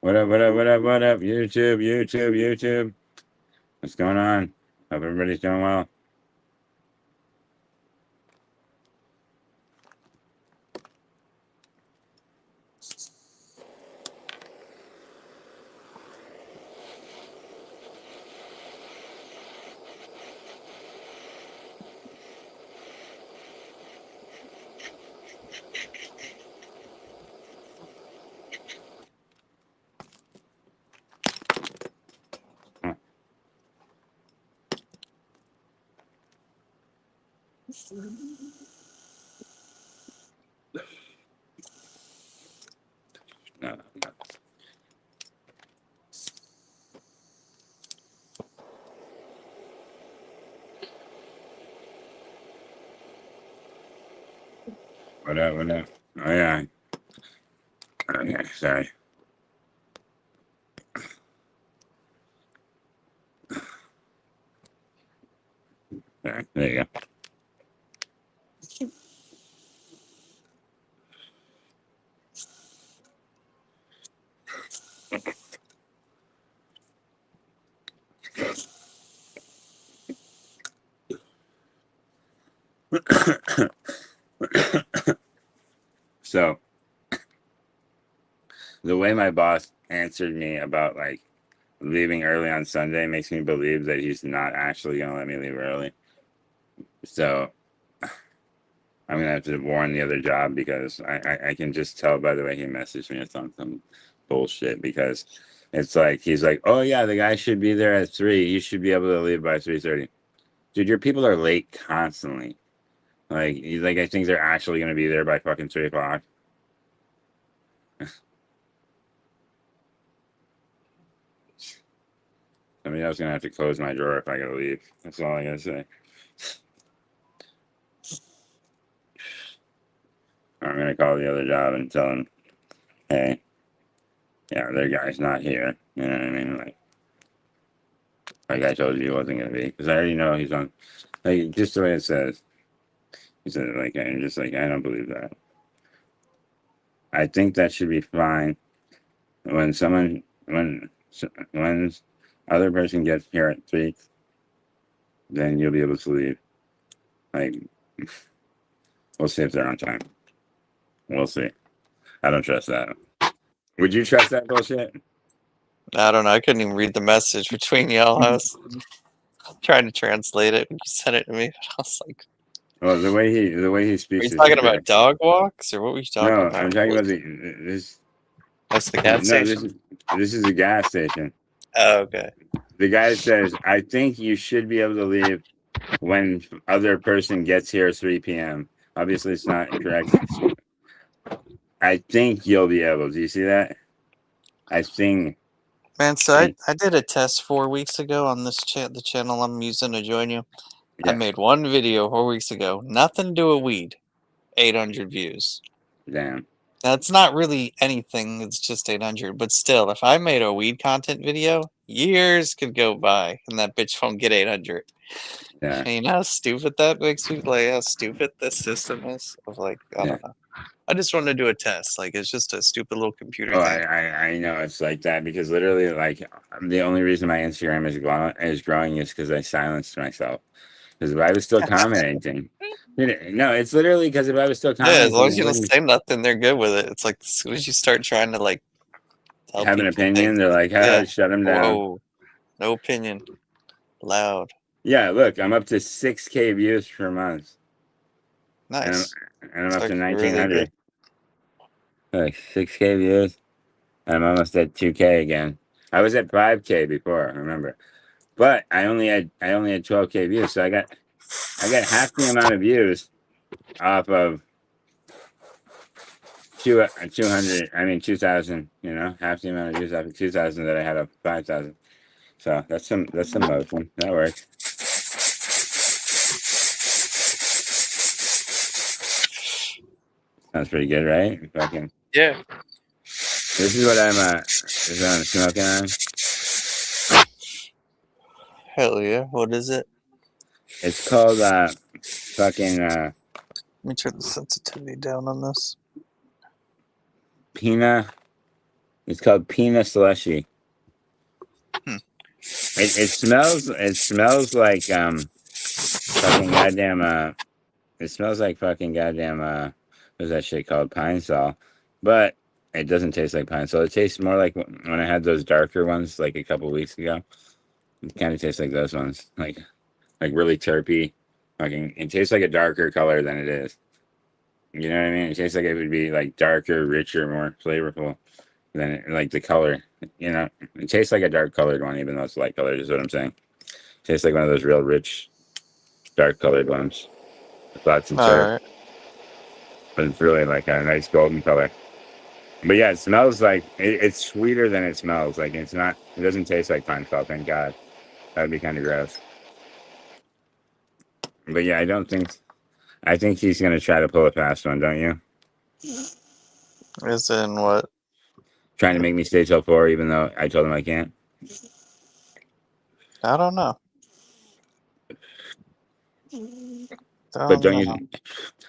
What up, what up, what up, what up? YouTube, YouTube, YouTube. What's going on? Hope everybody's doing well. Huh. No, no. What up, what up? Oh, yeah. Okay, sorry. There you go. So, the way my boss answered me about like leaving early on Sunday makes me believe that he's not actually going to let me leave early. So, I'm going to have to warn the other job because I can just tell by the way he messaged me it's on some bullshit because it's like, he's like, oh, yeah, the guy should be there at 3. You should be able to leave by 3:30. Dude, your people are late constantly. Like I think they're actually going to be there by fucking 3 o'clock. Somebody else going to have to close my drawer if I got to leave. That's all I got to say. I'm going to call the other job and tell them, hey, yeah, their guy's not here. You know what I mean? Like I told you he wasn't going to be. Because I already know he's on, like, just the way it says. He said, like, I'm just like, I don't believe that. I think that should be fine. When when other person gets here at 3, then you'll be able to leave. Like, we'll see if they're on time. We'll see. I don't trust that. Would you trust that bullshit? I don't know. I couldn't even read the message between y'all. I was trying to translate it. You sent it to me. I was like, Well, the way he "Are speaks you is talking about incorrect. dog walks, or what were you talking No, about?" I'm talking about this. That's the gas No, station. this is a gas station. Oh, okay. The guy says, "I think you should be able to leave when other person gets here at 3 p.m." Obviously, it's not correct. I think you'll be able. Do you see that? I think. Man, so I did a test 4 weeks ago on this the channel I'm using to join you. I Yeah. made one video 4 weeks ago. Nothing to do with weed. 800 views. Damn. Now, it's not really anything. It's just 800. But still, if I made a weed content video, years could go by and that bitch won't get 800. Yeah. And you know how stupid that makes me? Like, how stupid this system is? Of like, I Yeah. don't know. I just wanted to do a test. Like, it's just a stupid little computer Oh, thing. I know it's like that because literally, like, the only reason my Instagram is growing is because I silenced myself. Because if I was still commenting, no, it's literally because if I was still Yeah, as long commenting, as it you don't wouldn't say nothing, they're good with it. It's like as soon as you start trying to like tell have an people opinion. things, They're like, yeah, oh, shut them down. whoa, no opinion, loud, Yeah, look, I'm up to 6K views per month, and nice. I'm It's up to actually really good. 1,900. Like 6K views. I'm almost at 2K again. I was at 5K before, remember, but I only had 12K views, so I got half the amount of views off of 200. I mean 2,000. You know, half the amount of views off of 2,000 that I had of 5,000. So that's some motion. That works. Sounds pretty good, right? Fucking. Yeah. This is what this is what I'm smoking on. Hell yeah. What is it? It's called fucking Let me turn the sensitivity down on this. Pina It's called Peanut Slushy. Hmm. It smells like fucking goddamn it smells like fucking goddamn what's that shit called? Pine Sol. But it doesn't taste like pine sol. It tastes more like when I had those darker ones like a couple weeks ago. It kind of tastes like those ones. Like really terpy. Fucking it tastes like a darker color than it is. You know what I mean? It tastes like it would be like darker, richer, more flavorful than like the color. You know, it tastes like a dark colored one, even though it's light colored. Is what I'm saying. It tastes like one of those real rich, dark colored ones with lots of All terp, right. but it's really like a nice golden color. But yeah, it smells like it's sweeter than it smells. Like it's not. It doesn't taste like pine sol. Thank God. That'd be kind of gross. But yeah, I don't think. I think he's gonna try to pull a fast one, don't you? Is in what? Trying to make me stay till 4, even though I told him I can't. I don't know. But don't know. you?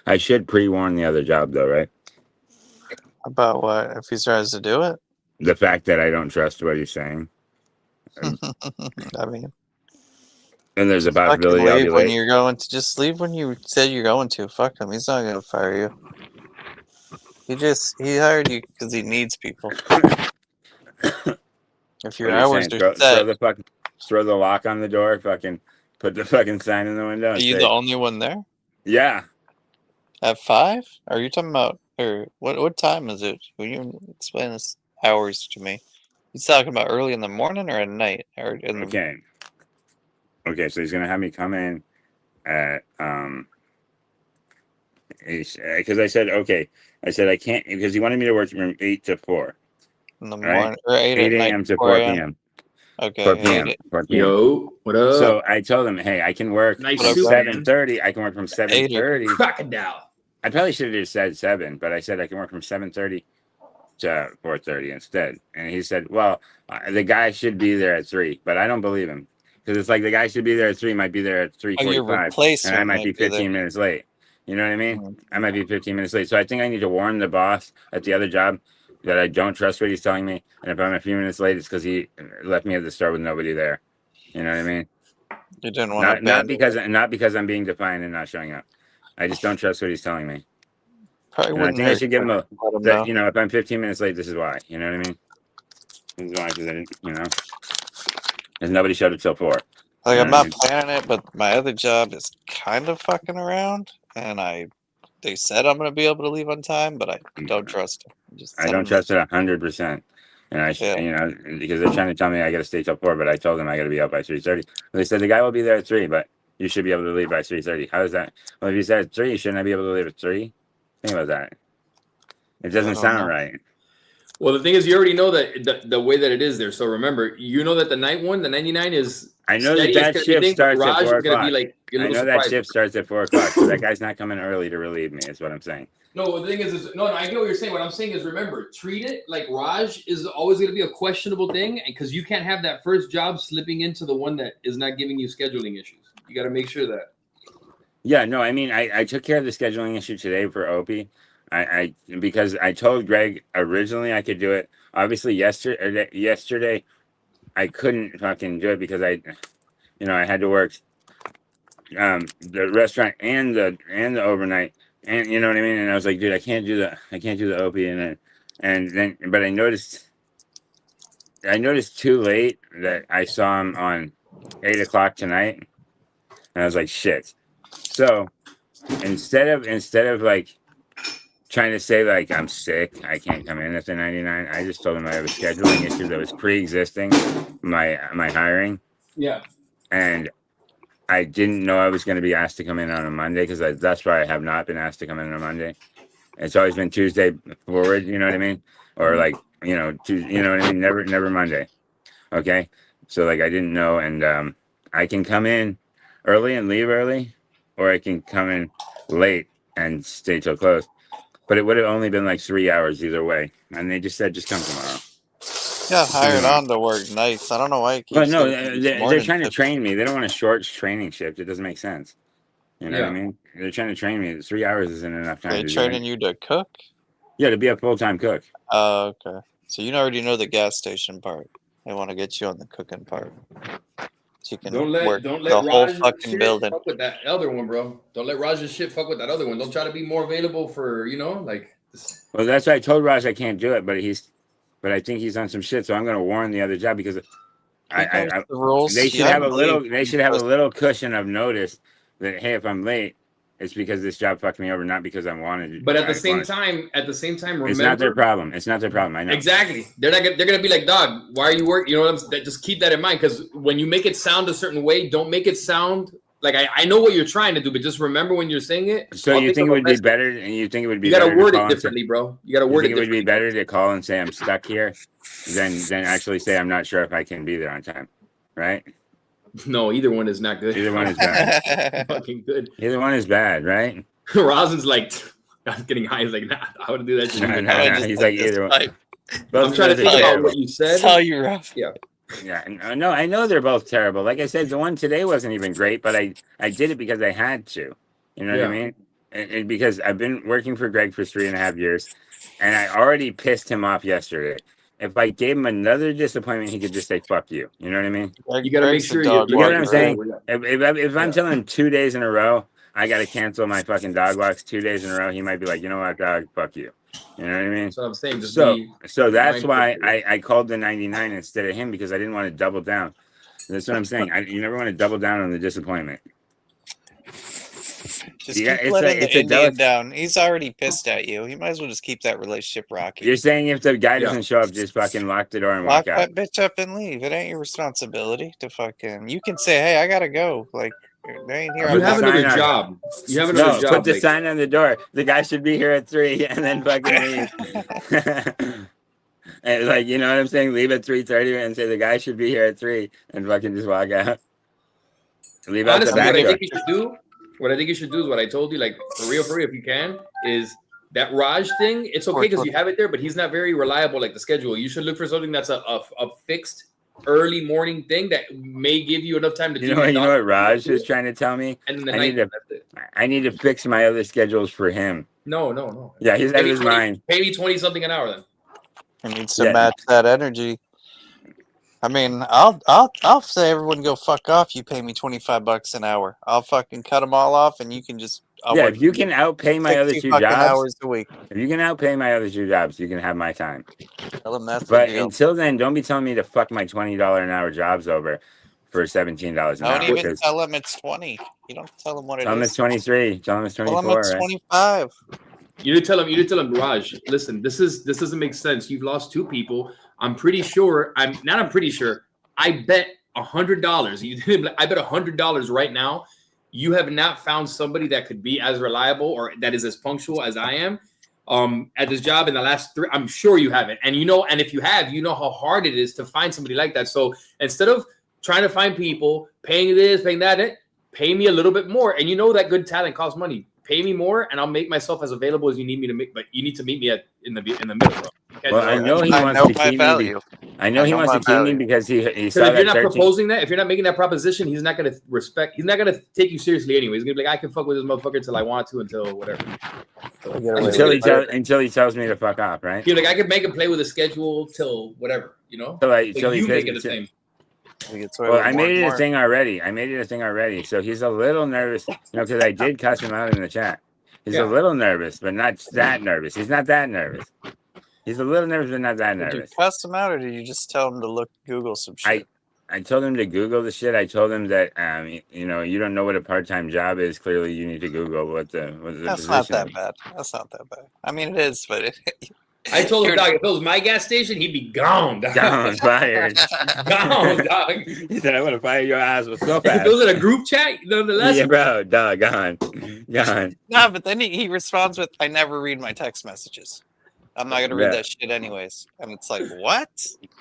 I should pre-warn the other job, though, right? About what? If he tries to do it? The fact that I don't trust what he's saying, I mean, and there's a fucking possibility I'll be leave when late. you're going to. Just leave when you said you're going to. Fuck him. He's not gonna fire you. He hired you because he needs people. If your What are you hours saying? are set, Throw the lock on the door. Fucking put the fucking sign in the window. are And you say, the only one there yeah. at 5? Are you talking about or what time is it? Will you explain this hours to me? He's talking about early in the morning or at night or in the Okay. Okay. So he's gonna have me come in at because I said okay. I said I can't because he wanted me to work from 8 to 4. in the Right. morning or 8 8 at night, a.m. to 4 4 a.m. p.m. 4 Okay, p.m. 8 4 p.m. Yo, what up? So I told him, hey, I can work Nice from suit, man. 7:30. I can work from 7:30. Crocodile. I probably should have just said 7, but I said I can work from 7:30 to 4:30 instead. And he said, well, the guy should be there at 3, but I don't believe him because it's like the guy should be there at 3, might be there at Oh, your 3:45, and I replacement might be might be there. 15 minutes late. You know what I mean? Mhm. I might be 15 minutes late. So I think I need to warn the boss at the other job that I don't trust what he's telling me. And if I'm a few minutes late, it's because he left me at the store with nobody there. You know what I mean? You didn't want to Not because I'm being defiant and not showing up. I just don't trust what he's telling me. Probably And I wouldn't think I hurt should give him to let him that. know. You know, if I'm 15 minutes late, this is why. You know what I mean? This is why because I didn't. You know, because nobody showed up till 4. Like, You I'm know what I not planning it, but my other job is kind of fucking around, and they said I'm gonna be able to leave on time, but I don't trust them. Just I send don't them trust it 100%. And Yeah. you know, because they're trying to tell me I got to stay till 4, but I told them I got to be out by 3:30. They said the guy will be there at 3, but you should be able to leave by 3:30. How is that? Well, if you said at 3, shouldn't I be able to leave at 3? Think about that. It doesn't don't sound know. right. Well, the thing is, you already know that the way that it is there. So remember, you know that the night one, the 99 is. I know steady, that it's gonna be shift thing, but starts at Raj 4 is gonna be o'clock. like a I little know that surprised. shift starts at 4 o'clock, so that guy's not coming early to relieve me. Is what I'm saying. No, the thing is no, I get what you're saying. What I'm saying is, remember, treat it like Raj is always going to be a questionable thing, because you can't have that first job slipping into the one that is not giving you scheduling issues. You got to make sure that. Yeah, no, I mean, I took care of the scheduling issue today for Opie. I because I told Greg originally I could do it. Obviously, yesterday I couldn't fucking do it because I had to work the restaurant and the overnight, and you know what I mean. And I was like, dude, I can't do the Opie, and then but I noticed too late that I saw him on 8 o'clock tonight, and I was like, shit. So instead of like trying to say like I'm sick, I can't come in at the 99, I just told him I have a scheduling issue that was pre-existing my hiring, Yeah. and I didn't know I was going to be asked to come in on a Monday because that's why I have not been asked to come in on a Monday. It's always been Tuesday forward, you know what I mean, or like you know what I mean, never Monday. Okay, so like I didn't know, and I can come in early and leave early, or I can come in late and stay till close. But it would have only been like 3 hours either way. And they just said, just come tomorrow. Got hired on to work nights. I don't know why you keep Well, no, saying they're trying to train me. They don't want a short training shift. It doesn't make sense. You know what I mean? They're trying to train me. 3 hours isn't enough time They to do training it. you to cook? Yeah, to be a full-time cook. Oh, okay. So you already know the gas station part. They want to get you on the cooking part. So you can Don't work let the whole Raj fucking shit building. fuck with that other one, bro. Don't let Raj's shit fuck with that other one. Don't try to be more available for like. Well, that's why I told Raj I can't do it, but I think he's on some shit, so I'm gonna warn the other job because He knows the rules. they should Yeah, I have a little believe they should have a little cushion of notice that hey, if I'm late, it's because this job fucked me over, not because I wanted it. But at the same time, remember, it's not their problem. It's not their problem. I know exactly. They're gonna be like, dog, why are you working? You know what I'm saying? Just keep that in mind, because when you make it sound a certain way, don't make it sound like I know what you're trying to do, but just remember when you're saying it. So you think it would be better, and you think it would be you gotta better word to it call and differently, bro. You gotta word it think it would differently. be better to call and say I'm stuck here than actually say I'm not sure if I can be there on time, right? No, either one is not good. Either one is bad. Fucking good. Either one is bad, right? Rosin's like, I was getting high. He's like, nah, I would do that shit. No, even no, now. I no. just He's like like this either one. pipe. Both I'm of trying to those are think about terrible. what you said. That's how you rough. Yeah. Yeah, no, I know they're both terrible. Like I said, the one today wasn't even great, but I did it because I had to. You know what I mean? And because I've been working for Greg for 3.5 years, and I already pissed him off yesterday. If I gave him another disappointment, he could just say "fuck you." You know what I mean? You gotta make Greg's sure a dog You get what I'm walker, saying? right? If I'm telling him 2 days in a row, I got to cancel my fucking dog walks 2 days in a row, he might be like, you know what, dog, fuck you. You know what I mean? That's what I'm saying. Just So be that's mindful why of it. I called the 99 instead of him because I didn't want to double down. That's what I'm saying. You never want to double down on the disappointment. Just Yeah, keep it's letting a the Indian delicate. down. He's already pissed at you. He might as well just keep that relationship rocky. You're saying if the guy Yeah. doesn't show up, just fucking lock the door and Lock walk out. that bitch up and leave. It ain't your responsibility to fucking. You can say, "Hey, I gotta go." Like they ain't here. Put You the have sign another on. job. You have another No, job. put the like- sign on the door. The guy should be here at 3 and then fucking leave. And like, you know what I'm saying? Leave at 3:30 and say the guy should be here at 3 and fucking just walk out. Leave out the Honestly, back what I door. think you should do, is what I told you, like for real, if you can, is that Raj thing. It's okay because you have it there, but he's not very reliable. Like the schedule, you should look for something that's a fixed early morning thing that may give you enough time to. You know what Raj is trying to tell me? And then the I night, need to- that's it. I need to fix my other schedules for him. No. Yeah, he's out of his 20 mind. Pay me 20 something an hour then. It needs to Yeah. match that energy. I mean, I'll say everyone go fuck off. You pay me $25 an hour. I'll fucking cut them all off, and you can just. I'll Yeah, work if you for can outpay my other 60 two fucking jobs, hours a week. if you can outpay my other two jobs, you can have my time. Tell them that's But the deal. until then, don't be telling me to fuck my $20 an hour jobs over for $17 an Don't hour. even Because tell them it's 20. You don't tell them what it tell them is. it's 23. Tell them it's Tell them 24. it's Right? 25. You did tell him, Raj, listen, this doesn't make sense. You've lost two people. I'm pretty sure. I bet $100. I bet $100 right now. You have not found somebody that could be as reliable or that is as punctual as I am at this job in the last 3. I'm sure you haven't. And and if you have, you know how hard it is to find somebody like that. So instead of trying to find people, paying this, paying that, pay me a little bit more. And you know that good talent costs money. Pay me more, and I'll make myself as available as you need me to make. But you need to meet me in the middle, bro. Well, I know he I wants know to my keep me. value. I know I he know wants my to keep me value. because he Because saw if you're that not 13. proposing that, if you're not making that proposition, he's not gonna respect. He's not gonna take you seriously anyway. He's gonna be like, I can fuck with this motherfucker until I want to, until whatever. Until he tells me to fuck off, right? He's like, I can make him play with the schedule till whatever, Till he you make pisses- it the same. Well, I made it a thing already. So he's a little nervous, because I did cuss him out in the chat. He's a little nervous, but not that nervous. He's not that nervous. He's a little nervous, but not that Did you nervous. cuss him out, or did you just tell him to Google some shit? I told him to Google the shit. I told him that, you don't know what a part-time job is. Clearly, you need to Google what the That's position not that is. bad. That's not that bad. I mean, it is, but I told him, dog, if it was my gas station, he'd be gone, dog. Down, fired. Gone, dog. He said, I want to fire your ass with so If fast. it was in a group chat, nonetheless. Yeah, bro, dog, gone. No, but then he responds with, "I never read my text messages. I'm not gonna read that shit anyways." And it's like, what?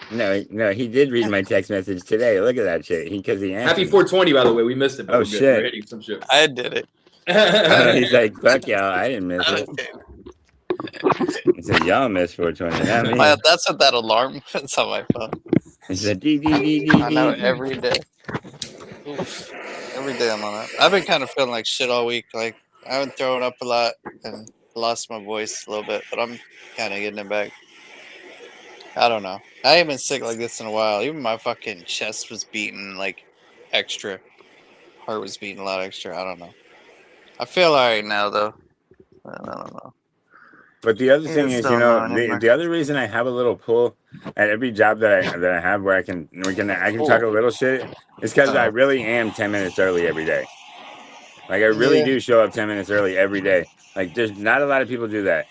No, he did read my text message today. Look at that shit. Because he answered. Happy 420, by the way. We missed it. but Oh, we're good. shit. We're hitting some shit. I did it. He's like, fuck y'all, I didn't miss it. He said, y'all missed 420. Not me. That's what that alarm is on my phone. He said, dee, dee, dee, dee, I know dee. every day. Oof. Every day I'm on it. I've been kind of feeling like shit all week. Like I've been throwing up a lot and lost my voice a little bit, but I'm kind of getting it back. I don't know. I ain't been sick like this in a while. Even my fucking chest was beating like extra. Heart was beating a lot extra. I don't know. I feel alright now though. I don't know. But the other Yeah, thing it's is, still not the anymore. other reason I have a little pull at every job that I have where I can talk a little shit is because I really am 10 minutes early every day. Like I really Yeah. do show up 10 minutes early every day. Like there's not a lot of people do that.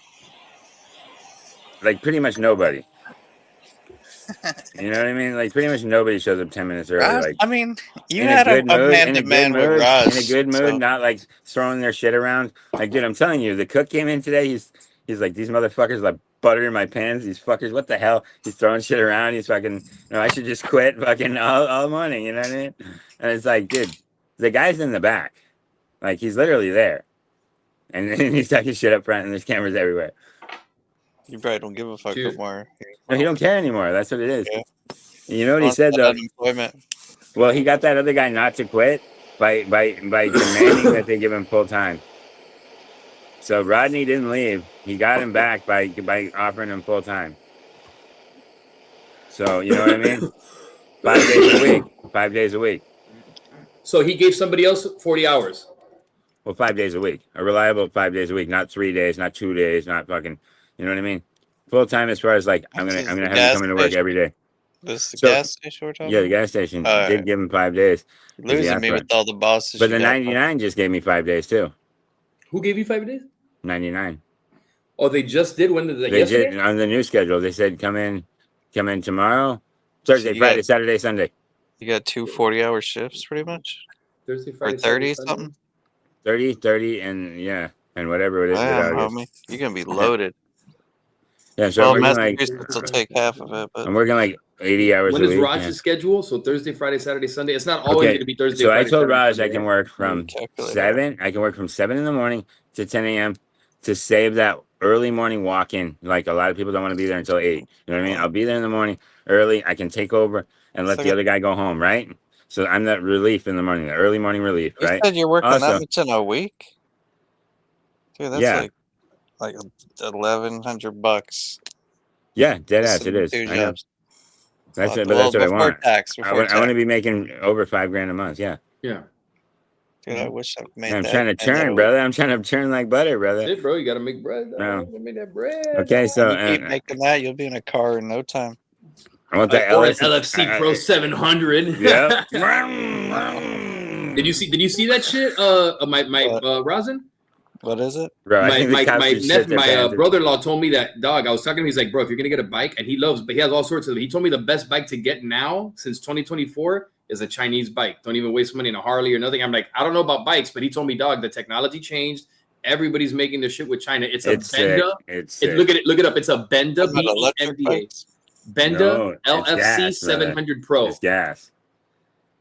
Like pretty much nobody. You know what I mean? Like pretty much nobody shows up 10 minutes early. Raj, Like I mean, you in a had good a mood, man to man with Raj. So. not like throwing their shit around. Like, dude, I'm telling you, the cook came in today. He's like, these motherfuckers like butter in my pans. These fuckers, what the hell? He's throwing shit around. He's fucking, I should just quit fucking all morning. You know what I mean? And it's like, dude, the guy's in the back, like he's literally there, and he's talking shit up front, and there's cameras everywhere. You probably don't give a fuck no more. No, he don't care anymore. That's what it is. Yeah. You know what he said though? Unemployment. Well, he got that other guy not to quit by demanding that they give him full time. So Rodney didn't leave. He got him back by offering him full time. So you know what I mean? 5 days a week. 5 days a week. So he gave somebody else 40 hours. Well, 5 days a week. A reliable 5 days a week, not 3 days, not 2 days, not fucking. You know what I mean? Full time as far as like I'm gonna have him coming to work every day. This the gas station we're talking Yeah, the gas station did give him 5 days. You're losing me with all the bosses. But the 99 just gave me 5 days too. Who gave you 5 days? 99. Oh, they just did. When did they? They did on the new schedule. They said come in tomorrow, Thursday, Friday, Saturday, Sunday. You got 2 40-hour shifts, pretty much. Thursday, Friday, or 30 Saturday, something. 30, and whatever it is. Homie. You're gonna be loaded. Yeah, so I'm working like will take half of it. But I'm working like 80 hours. When a is week, Raj's schedule? So Thursday, Friday, Saturday, Sunday. It's not always going to be Thursday. So Friday, I told Saturday, Raj Sunday, I can work from 7. I can work from 7 in the morning to 10 a.m. to save that early morning walk-in. Like a lot of people don't want to be there until 8. You know what I mean? I'll be there in the morning early. I can take over and let the other guy go home, right? So I'm that relief in the morning, the early morning relief, right? You said you're working that much in a week? Dude, that's like $1,100. Yeah, dead ass it is. I know. That's it, but that's what I want. I want to be making over $5,000 a month. Yeah. Yeah. Dude, I wish I made I'm that. trying to churn, brother. I'm trying to churn like butter, brother. Shit, bro, you got to make bread. No. Make that bread. Okay, so you keep making that, you'll be in a car in no time. I want that LFC Pro 700. Yeah. Did you see that shit? My Rosin. What is it? Bro, my brother-in-law told me that, dog. I was talking to him. He's like, bro, if you're gonna get a bike, and he has all sorts of them. He told me the best bike to get now since 2024 is a Chinese bike. Don't even waste money on a Harley or nothing. I'm like, I don't know about bikes, but he told me, dog, the technology changed. Everybody's making their shit with China. It's a Benda. Look it up. It's a Benda BENDA. Benda LFC 700 Pro. It's gas.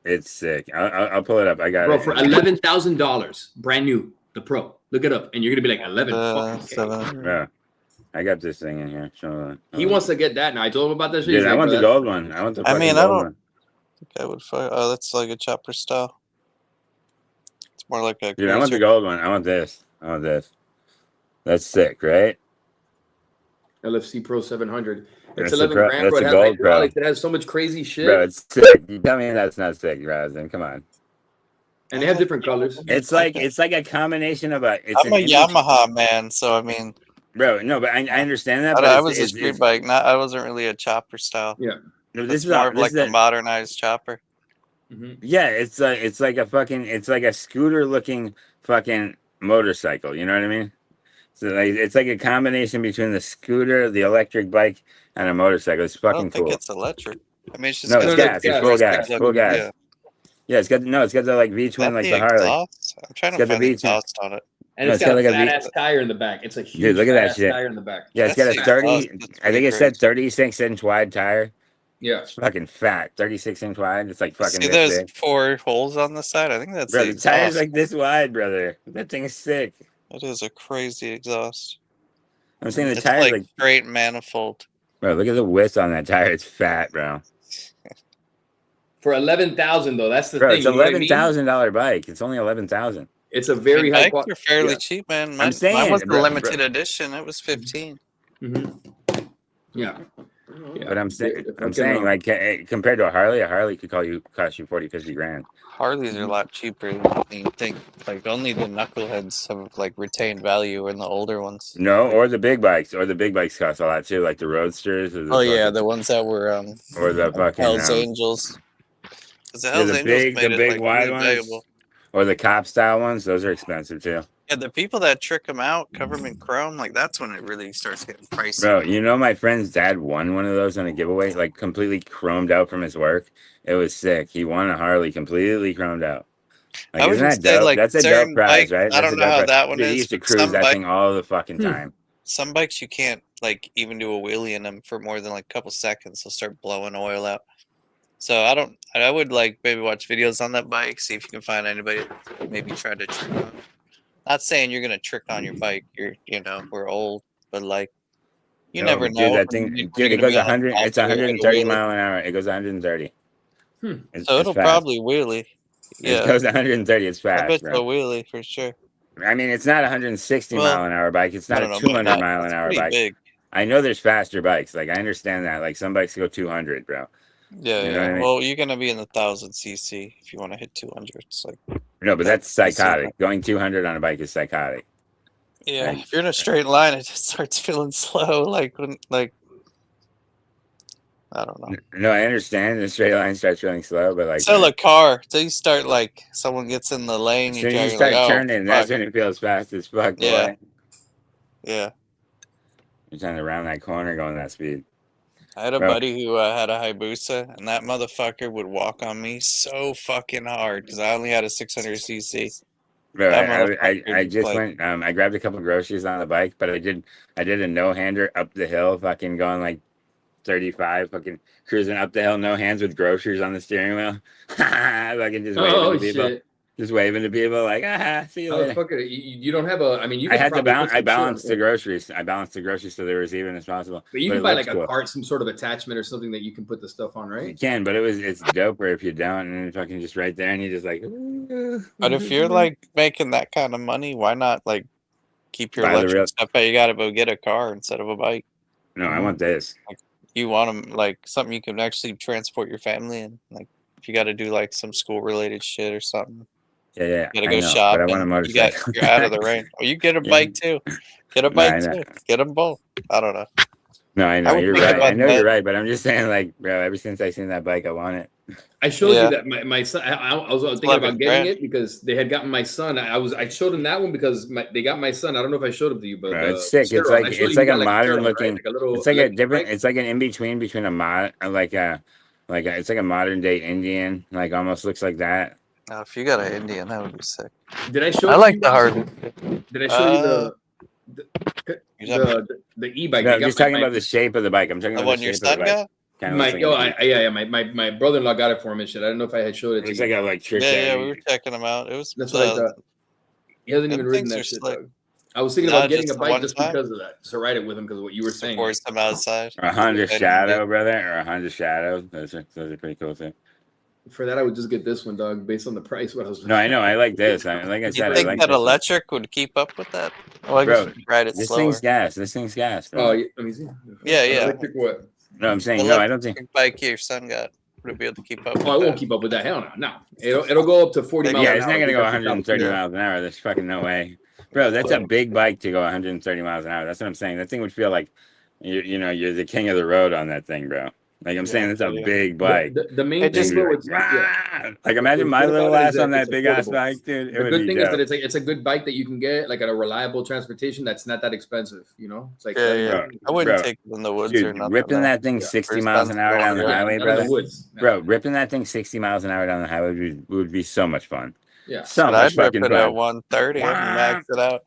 It's sick. I'll pull it up. I got bro, it. For $11,000, brand new. The Pro. Look it up, and you're gonna be like 11. Yeah, I got this thing in here. He wants to get that now. I told him about that shit. Dude, I want the gold one. I want the. I don't think I would. Oh, that's like a chopper style. It's more like a. Dude, I want the gold one. I want this. That's sick, right? LFC Pro 700. It's $11,000, bro. That's a gold Pro. It has so much crazy shit. Bro, it's sick. You tell me that's not sick, Razin. Come on. And they have different colors. It's like a combination of I'm a Yamaha man, so I mean, bro. No, but I understand that. But I was a street bike. I wasn't really a chopper style. Yeah, this is more of like a modernized chopper. Mm-hmm. Yeah, it's like a scooter looking fucking motorcycle. You know what I mean? So like it's like a combination between the scooter, the electric bike, and a motorcycle. It's fucking cool. I don't think it's electric. I mean, it's just it's gas. It's full gas. Full gas. Yeah, it's got the like V-twin like the Harley. I'm trying to find the exhaust on it. And it's got a fat ass tire in the back. It's a huge dude, look at that shit. tire in the back. Yeah, it's got a 30. I think it said 36-inch wide tire. Yeah, it's fucking fat. 36-inch wide. It's like fucking. See, there's big. 4 holes on the side. I think that's the tire's like this wide, brother. That thing is sick. That is a crazy exhaust. I'm saying the tire's like straight manifold. Bro, look at the width on that tire. It's fat, bro. For $11,000 though, that's the thing. It's $11,000 bike. It's only $11,000. It's a very high quality. They're fairly cheap, man. Mine was the limited edition. It was 15. Mm-hmm. Yeah, Yeah. But I'm saying, The I'm fucking, saying, like compared to a Harley could cost you 40, 50 grand. Harleys are a lot cheaper than you think. Like only the knuckleheads have like retained value in the older ones. No, or the big bikes, cost a lot too, like the Roadsters or the Oh yeah, fucking- the ones that were or the fucking Hell's Angels. Because the yeah, Hell's the Angels big, made the it big like wide really ones, valuable. or the cop style ones. Those are expensive too. Yeah, the people that trick them out, cover them in chrome, like that's when it really starts getting pricey. Bro, you know my friend's dad won one of those on a giveaway, like completely chromed out from his work. It was sick. He won a Harley completely chromed out. Like, I would isn't that just say dope? like That's a dope certain prize, bike. right? I That's don't a know dope how prize. that one Dude, he is, used to but cruise some that bike, thing all the fucking time. some bikes you can't like even do a wheelie in them for more than like a couple seconds. They'll start blowing oil out. So I would like maybe watch videos on that bike, see if you can find anybody that maybe try to trick on. Not saying you're gonna trick on your bike. We're old, but like you No, never dude, know. that when thing, you're dude, it gonna goes be on a 100. It's factory, like a 130 wheelie. mile an hour. It goes 130. Hmm. It's, So it's it'll fast. probably wheelie. It Yeah, goes 130. It's I bet fast, it'll bro. wheelie for sure. I mean, it's not a 160 Well, mile an hour bike. It's I not a don't know about 200 that. mile an That's hour pretty bike. big. I know there's faster bikes. Like, I understand that. Like, some bikes go 200, bro. Yeah, You know yeah. what I mean? Well, you're gonna be in the 1000cc if you want to hit 200. It's like No, but that's that's psychotic. Going 200 on a bike is psychotic. yeah. Like- If you're in a straight line, it just starts feeling slow. Like I don't know. No, I understand the straight line starts feeling slow, but like, So a car, till you start like someone gets in the lane, as you soon as you drive, start you're like, oh, turning, that's fuck. when it feels fast as fuck, boy. Yeah. Yeah. You're trying to round that corner going that speed. I had a Bro. buddy who had a Hayabusa, and that motherfucker would walk on me so fucking hard because I only had a 600cc. Bro, That I motherfucker just like- went. I grabbed a couple groceries on the bike, but I did a no hander up the hill, fucking going like 35, fucking cruising up the hill, no hands with groceries on the steering wheel. Fucking just waving Oh to people, shit! just waving to people like, see you Oh later. fuck it! You don't have a. I mean, you. I Can had to probably balance. put I some balanced shit the on it. groceries. I balanced the groceries so they were as even as possible. But you But can it buy looks like a cool. cart, some sort of attachment or something that you can put the stuff on, You right? can, but it's doper if you don't, and then fucking just right there, and you just like. But if you're like making that kind of money, why not like keep your Buy the electric real- stuff? But you gotta go get a car instead of a bike. No, I want this. You want them like something you can actually transport your family in. Like if you got to do like some school related shit or something, Yeah, yeah. you gotta I go know, shopping. but I want a You got, motorcycle. you're out of the rain. Oh, you get a Yeah. bike too. Get a No, bike I know. too. Get them both. I don't know. No, I know would you're think right. I about know that. you're right, but I'm just saying, like, bro, ever since I seen that bike, I want it. I showed Yeah. you that my son. I was thinking 11 about getting grand. it because they had gotten my son. I showed him that one because they got my son. I don't know if I showed it to you, but Bro, it's sick. It's Steron. like I showed it's you like he a got modern Steron, looking. right? Like a little. It's like a electric different. bike. It's like an in between between a mod, it's like a modern day Indian. Like almost looks like that. Now, if you got an Indian, that would be sick. Did I show? I you like the Harley. Did I show you the e-bike? No, They I'm got just talking my- about the shape of the bike. I'm talking The about one the your shape of the son bike. got? Kinda My looks like a Jeep. yeah. My brother-in-law got it for him and shit. I don't know if I had showed it. Looks to like you. a like church. Yeah, we were checking them out. It was That's what I thought. He hasn't them even ridden things are that shit. slick. Dog. I was thinking No, about getting just a the bike one just time? because of that, to ride it with him because of what you were saying. force them outside. Or a Honda They don't Shadow, brother, or a Honda Shadow. Those are pretty cool too. For that, I would just get this one, dog, based on the price. What I was. No, I know. I like this. Like I You said, I think like that this. electric would keep up with that? Well, I Bro, guess you could ride it This slower. thing's gas. This thing's gas, bro. Oh, yeah, let me see. Yeah, yeah. Electric what? No, I'm saying The no. I don't think. electric bike your son got would it be able to keep up? With Oh, I won't that? keep up with that. Hell no. No, it'll go up to 40 miles. Yeah, an it's not hour. gonna go That's 130 Yeah. miles an hour. There's fucking no way, bro. That's a big bike to go 130 miles an hour. That's what I'm saying. That thing would feel like you're the king of the road on that thing, bro. Like I'm saying, it's a yeah. big bike. The main It thing just- though, Like, it's, yeah. like imagine my What's good little about it ass is on that that it's big ass affordable. bike, dude. It The would good be thing is dope. that it's a good bike that you can get like at a reliable transportation that's not that expensive. You know, it's like Yeah, yeah. Bro, I wouldn't bro. take it in the woods or Dude, nothing. ripping that thing Yeah. 60 First miles an time hour down the going highway, not in the brother. woods. Bro, ripping that thing 60 miles an hour down the highway would be so much fun. Yeah. So But much I'd rip fucking it at fun. 130 and max it out.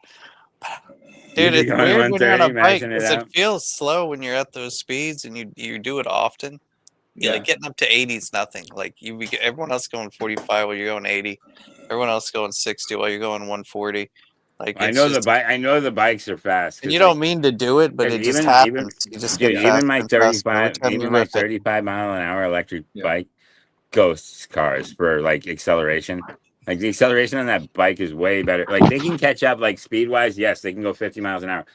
You'd Dude, be it's going weird when you're on a 130, bike maxing it because out. it feels slow when you're at those speeds and you do it often. Yeah, Yeah. like getting up to 80 is nothing. Like everyone else going 45 while you're going 80. Everyone else going 60 while you're going 140. Like I it's know just, I know the bikes are fast. and 'cause, you like, don't mean to do it, but Dude, it just even- happens. You just dude, get even faster my and faster every 35, time you even my rip it. 35 mile an hour electric Yeah. bike ghosts cars for like acceleration. Like the acceleration on that bike is way better. Like they can catch up like speed wise. Yes, they can go 50 miles an hour,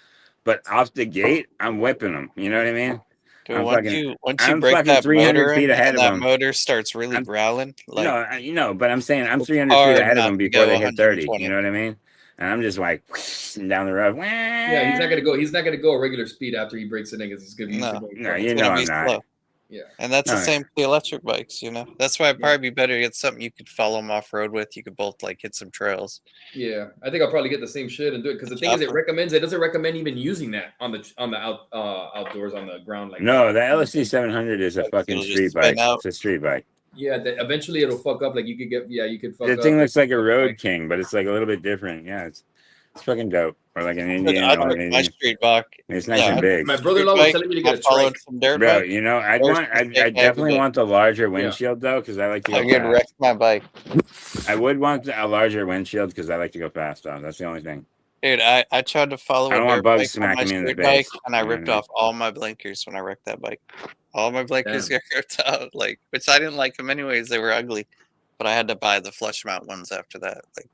but off the gate, I'm whipping them. You know what I mean? Dude, I'm once fucking- you I'm break fucking that 300 motor feet ahead and of that them. motor starts really I'm- growling, like No, but I'm saying I'm it's 300 hard feet ahead of not them to before go they hit 30. 120. You know what I mean? And I'm just like down the road. Yeah, he's not gonna go. He's not gonna go a regular speed after he breaks it in because he's gonna be used to No. going. No, fucking you It's know gonna be I'm not. slow. Yeah. And that's the No. same for the electric bikes, you know. That's why it'd probably be better to get something you could follow them off road with. You could both like hit some trails. Yeah, I think I'll probably get the same shit and do it because the thing is, it doesn't recommend even using that on the outdoors on the ground like No, that. the LSD 700 is a Like, fucking it'll just street spin bike. out. It's a street bike. Yeah, eventually it'll fuck up. Like you could fuck The up. thing looks like a Like, Road King, but it's like a little bit different. Yeah, it's fucking dope. Or like an I Indian took or my anything. street bike. It's nice Yeah, and big. My brother-in-law was Street telling me to bike, get a I followed trike. some dirt Bro, bike. you know, I First mistake definitely ever want the larger windshield though, because I like to I go could fast. wreck my bike. I would want a larger windshield because I like to go fast though. That's the only thing. Dude, I tried to follow I a don't want dirt bugs bike on my smacking me in the street bike, face. and I You know ripped what I mean? off all my blinkers when I wrecked that bike. All my blinkers Damn. got ripped out, like, which I didn't like them anyways. They were ugly, but I had to buy the flush mount ones after that, like,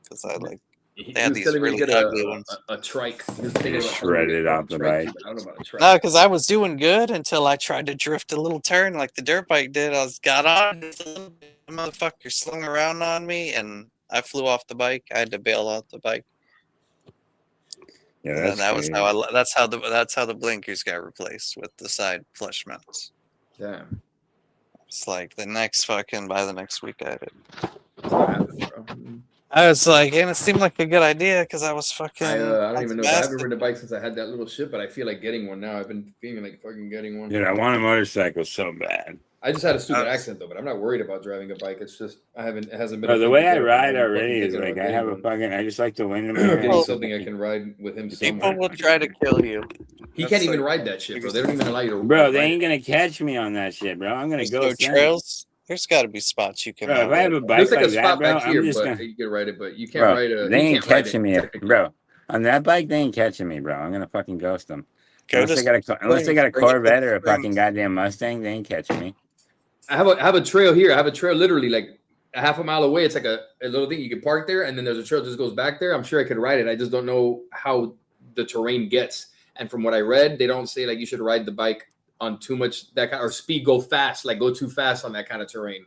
because I like. He They had was these telling me to really get ugly ones. a trike. He was thinking Just about telling me to shredded get a off the trike, bike. but I don't know about a trike. No, because I was doing good until I tried to drift a little turn like the dirt bike did. Got on just a little bit, the motherfucker slung around on me, and I flew off the bike. I had to bail off the bike. Yeah, And that's then that was crazy. that's how the blinkers got replaced with the side flush mounts. Damn. It's like by the next week I had it. That's what happened, bro. I was like, and it seemed like a good idea because I was fucking. I don't even know. I haven't massive. ridden a bike since I had that little shit, but I feel like getting one now. I've been feeling like fucking getting one. Dude, I want a motorcycle so bad. I just had a stupid Uh, accident though, but I'm not worried about driving a bike. It's just it hasn't been. Bro, a the thing way to I get ride fucking already is thinking like about I getting have a one. fucking. I just like the wind in my Getting hair. something I can ride with him People somewhere. will try to kill you. He That's can't even like- ride that shit, bro. They don't even allow you to. Bro, they ride ain't it. gonna catch me on that shit, bro. I'm gonna There's go no stand. trails. There's got to be spots you can. Bro, if I have a bike There's like a like that, spot bro, back here, I'm just but gonna. you can ride it, but you can't Bro, ride a. they you ain't can't ride catching it, me, technically. bro. On that bike, they ain't catching me, bro. I'm gonna fucking ghost them. Go Unless to they got a bring it to Corvette or a Springs. fucking goddamn Mustang, they ain't catching me. I have a trail here. I have a trail literally like a half a mile away. It's like a little thing you can park there, and then there's a trail that just goes back there. I'm sure I could ride it. I just don't know how the terrain gets. And from what I read, they don't say like you should ride the bike on too much that kind or speed, go fast, like go too fast on that kind of terrain.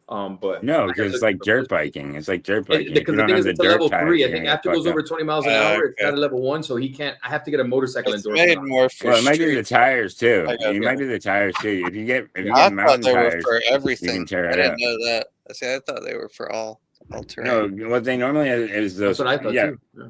But No, because it's like dirt biking. It's like dirt biking. If because you the don't thing have is the it's a dirt level tires, 3. I you're think gonna get after it goes fucked over up. 20 miles an hour, it's okay. not a level 1, so he can't. I have to get a motorcycle It's endorsement. made on it. more for Well, it might be the street. tires too. I got You that. might be the tires too. If you get I mountain thought they were tires, for everything. tear I it didn't up. know that. I thought they were for all no, terrain. what they normally have is those. That's what I thought Yeah, too. Yeah.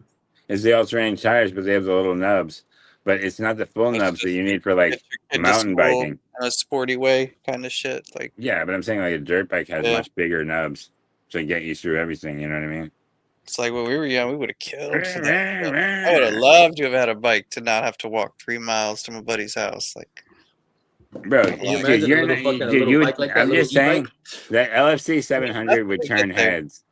is the all-terrain tires, but they have the little nubs. But it's not the full That's nubs that just you need for like Get your kid to mountain school biking. in a sporty way, kind of shit. Like Yeah, but I'm saying like a dirt bike has Yeah. much bigger nubs to get you through everything. You know what I mean? it's like when we were young, we would have killed for that. Stuff. I would have loved to have had a bike to not have to walk 3 miles to my buddy's house. Like, Bro, Can you dude, imagine you're a little not, fucking a dude, little you bike would, like that, I'm little just saying e-bike? that LFC 700 would That's turn gonna get there. heads.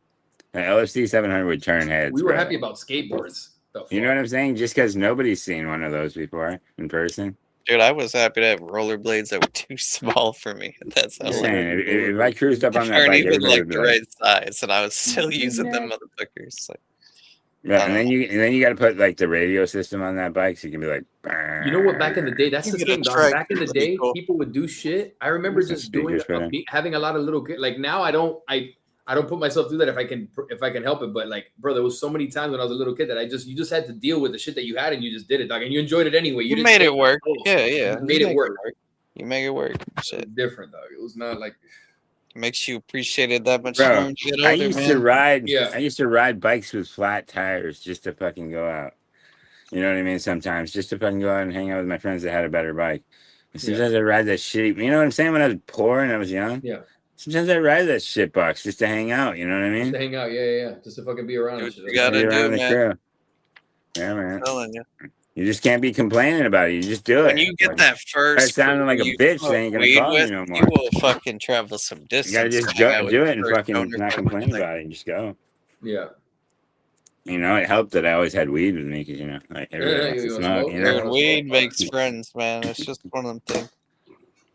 The LFC 700 would turn heads. We were bro. happy about skateboards. You know what I'm saying? Just because nobody's seen one of those before in person. dude, I was happy to have rollerblades that were too small for me. That's how I'm Yeah. like, saying if I cruised up on they that aren't bike, even everybody like would be the like, right size, and I was still using them motherfuckers. Like, yeah, I and don't then you got to put like the radio system on that bike so you can be like, You know what? Back in the day, that's You the get a thing. Dog. trike, Back in the that'd be day, cool. people would do shit. I remember Get some just doing speakers for them. having a lot of little like now. I don't put myself through that if I can help it. But like, bro, there was so many times when I was a little kid that you just had to deal with the shit that you had and you just did it, dog, and you enjoyed it anyway. you didn't made say, it work. "Oh, Yeah, you yeah. made You it make work. You make it work. It was Shit different, dog. It was not like makes you appreciate it that much Bro, more when you get I older, used man. to ride. Yeah. I used to ride bikes with flat tires just to fucking go out. You know what I mean? Sometimes just to fucking go out and hang out with my friends that had a better bike. And sometimes I ride that shitty. You know what I'm saying? When I was poor and I was young. Yeah. Sometimes I ride that shit box just to hang out. You know what I just mean? to hang out. Yeah. Just to fucking be around. Do and what shit. you gotta Be do, around the man. crew. Yeah, man. I'm telling you. You just can't be complaining about it. You just do it. When you get that first sounding like a you bitch, smoke they ain't gonna weed call me with, no more. You will fucking travel some distance. You gotta just to hang out go with do your it and first fucking owner, not fucking, complain like, about it. And just go. Yeah. You know, it helped that I always had weed with me because you know, like everybody wants to you wanna smoke. smoke? You Yeah. know, Dude, That's weed what- makes friends, man. It's just one of them things.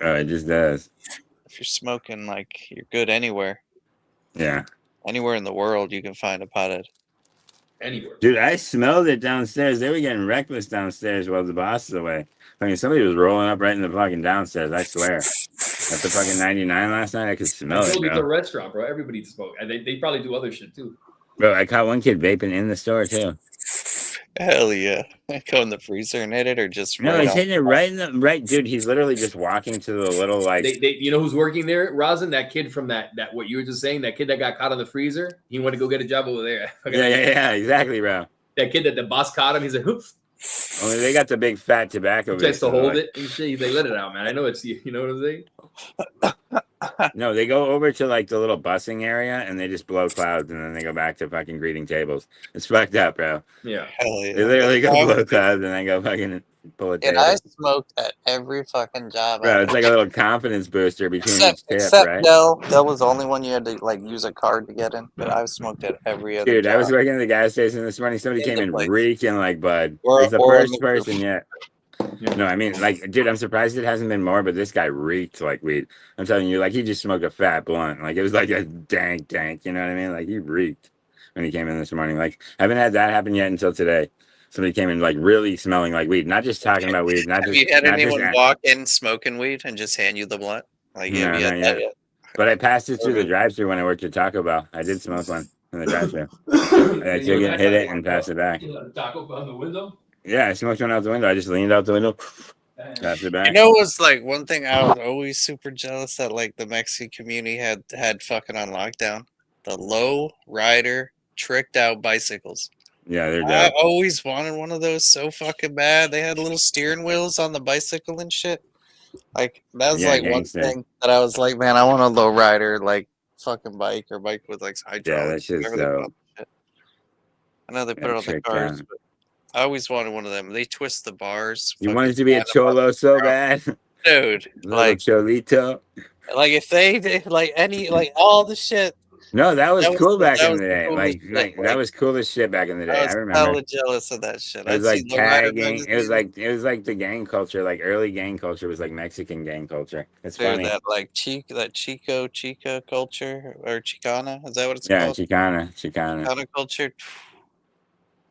oh, it just does. If you're smoking, like, you're good anywhere. Yeah. Anywhere in the world, you can find a pothead. anywhere. Dude, I smelled it downstairs. They were getting reckless downstairs while the boss is away. I mean, somebody was rolling up right in the fucking downstairs. I swear. At the fucking 99 last night, I could smell it, It's a bro. restaurant, bro. Everybody smoke, and they probably do other shit too. Bro, I caught one kid vaping in the store too. Hell yeah. Go in the freezer and hit it, or just No, right he's off. hitting it right in the right, dude. He's literally just walking to the little like. You know who's working there, Rosin? That kid from that what you were just saying. That kid that got caught in the freezer. He wanted to go get a job over there. Yeah, exactly, bro. That kid that the boss caught him. He's like, "Hoof." Only they got the big fat tobacco. He tries bits, to so hold like- it and shit. They let it out, man. I know it's you. You know what I'm saying? No, they go over to like the little busing area and they just blow clouds and then they go back to fucking greeting tables. It's fucked up, bro. Yeah. Hell yeah. They literally go Yeah. blow clouds and then go fucking pull a And table. I smoked at every fucking job. Bro, it's like a little confidence booster between each tip, Except right? Dell. Dell was the only one you had to like use a card to get in. But I've smoked at every other Dude, job. I was working at the gas station this morning. Somebody In came the in place. reeking like bud. Or- It's the or in first the- person yet. No, I mean, like, dude, I'm surprised it hasn't been more, but this guy reeked like weed. I'm telling you, like, he just smoked a fat blunt. Like, it was like a dank, you know what I mean? Like, he reeked when he came in this morning. Like, I haven't had that happen yet until today. Somebody came in, like, really smelling like weed. Not just talking about weed. Not Have just, you had not anyone just, walk in smoking weed and just hand you the blunt? Like, No, have you not had that yet. yet? But I passed it through the Okay. drive-thru when I worked at Taco Bell. I did smoke one in the drive-thru. I You took know, it, hit it, and passed it back. Taco on the window. Yeah, I smoked one out the window. I just leaned out the window, passed it back. You know, it was like one thing I was always super jealous that like the Mexican community had fucking on lockdown. The low rider tricked out bicycles. Yeah, they're I dope. always wanted one of those so fucking bad. They had little steering wheels on the bicycle and shit. Like that was Yeah, like gangster. one thing that I was like, man, I want a low rider like fucking bike or bike with like Yeah, hydraulics. that shit's whatever they put dope. on the shit. I know they put Yeah, it on the tricked cars, out. but I always wanted one of them. They twist the bars. You fucking wanted to be a slide 'em on cholo the so ground. bad? Dude. Little Like cholito. Like if they did like any like all the shit. No, that was That was cool the- back that in was the the day. coolest Like, shit, like that like- was cool as shit back in the day. I I was remember. hella jealous of that shit. It was I'd like see Low Rider tag gang. It was magazines. like the gang culture, like early gang culture was like Mexican gang culture. It's Dude, funny. that like Chica culture or Chicana, is that what it's Yeah, called? Chicana. Chicana culture.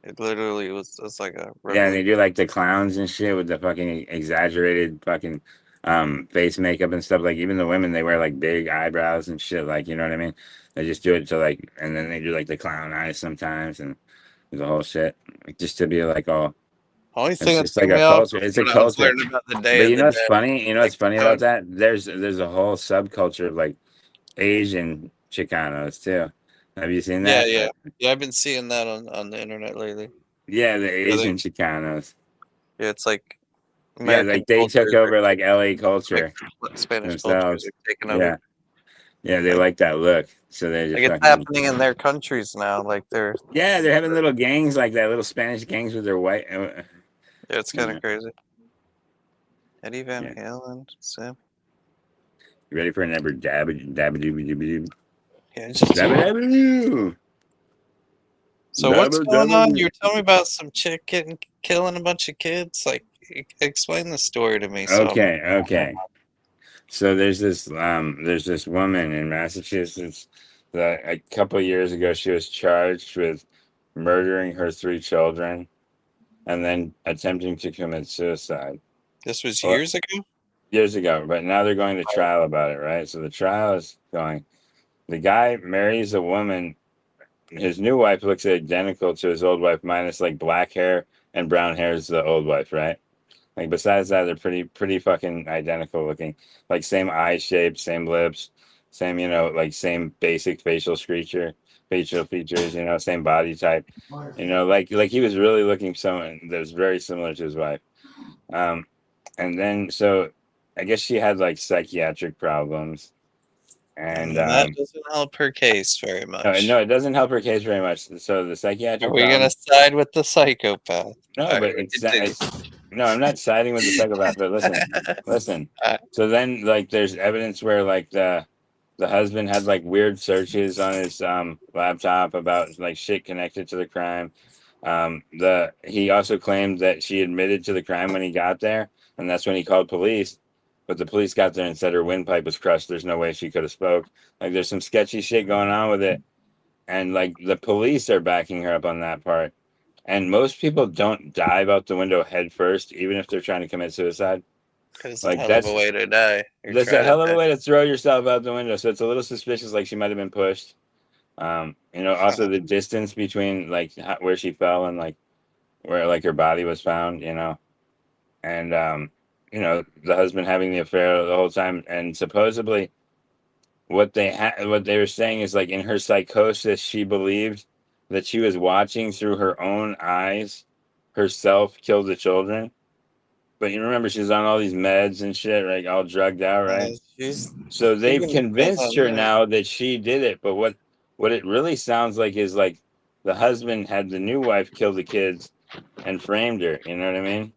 It literally was it's like a Yeah, they do like the clowns and shit with the fucking exaggerated fucking face makeup and stuff. Like even the women, they wear like big eyebrows and shit. Like, you know what I mean? They just do it to like, and then they do like the clown eyes sometimes and the whole shit, like, just to be like all. Only It's thing just like a culture. It's a when I was culture. learning about the day But of you the know what's dead. funny? You know what's Like, funny how- about that? There's a whole subculture of like Asian Chicanos too. Have you seen that? Yeah, I've been seeing that on the internet lately. Yeah, the they- Asian Chicanos. Yeah, it's like Yeah, like they took culture, over like LA culture. like Spanish themselves. culture. They're taking over. Yeah. Yeah, they like that look. So they just Like it's fucking, happening in their countries now. Like they're yeah, they're having little gangs like that, little Spanish gangs with their white. yeah, it's kind of Yeah. crazy. Eddie Van Yeah. Halen, Sam. You ready for an ever dab dabba Yeah, it's just dabba so what's Dabba going on? dabba. You were telling me about some chick killing a bunch of kids. Like, explain the story to me. So Okay. So there's this woman in Massachusetts that a couple years ago she was charged with murdering her 3 children and then attempting to commit suicide this was Well, years ago. years ago, but now they're going to trial about it, right? So the trial is going. The guy marries a woman. His new wife looks identical to his old wife, minus like black hair and brown hair is the old wife, right? Like besides that, they're pretty fucking identical looking. Like same eye shape, same lips, same like same basic facial features, same body type. Like he was really looking someone that was very similar to his wife. And then so I guess she had like psychiatric problems. And that doesn't help her case very much. no, it doesn't help her case very much. So the psychiatric Are we problem- gonna side with the psychopath? No, All but right, it's no, I'm not siding with the psychopath, but listen. So then like there's evidence where like the husband had like weird searches on his laptop about like shit connected to the crime. He also claimed that she admitted to the crime when he got there, and that's when he called police. But the police got there and said her windpipe was crushed. There's no way she could have spoke. Like there's some sketchy shit going on with it. and like the police are backing her up on that part. And most people don't dive out the window head first, even if they're trying to commit suicide. It's a Like hell of a way to die. Or that's try a to hell of a die. way to throw yourself out the window. So it's a little suspicious, like she might have been pushed. Also the distance between like where she fell and like where like her body was found, and the husband having the affair the whole time, and supposedly what they were saying is like in her psychosis she believed that she was watching through her own eyes herself kill the children. But you remember she's on all these meds and shit, right? All drugged out, right? She's So they've even convinced her now that she did it. But what it really sounds like is like the husband had the new wife kill the kids and framed her. You know what I mean?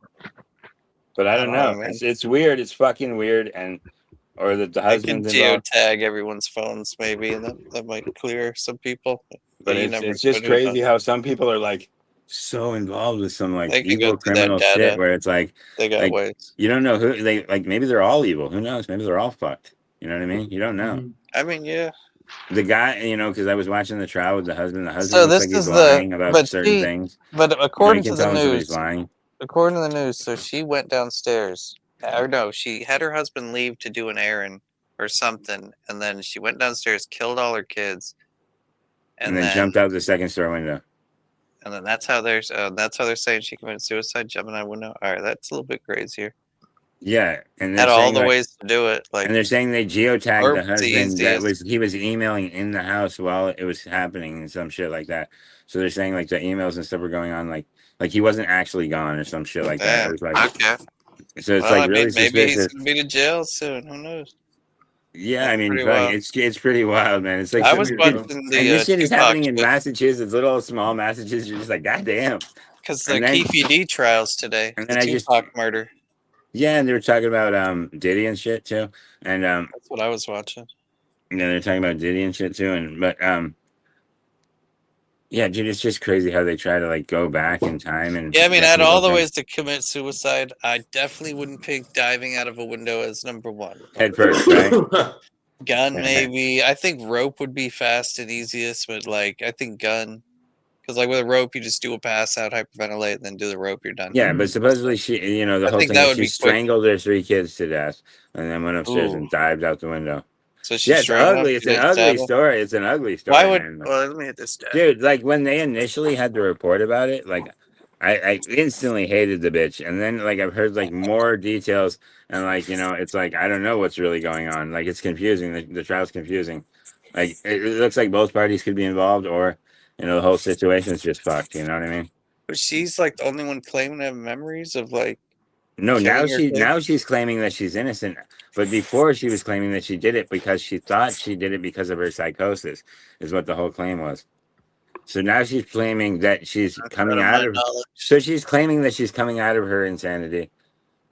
But I don't know. man. It's weird. It's fucking weird. And or that the I could husband's involved. geotag everyone's phones, maybe, and that might clear some people. But You it's never it's just know who crazy knows. how some people are like so involved with some like They can go evil through that criminal data. shit where it's like They got ways. you don't know who they like. Maybe they're all evil. Who knows? Maybe they're all fucked. You know what I mean? You don't know. Mhm. I mean, yeah. The guy, because I was watching the trial with the husband. The husband So looks this like he's is lying the about but certain she things. but You according can to the tell when somebody's news, lying. according to the news, so she went downstairs. Or no, she had her husband leave to do an errand or something, and then she went downstairs, killed all her kids, And then jumped out the second story window. And then that's how they're saying she committed suicide, jumping out a window. All right, that's a little bit crazier. Yeah, and they're Had all saying the like, ways to do it. Like, and they're saying they geotagged or the the husband that easiest. he was emailing in the house while it was happening and some shit like that. So they're saying like the emails and stuff were going on like he wasn't actually gone or some shit like that. It Damn. was like Okay. so it's Well, like I really mean, maybe he's suspicious. gonna be to jail soon. Who knows? Yeah, That's I mean, pretty fuck, wild. it's pretty wild, man. It's like I some was weird, dude, bro. watching and the this shit is Tupac happening in shit Massachusetts, little small Massachusetts. You're just like, God damn. because the And then KPD trials today, and the then I just Tupac murder. yeah, and they were talking about Diddy and shit too, and That's what I was watching. they're talking about Diddy and shit too, and but yeah, dude, it's just crazy how they try to like go back in time and Yeah, I mean, get out of people all the from ways to commit suicide, I definitely wouldn't pick diving out of a window as number one. head first, right? Gun, Yeah. maybe. I think rope would be fast and easiest, but like, I think gun. Because like with a rope, you just do a pass out, hyperventilate, and then do the rope. You're done. Yeah, but supposedly she, the I whole think thing that is would she be quick. strangled her 3 kids to death, and then went upstairs Ooh. and dived out the window. So she Yeah, it's strangled ugly. him, It's she an didn't ugly stab him? story. It's an ugly story. Why would? Man. Well, let me hit this down. Dude, like when they initially had the report about it, like I instantly hated the bitch, and then like I've heard like more details, and like it's like I don't know what's really going on. Like it's confusing. The trial's confusing. Like it looks like both parties could be involved, or the whole situation's just fucked. You know what I mean? But she's like the only one claiming to have memories of like. No, Killing her kids? she's claiming that she's innocent, but before she was claiming that she did it because she thought she did it because of her psychosis, is what the whole claim was. So now she's claiming that she's coming out of. So she's claiming that she's coming out of her insanity,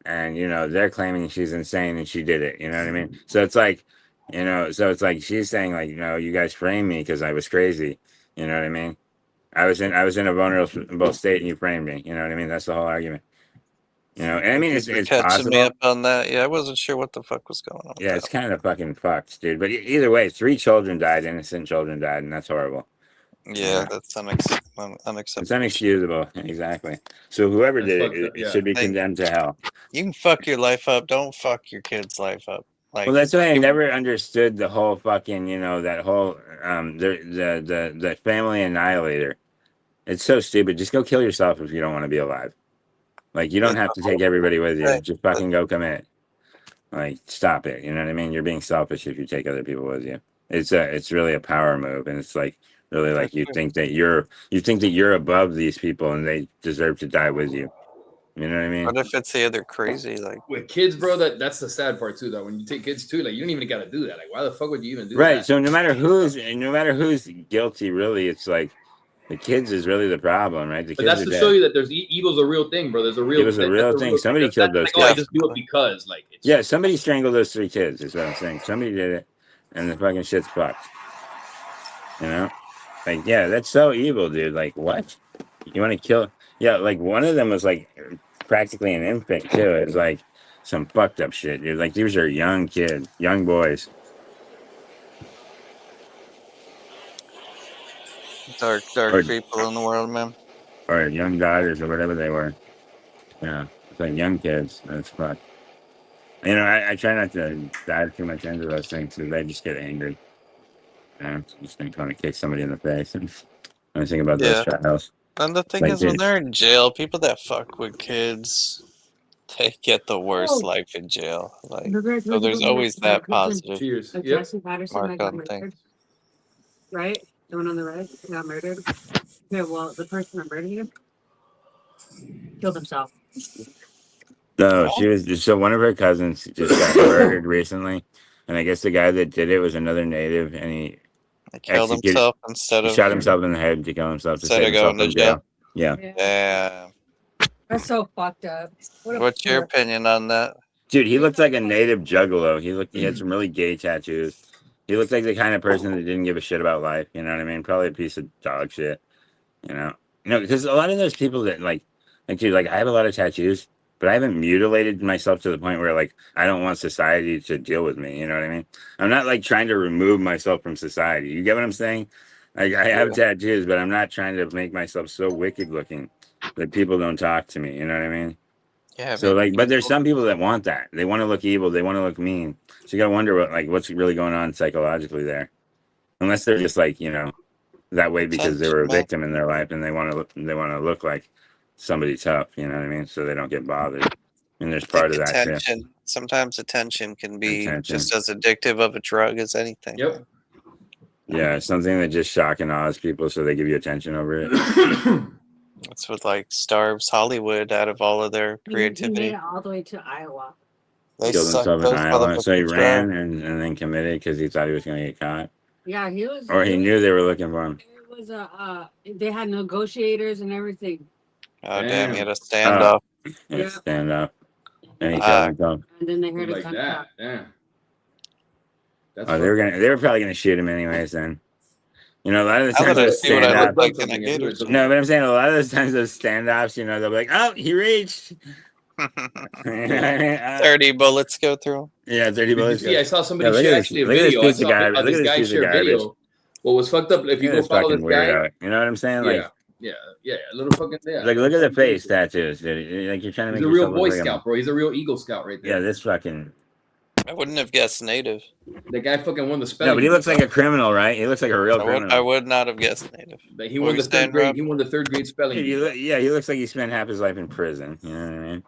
and they're claiming she's insane and she did it. You know what I mean? So it's like, so it's like she's saying like, you guys framed me because I was crazy. You know what I mean? I was in a vulnerable state and you framed me. You know what I mean? That's the whole argument. And I mean it's catching possible. me up on that. Yeah, I wasn't sure what the fuck was going on. Yeah, it's kind of fucking fucked, dude. But either way, 3 children died, innocent children died, and that's horrible. Yeah, that's unacceptable. It's unexcusable. Exactly. So whoever That's did fucked it, up, yeah. should be Like- condemned to hell. You can fuck your life up. Don't fuck your kid's life up. Like, Well, that's why I never understood the whole fucking, that whole the family annihilator. It's so stupid. Just go kill yourself if you don't want to be alive. Like you don't have to take everybody with you. Just fucking go commit. Like stop it. You know what I mean? You're being selfish if you take other people with you. It's really a power move, and it's like really like you think that you're above these people and they deserve to die with you. You know what I mean? what if it's the other crazy? Like, With kids, bro, that's the sad part too. Though when you take kids too, like you don't even got to do that. Like, why the fuck would you even do Right. that? So no matter who's guilty, really, it's like the kids is really the problem, right? The But kids that's are to dead. show you that there's evil's a real thing, bro. There's a real. It was a real that's thing. Somebody that's killed not those like, oh, I kids. just do it because, like, it's, Yeah, somebody strangled those 3 kids. Is what I'm saying. Somebody did it, and the fucking shit's fucked. Like yeah, that's so evil, dude. Like what? You want to kill? Yeah, like one of them was like practically an infant too. It's like some fucked up shit, dude. Like these are young kids, young boys. dark Or- people in the world, man. or young daughters or whatever they were. Yeah, it's like young kids. That's fuck. You know, I try not to dive too much into those things because I just get angry. Just think want to kick somebody in the face. And I think about those Yeah. trials. And the thing Like, is, when dude. they're in jail, people that fuck with kids, they get the worst life in jail. Like, so there's always that positive Cheers. Of Yep. Jesse Patterson mark that got on murdered, things. right? The one on the right that got murdered. Yeah, well, the person that murdered him killed himself. No, she was so one of her cousins just got murdered recently, and I guess the guy that did it was another native, and he He killed executed. himself instead He of shot himself in the head to kill himself to instead save of himself going to from jail. Yeah, Yeah. That's so fucked up. What a What's your prick. opinion on that? dude, he looked like a native juggalo. He had some really gay tattoos. He looked like the kind of person that didn't give a shit about life. You know what I mean? Probably a piece of dog shit. Because a lot of those people that dude, like I have a lot of tattoos, but I haven't mutilated myself to the point where like I don't want society to deal with me. You know what I mean? I'm not like trying to remove myself from society. You get what I'm saying? Like I have tattoos, but I'm not trying to make myself so wicked looking that people don't talk to me. You know what I mean? Yeah. So like, but there's some people that want that. They want to look evil. They want to look mean. So you gotta wonder what's really going on psychologically there. Unless they're just like that way because they were a Attention, man. victim in their life and they want to look like somebody tough. You know what I mean? So they don't get bothered. And there's I part think of that too. attention. Sometimes attention can be Attention. just as addictive of a drug as anything. Yep. Yeah, something that just shock and awes people, so they give you attention over it. That's what like starves Hollywood out of all of their He made creativity. it all the way to Iowa. They Killed suck himself in those Iowa, so he motherfuckers ran dry. and then committed because he thought he was going to get caught, Yeah, he was. or he knew they were looking for him. It was they had negotiators and everything, Oh damn! He had a Oh. standoff. And Yeah. stand up, and he Ah. killed himself. and then they heard a Like gunshot. that. Yeah. That's Oh, they were probably gonna shoot him anyways. Then, a lot of the I times wanted to those see what I stand look like in a something, gator it's suit. No, but I'm saying a lot of those times those standoffs, they'll be like, "Oh, he reached." 30 bullets go through. Yeah, 30 Did you bullets. see? I saw somebody look share at this- actually a look at this video. I piece of saw garbage. Look at this this guy piece of share a garbage. video. What was fucked up? If Look you at go this follow fucking this guy, weirdo. You know what I'm saying? Like, yeah, a little fucking like look at the face tattoos, dude. Like you're trying to He's make a real yourself Boy look like Scout, bro. He's a real Eagle Scout right yeah, there. this fucking. I wouldn't have guessed native. The guy fucking won the spelling. No, but he looks like a criminal, right? He looks like a real I criminal. would not have guessed native. He What won were the you saying, third grade. Rob? He won the third grade spelling. Dude, bee. he looks like he spent half his life in prison. You know what I mean?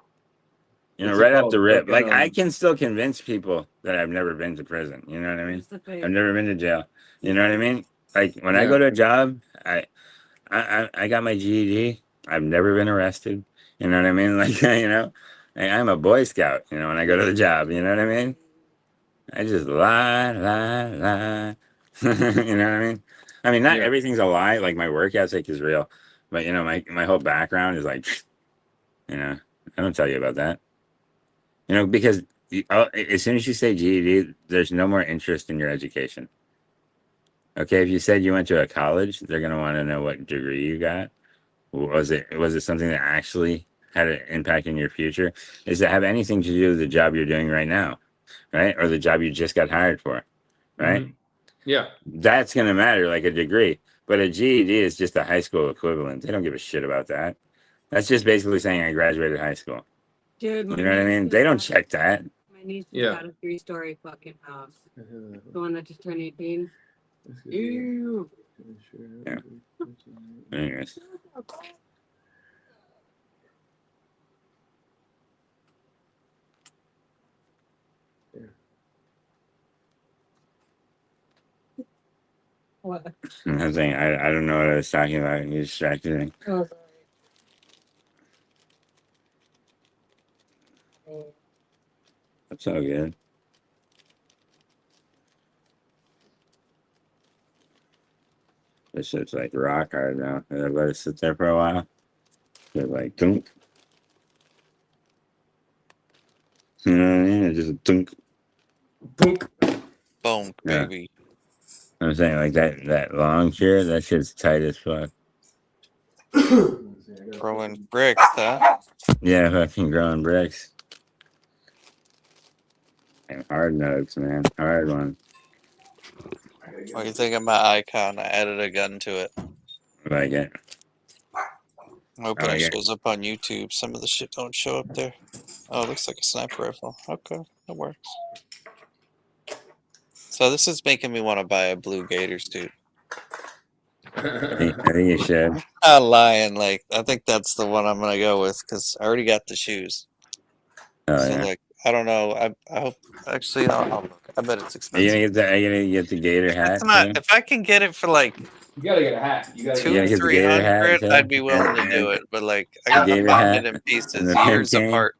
What's it Right off called? the rip. Fucking, Like I can still convince people that I've never been to prison. You know what I mean? That's the thing. I've never been to jail. You know what I mean? Like when I Yeah. go to a job, I got my GED. I've never been arrested. You know what I mean? Like I'm a Boy Scout. When I go to the job, you know what I mean? I just lie. You know what I mean? I mean, not Yeah. everything's a lie. Like my work ethic is real, but my whole background is like, I don't tell you about that. Because as soon as you say GED, there's no more interest in your education. Okay, if you said you went to a college, they're gonna want to know what degree you got. Was it something that actually had an impact in your future? Does it have anything to do with the job you're doing right now, right? Or the job you just got hired for, right? Mhm. Yeah. That's gonna matter, like a degree. But a GED is just a high school equivalent. They don't give a shit about that. That's just basically saying I graduated high school. Dude, You know what I mean? They don't check that. My niece just Yeah. got a 3-story fucking house. The one that just turned 18. Ew. Yeah. Anyways. What? I'm saying I don't know what I was talking about. You distracted me. Oh, sorry. That's all good. This shit's like rock hard now. I let it sit there for a while. They're like dunk. You know what I mean? It's just dunk. Punk. Boom, Yeah. baby. I'm saying like that long chair, that shit's tight as fuck. Throwing bricks, huh? Yeah, fucking growing bricks. And hard notes, man. Hard one. What do you think of my icon? I added a gun to it. like it. I'm hoping it Okay. shows up on YouTube. Some of the shit don't show up there. Oh, it looks like a sniper rifle. Okay, that works. So this is making me want to buy a blue gator suit. I think you should. Not lying, like I think that's the one I'm gonna go with because I already got the shoes. Oh So yeah. like I don't know. I hope actually I'll look. I bet it's Are you expensive. are you gonna get the gator hat It's not, too? if I can get it for like You gotta get a hat. You gotta two gotta or get get the gator hat, 300, too? I'd be willing to And- do it. But like I the got gator to find hat it in pieces, and the pimp years cane? apart.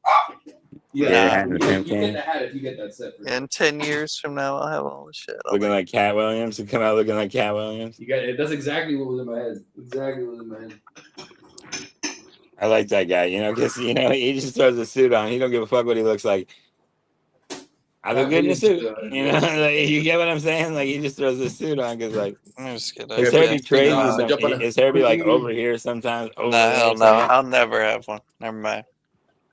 Yeah, Nah. and the you pimp get cane? the hat if you get that set. For sure. In 10 years from now, I'll have all the shit. I'll Looking be- like Cat Williams. You come out looking like Cat Williams. You got it. That's exactly what was in my head. Exactly what was in my head. I like that guy, because he just throws a suit on. He don't give a fuck what he looks like. I look good in a suit. Like, you get what I'm saying? Like he just throws a suit on because like I'm just kidding. his Yeah, hair but- be crazy. jump on a- His hair be like over here sometimes. Over Nah, there hell no. sometimes, I'll never have one. Never mind.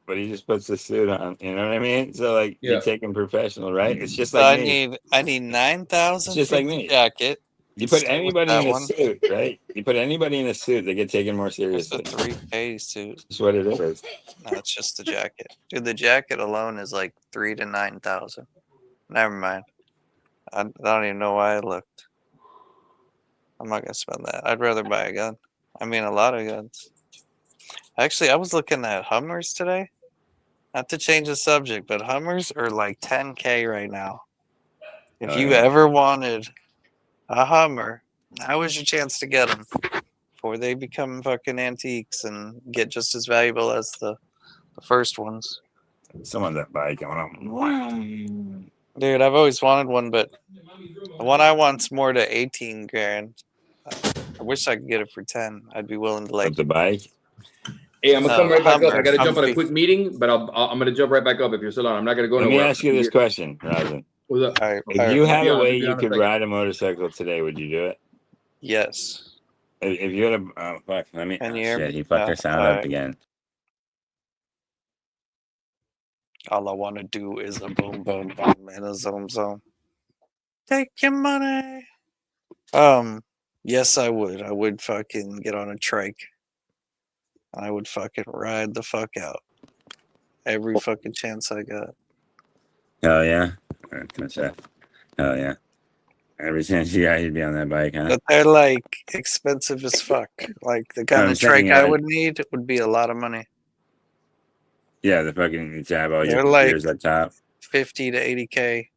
But he just puts the suit on. You know what I mean? So like Yeah. you take him professional, right? It's just So like I me. need 9,000 It's just for like the me. jacket. You put Stick with anybody that in a one. suit, right? You put anybody in a suit, they get taken more It's seriously. a 3K suit. That's what it is. No, it's just the jacket. Dude, the jacket alone is like 3,000 to 9,000. Never mind. I don't even know why I looked. I'm not gonna spend that. I'd rather buy a gun. I mean, a lot of guns. Actually, I was looking at Hummers today. Not to change the subject, but Hummers are like 10K right now. If Oh, you yeah. ever wanted a Hummer, now is your chance to get them before they become fucking antiques and get just as valuable as the first ones. Someone's that bike going on. Dude, I've always wanted one, but the one I want's more to 18 grand. I wish I could get it for 10. I'd be willing to like. Like the bike. Hey, I'm gonna come No, right back up. I Hummer, gotta jump on a Humvee. quick meeting, but I'm gonna jump right back up if you're still on. I'm not gonna go Let me nowhere. ask you this question, Rosin. What's up? All right, If you had be a on- way be you on a could second. ride a motorcycle today, would you do it? yes. If you had a oh fuck, let me. Can Oh, you hear shit, me? he fucked Yeah, our sound up alright. again. All I want to do is a boom, boom, boom, and a zoom, zoom. Take your money. Yes, I would. I would fucking get on a trike. I would fucking ride the fuck out. Every fucking chance I got. Hell yeah. What's that? Hell yeah. Every chance you got, you'd be on that bike, huh? But they're like expensive as fuck. Like the kind I'm of saying, trike yeah, I like- would need would be a lot of money. Yeah, the fucking tab all They're your like- gears up top. 50 to 80K,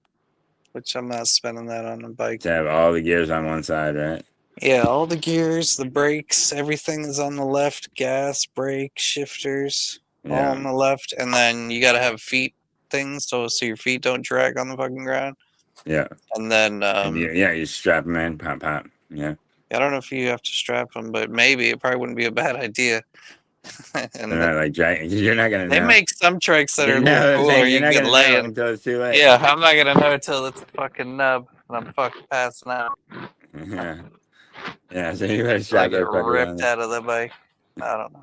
which I'm not spending that on a bike. To have all the gears on one side, right? Yeah, all the gears, the brakes, everything is on the left. Gas, brake, shifters, all on Yeah. the left. And then you got to have feet things so your feet don't drag on the fucking ground. Yeah. And then And you strap them in, pop, pop. Yeah. I don't know if you have to strap them, but maybe it probably wouldn't be a bad idea. And They're then not like dragging. You're not gonna they know. make some trikes that are a You know what little I'm cooler. saying? You You're not can gonna lay know in. until it's too late. Yeah, I'm not gonna know until it's a fucking nub and I'm fucking passing out. Yeah. Yeah. So you better I strap get that fucker ripped on. out of the bike. I don't know.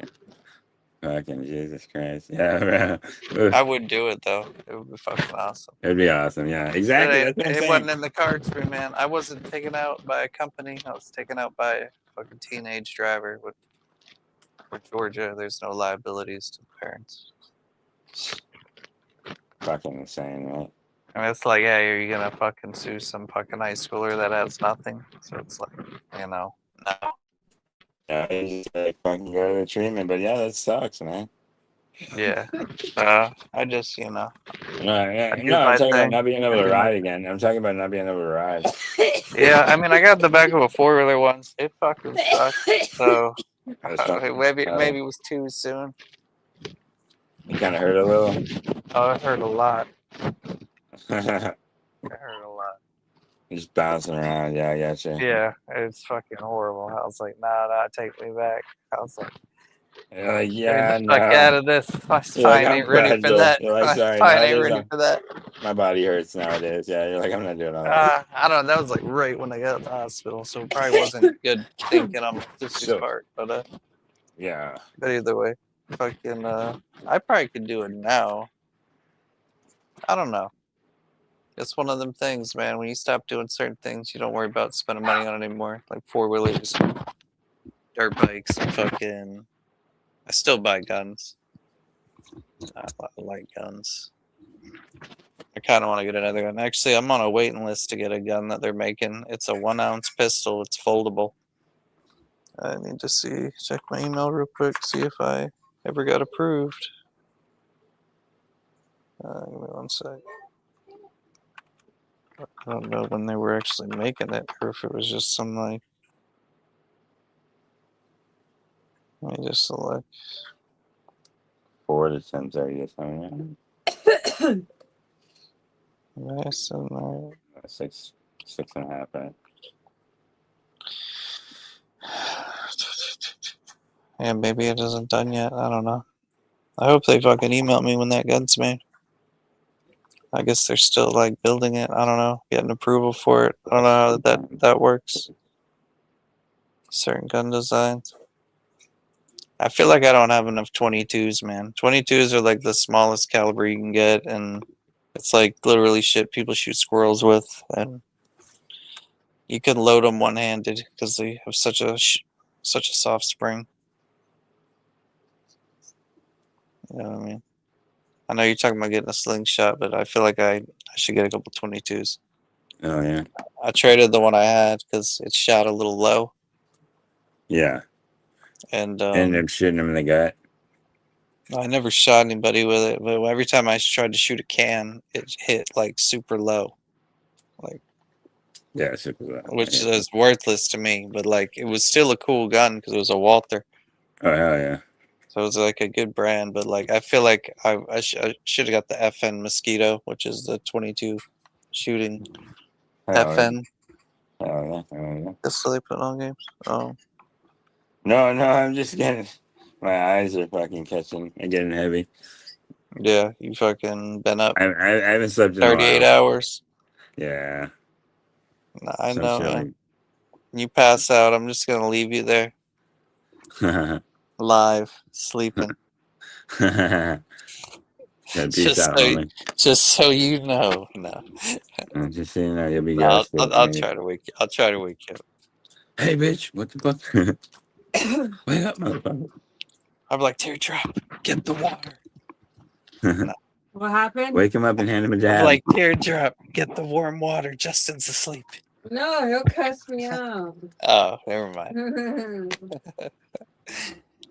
Fucking Jesus Christ. Yeah, bro. I would do it though. It would be fucking awesome. It'd be awesome. Yeah. But Exactly. it, That's what I'm it saying. wasn't in the cards for me, man. I wasn't taken out by a company. I was taken out by a fucking teenage driver. With Georgia, there's no liabilities to parents. Fucking insane, right? I mean, it's like, hey, are you gonna fucking sue some fucking high schooler that has nothing? So it's like, no. Yeah, you just like fucking go to the treatment, but yeah, that sucks, man. Yeah. I just, No, I yeah, do no, I'm my talking about thing. not being able I to do my ride again. I'm talking about not being able to ride. Yeah, I mean, I got the back of a 4-wheeler once. It fucking sucked. So That's fucking maybe incredible. it was too soon. It kind of hurt a little. Oh, it hurt a lot. It hurt a lot. Just bouncing around. Yeah, I got you. Yeah, it's fucking horrible. I was like, nah, take me back. I was like, You're like, get yeah, the no. fuck out of this. My You're spine like, I'm ain't ready for fragile. that. You're like, My sorry, spine ain't nowadays ready I'm- for that. My body hurts nowadays. Yeah, you're like, I'm not doing all that. I don't know. That was like right when I got to the hospital, so it probably wasn't good thinking on this So- part. But Yeah. either way, fucking, I probably could do it now. I don't know. It's one of them things, man. When you stop doing certain things, you don't worry about spending money on it anymore, like 4-wheelers. dirt bikes and fucking. I still buy guns. I like guns. I kind of want to get another gun. Actually, I'm on a waiting list to get a gun that they're making. It's a 1-ounce pistol. It's foldable. I need to check my email real quick, see if I ever got approved. Give me one sec. I don't know when they were actually making it, or if it was just some like. Let me just select. 4 to 10:30 or something. Nice and there. 6.5, right? Yeah, maybe it isn't done yet. I don't know. I hope they fucking email me when that gun's made. I guess they're still like building it. I don't know, getting approval for it. I don't know how that works. Certain gun designs. I feel like I don't have enough 22s, man. 22s are like the smallest caliber you can get, and it's like literally shit people shoot squirrels with, and you can load them one-handed because they have such a soft spring. You know what I mean? I know you're talking about getting a slingshot, but I feel like I should get a couple 22s. Oh yeah. I traded the one I had because it shot a little low, Yeah. and Ended up shooting him in the gut. I never shot anybody with it. But every time I tried to shoot a can, it hit like super low, like Yeah, super low. which Yeah. is worthless to me. But like it was still a cool gun because it was a Walther, Oh hell yeah. so it was like a good brand. But like I feel like I should have got the FN Mosquito, which is the 22 shooting Hell yeah. FN. Hell yeah. Hell yeah. That's what they put on games. Oh, No, I'm just getting. My eyes are fucking catching and getting heavy. yeah, you fucking been up I haven't slept in a 38 while. hours. Yeah. I Some know, shit man. You pass out, I'm just gonna leave you there, like- live, sleeping. Yeah, peace Just out, so, homie. just so you know. No, Just so you know, you'll be I'll devastated. try to wake you. I'll try to wake you up. Hey, bitch, what the fuck? Wake up, motherfucker. I'm like, teardrop, get the water. What happened? Wake him up and hand him a I'm dab. like, teardrop, get the warm water. Justin's asleep. No, he'll cuss me out. Oh, never mind.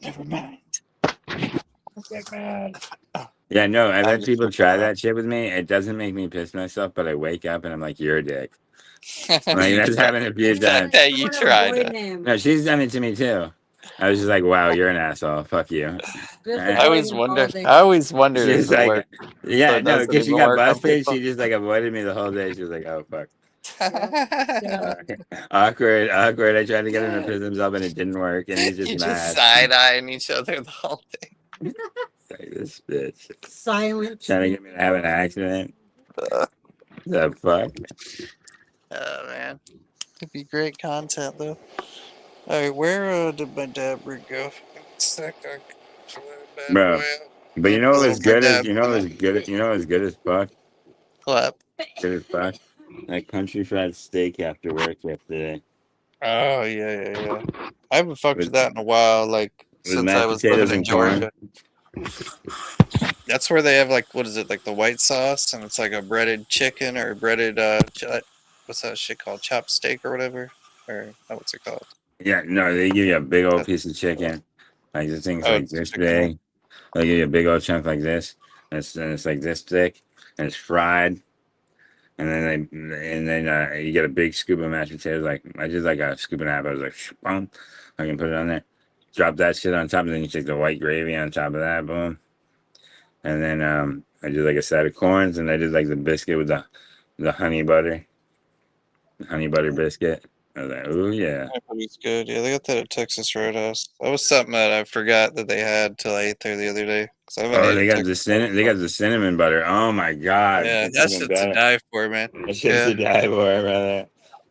Get Never mind. mad. Yeah, no, I've I'm had just people fucking try around. that shit with me. It doesn't make me piss myself, but I wake up and I'm like, you're a dick. Like, You that's tried- happened a few the fact times. that you tried it. No, she's done it to me too. I was just like, wow, you're an asshole. Fuck you. I always wondered if She's it like, worked. yeah, So it no, doesn't because she even got work on busted. people. She just like avoided me the whole day. She was like, oh, fuck. Yeah. Awkward. I tried to get him to piss himself and it didn't work. And he's just You mad. just side-eyeing each other the whole thing. Like, this bitch. Silence. Trying to get me to have an accident. The fuck? Oh man, it'd be great content though. All right, where did my dab rig go? Sec, I pull that bad Bro. boy out. But you know what was Pull my good as dab you know what gun was good you know what was good as fuck? Clap. Good as fuck. That country fried steak after work yesterday. Oh yeah. I haven't fucked with With- that in a while. Like with since mashed I was potatoes living in and corn. Georgia. That's where they have like what is it like the white sauce and it's like a breaded chicken or breaded what's that shit called chopsteak or whatever or what's it called? Yeah, no, they give you a big old piece of chicken. Like the thing's like It's this chicken. big. They give you a big old chunk like this. And it's like this thick. And it's fried. And then you get a big scoop of mashed potatoes. Like I did like a scoop and a half. I was like, boom. I can put it on there. Drop that shit on top, and then you take the white gravy on top of that, boom. And then I did like a side of corns, and I did like the biscuit with the honey butter biscuit. I was like, ooh yeah. It's good. Yeah, they got that at Texas Roadhouse. That was something that I forgot that they had till I ate there the other day. 'Cause I haven't Oh, ate they at got Texas they got the cinnamon butter. Oh my god. Yeah, That's that's even shit's to better. die for, man. That shit's to die for, brother.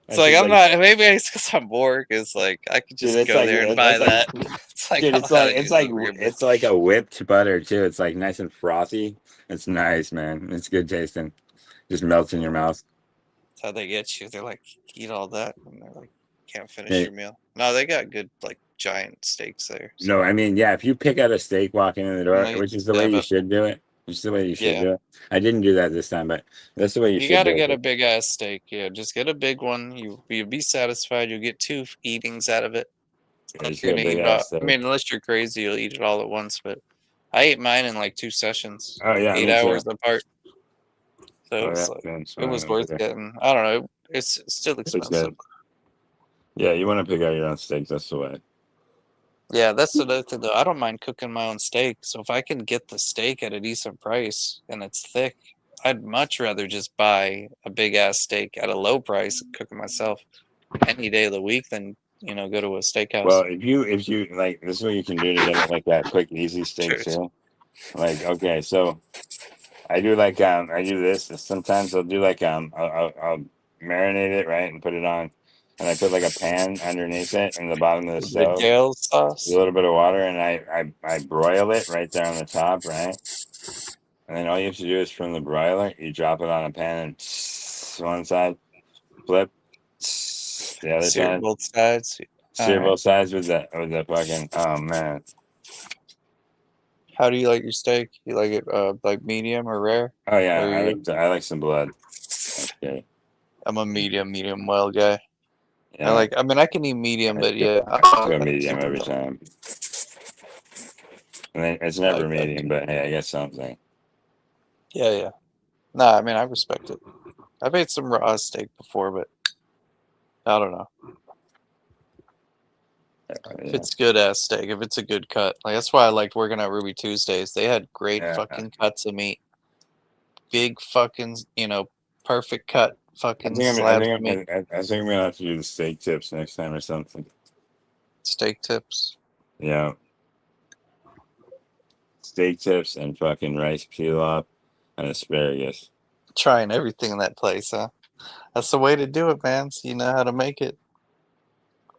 It's like I'm not. Maybe it's because I'm bored. It's like I could just Dude, go there and buy that. It's like Dude, I'm it's not like using it's like a whipped butter too. It's like nice and frothy. It's nice, man. It's good tasting. Just melts in your mouth. That's how they get you. They're like, eat all that, and they're like, can't finish Yeah. your meal. No, they got good like giant steaks there. No, I mean, yeah, if you pick out a steak walking in the door, Like, which is the way you have a- should do it, which is the way you should Yeah. do it. I didn't do that this time, but that's the way you You should gotta do get a it. big ass steak. Yeah, just get a big one. You'll be satisfied. You'll get 2 eatings out of it. Yeah, just You're get a gonna eat big it all. ass steak. I mean, unless you're crazy, you'll eat it all at once. But I ate mine in like 2 sessions, Oh yeah, 8 me too. hours apart. So Oh, it's yeah, like, that's it was fine. worth getting. I don't know. It's still It's expensive. good. Yeah, you want to pick out your own steaks. That's the way. Yeah, that's another thing though. I don't mind cooking my own steak. So if I can get the steak at a decent price and it's thick, I'd much rather just buy a big ass steak at a low price and cook it myself any day of the week than go to a steakhouse. Well, if you like, this is what you can do to get it like that quick, easy steak Cheers. too. Like, okay, so I do like I do this. And sometimes I'll do like I'll marinate it right and put it on, and I put like a pan underneath it in the bottom of the The stove. Gale sauce. A little bit of water, and I broil it right there on the top, right? And then all you have to do is from the broiler, you drop it on a pan and one side, flip, the other Sear side, both sides. sear Alright. both sides with the fucking. Oh man! How do you like your steak? You like it like medium or rare? Oh yeah, Or I like some blood. Okay. I'm a medium well guy. Yeah, I mean I can eat medium, but yeah. I go medium every time. And then it's never like that. medium, but hey, I guess something. Yeah. Nah, I mean I respect it. I've ate some raw steak before, but I don't know. If it's good ass steak, if it's a good cut. Like that's why I liked working at Ruby Tuesdays. They had great Yeah. fucking cuts of meat. Big fucking, perfect cut I fucking think slabs of meat. I think I'm gonna have to do the steak tips next time or something. Steak tips. Yeah. Steak tips and fucking rice pilaf and asparagus. Trying everything in that place, huh? That's the way to do it, man. So you know how to make it.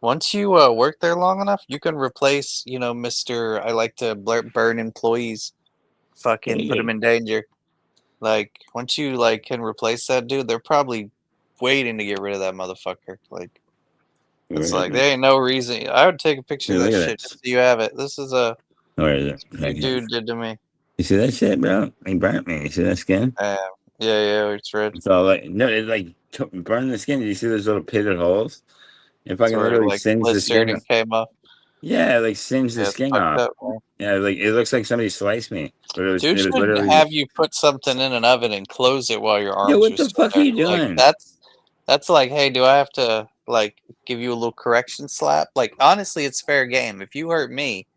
Once you work there long enough, you can replace, Mr. I like to burn employees. Fucking put them in danger. Like, once you, can replace that dude, they're probably waiting to get rid of that motherfucker. Like, it's like, there ain't no reason. I would take a picture Dude, of look that at shit this. just so you have it. This is a Where is it? a dude did to me. You see that shit, bro? He burnt me. You see that skin? Yeah, it's red. It's all like no, it like burned the skin. Did you see those little pitted holes? It fucking Sort of literally like singed the blistered skin. and came up. Yeah, it like singed the Yeah, skin fucked off. up, man. Yeah, like it looks like somebody sliced me. But it was, Dude it was should literally have you put something in an oven and close it while your arms what are the still fuck are you there. Like, doing? that's like, hey, do I have to give you a little correction slap? Like, honestly, it's fair game. If you hurt me,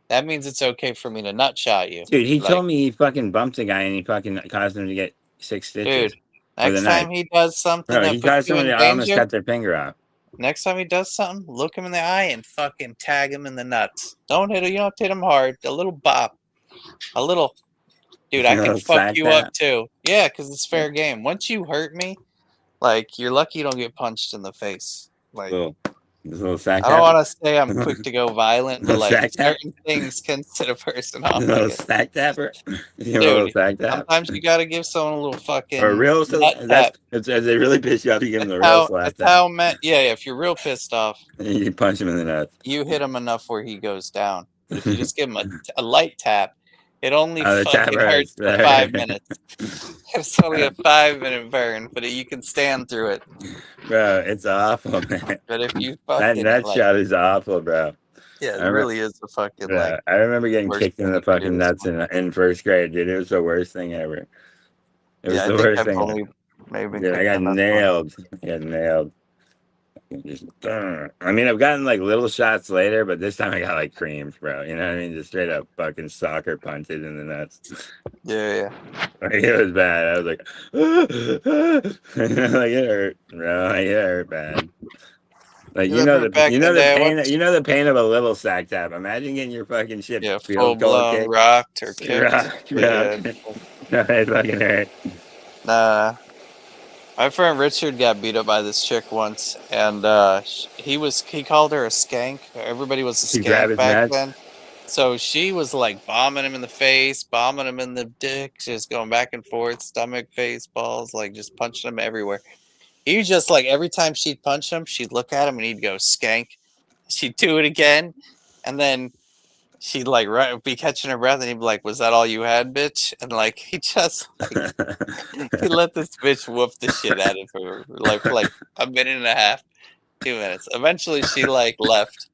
that means it's okay for me to nut shot you. Dude, he Like, told me he fucking bumped a guy and he fucking caused him to get 6 stitches. dude, next the knife. time he does something Bro, he that caused puts you someone in to almost danger, cut their finger off. next time he does something, look him in the eye and fucking tag him in the nuts. Don't hit him. You don't hit him hard. A little bop. A little. Dude, I can fuck you up too. Yeah, because it's fair game. Once you hurt me, you're lucky you don't get punched in the face. Like, Little sack I don't want to say I'm quick to go violent, but Sack tap? certain things can set a person off. little I guess. sack tapper. You know, a little sack tap. Sometimes you gotta give someone a little fucking Or a real nut tap. that's as they really piss you off, you give them the real slap That's tap. how yeah, if you're real pissed off, You punch him in the nuts. you hit him enough where he goes down. But if you just give him a light tap, it only The tap fucking hurts hurts. for 5 minutes. It's only a 5-minute burn, but you can stand through it. Bro, it's awful, man. But if you That fucking nut shot is awful, bro. yeah, it I really is a fucking Yeah, I remember getting worst kicked in thing the you can do fucking is nuts in first grade, dude. It was the worst thing ever. It was yeah, the I think worst I've thing. only maybe Dude, I kicked got in that one. nailed. I got nailed. Just, I mean, I've gotten like little shots later, but this time I got like creams, bro. You know what I mean? Just straight up fucking soccer punches in the nuts. Yeah. Like, it was bad. I was like, like it hurt, bro. Like, it hurt bad. Like You remember back in the day, I pain. went You know the pain of a little sack tap. Imagine getting your fucking shit Yeah, field full goal blown kick. rocked or kicked. Rock. Yeah. It fucking hurt. Nah. My friend Richard got beat up by this chick once, and he called her a skank. Everybody was a She grabbed skank his back nuts? then. So she was like bombing him in the face, bombing him in the dick, just going back and forth, stomach, face, balls, like just punching him everywhere. He was just like every time she'd punch him, she'd look at him and he'd go skank, she'd do it again, and then she'd like be catching her breath, and he'd be like, "Was that all you had, bitch?" And like he just he let this bitch whoop the shit out of her for like a minute and a half, 2 minutes. Eventually, she like left,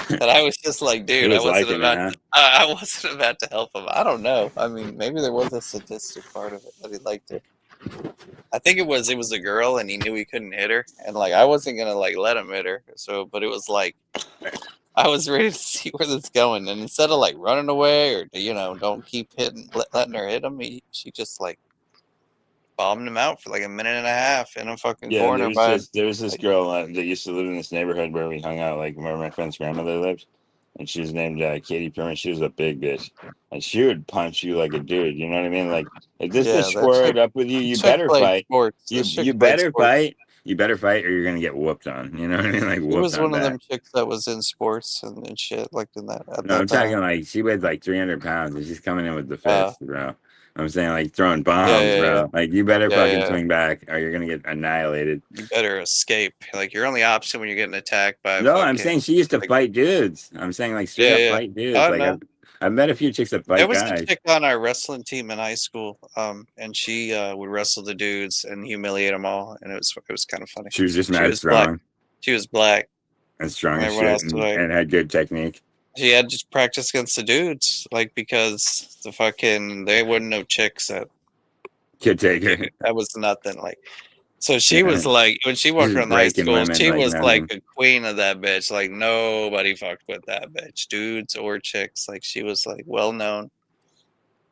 and I was just like, He "Dude, was liking it, huh? I wasn't about to help him. I don't know. I mean, maybe there was a sadistic part of it that he liked it. I think it was a girl, and he knew he couldn't hit her, and like I wasn't gonna like let him hit her. So, but it was like I was ready to see where this is going, and instead of like running away or don't keep letting her hit him, she just like bombed him out for like a minute and a half in a fucking Yeah, corner. there was this girl that used to live in this neighborhood where we hung out, like where my friend's grandmother lived, and she was named Katie Perman. She was a big bitch, and she would punch you like a dude. You know what I mean? Like if this bitch squared up with you, you better fight. You better fight. You better fight, or you're gonna get whooped on. You know what I mean? Like It whooped was on one of back. them chicks that was in sports and shit, like in that. No, I'm talking like she weighed like 300 pounds, and she's coming in with the fist, bro. I'm saying like throwing bombs, bro. Like you better fucking swing back, or you're gonna get annihilated. You better escape. Like your only option when you're getting attacked by. No, I'm saying she used to fight dudes. I'm saying like straight up fight dudes. Like I've met a few chicks that fight guys. There was a chick on our wrestling team in high school, and she would wrestle the dudes and humiliate them all, and it was kind of funny. She was just mad strong. She was black and strong as shit, and had good technique. She had to practice against the dudes, like because they wouldn't know chicks that could take her. That was nothing. Like, so she was like when she went from high school, she was like a queen of that bitch. Like nobody fucked with that bitch, dudes or chicks. Like she was like well known.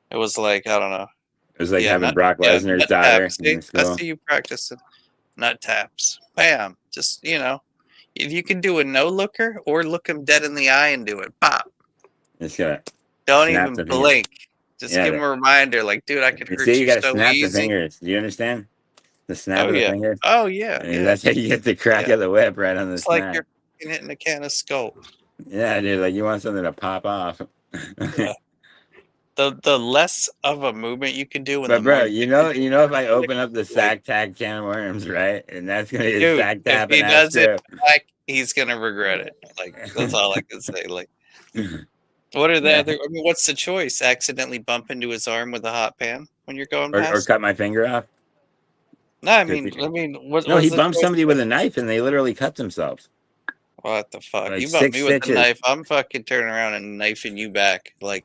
It was like I don't know. It was like having Brock Lesnar's daughter. I see you practicing nut taps. Bam, just if you can do a no looker or look him dead in the eye and do it, pop. Just gotta don't even blink. Just give him a reminder, like, dude, I could hurt you gotta so snap easy. the fingers. Do you understand? The snap of the fingers. Oh yeah, That's how you get the crack of the whip right on the snap. It's like you're hitting a can of Skull. Yeah, dude. Like you want something to pop off. The less of a movement you can do, but bro, you know, if I open up the sack tag can of worms, right, and that's gonna be a sack tap. If he does it, he's gonna regret it. Like that's all I can say. Like, what are the other? I mean, what's the choice? Accidentally bump into his arm with a hot pan when you're going past, or cut my finger off. No, I mean, what? No, he bumped somebody with a knife, and they literally cut themselves. What the fuck? Like you bumped me with a knife. I'm fucking turning around and knifing you back. Like.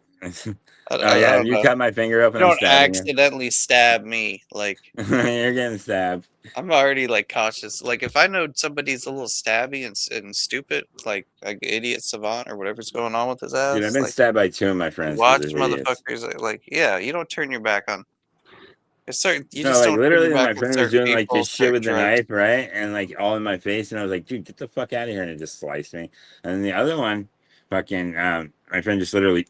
You cut my finger up and don't accidentally stab me. Like you're getting stabbed. I'm already like cautious. Like if I know somebody's a little stabby and stupid, like idiot savant or whatever's going on with his ass. Dude, I've been stabbed by two of my friends. Watch motherfuckers. Like you don't turn your back on. You just don't literally my friend was doing like this shit with the knife, right? And like all in my face, and I was like, dude, get the fuck out of here, and it just sliced me. And then the other one, fucking my friend just literally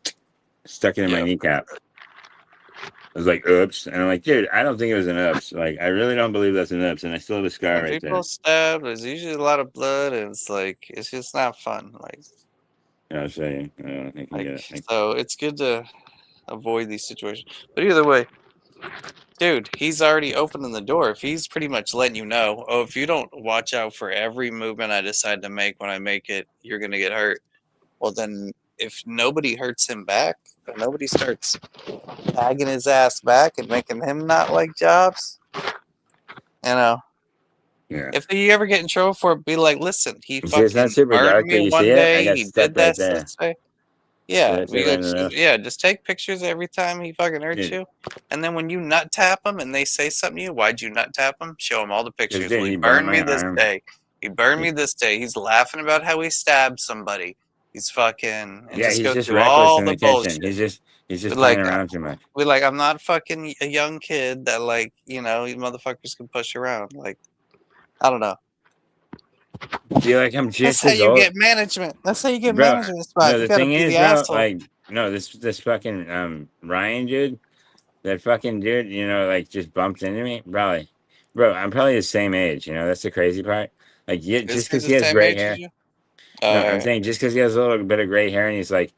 stuck it in my kneecap. I was like, oops. And I'm like, dude, I don't think it was an oops. Like, I really don't believe that's an oops. And I still have a scar right there. People stabbed, there's usually a lot of blood, and it's like, it's just not fun. Like, yeah, I'll show you. I don't think I get it. So it's good to avoid these situations. But either way, dude, he's already opening the door. If he's pretty much letting you know, if you don't watch out for every movement I decide to make when I make it, you're going to get hurt. Well, then if nobody hurts him back, if nobody starts tagging his ass back and making him not like jobs, if you ever get in trouble for it, be like, listen, he fucking burned me one day, he did that this way. Yeah, just take pictures every time he fucking hurts you. And then when you nut tap him and they say something to you, why'd you nut tap him? Show him all the pictures. Well, he burned me this day. He burned me this day. He's laughing about how he stabbed somebody. He's fucking he's just reckless in the kitchen. He's just playing around too much. We're like, I'm not fucking a young kid that like, you motherfuckers can push around. Like, I don't know. Feel like I'm just That's how you get management. That's how you get management spot. No, the thing is, bro, like, no, this fucking Ryan dude, that fucking dude, like just bumped into me, bro, I'm probably the same age. That's the crazy part. Like, just because he has gray hair. I'm saying just because he has a little bit of gray hair and he's like,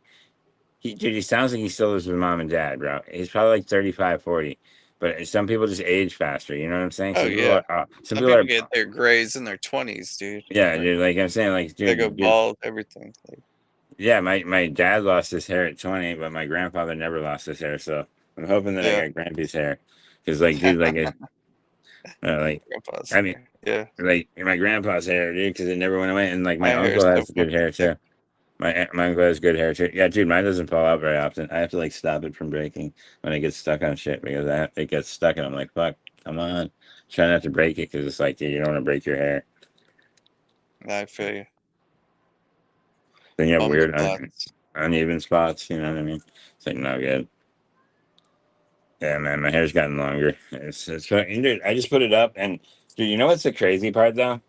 he sounds like he still lives with mom and dad, bro. He's probably like 35, 40. but some people just age faster. You know what I'm saying? Oh, Some people yeah. are, some Some people are, people get their grays in their 20s, dude. yeah, Like, dude. Like I'm saying, like, they go dude, bald, everything. Like, yeah. My dad lost his hair at 20, but my grandfather never lost his hair. So I'm hoping that Yeah. I got Grampy's hair, because like, dude, like, grandpa's I mean, hair. Yeah. like my grandpa's hair, dude, because it never went away, and like My my hair uncle is has so good hair fucking too. My uncle has good hair too. Yeah, dude, mine doesn't fall out very often. I have to like stop it from breaking when I get stuck on shit, because it gets stuck and I'm like, fuck, come on, try not to break it, because it's like, dude, you don't want to break your hair. I feel you. Then you have Bum weird the spots. uneven spots. You know what I mean? It's like not good. Yeah, man, my hair's gotten longer. It's fucking, dude. I just put it up, and dude, you know what's the crazy part though?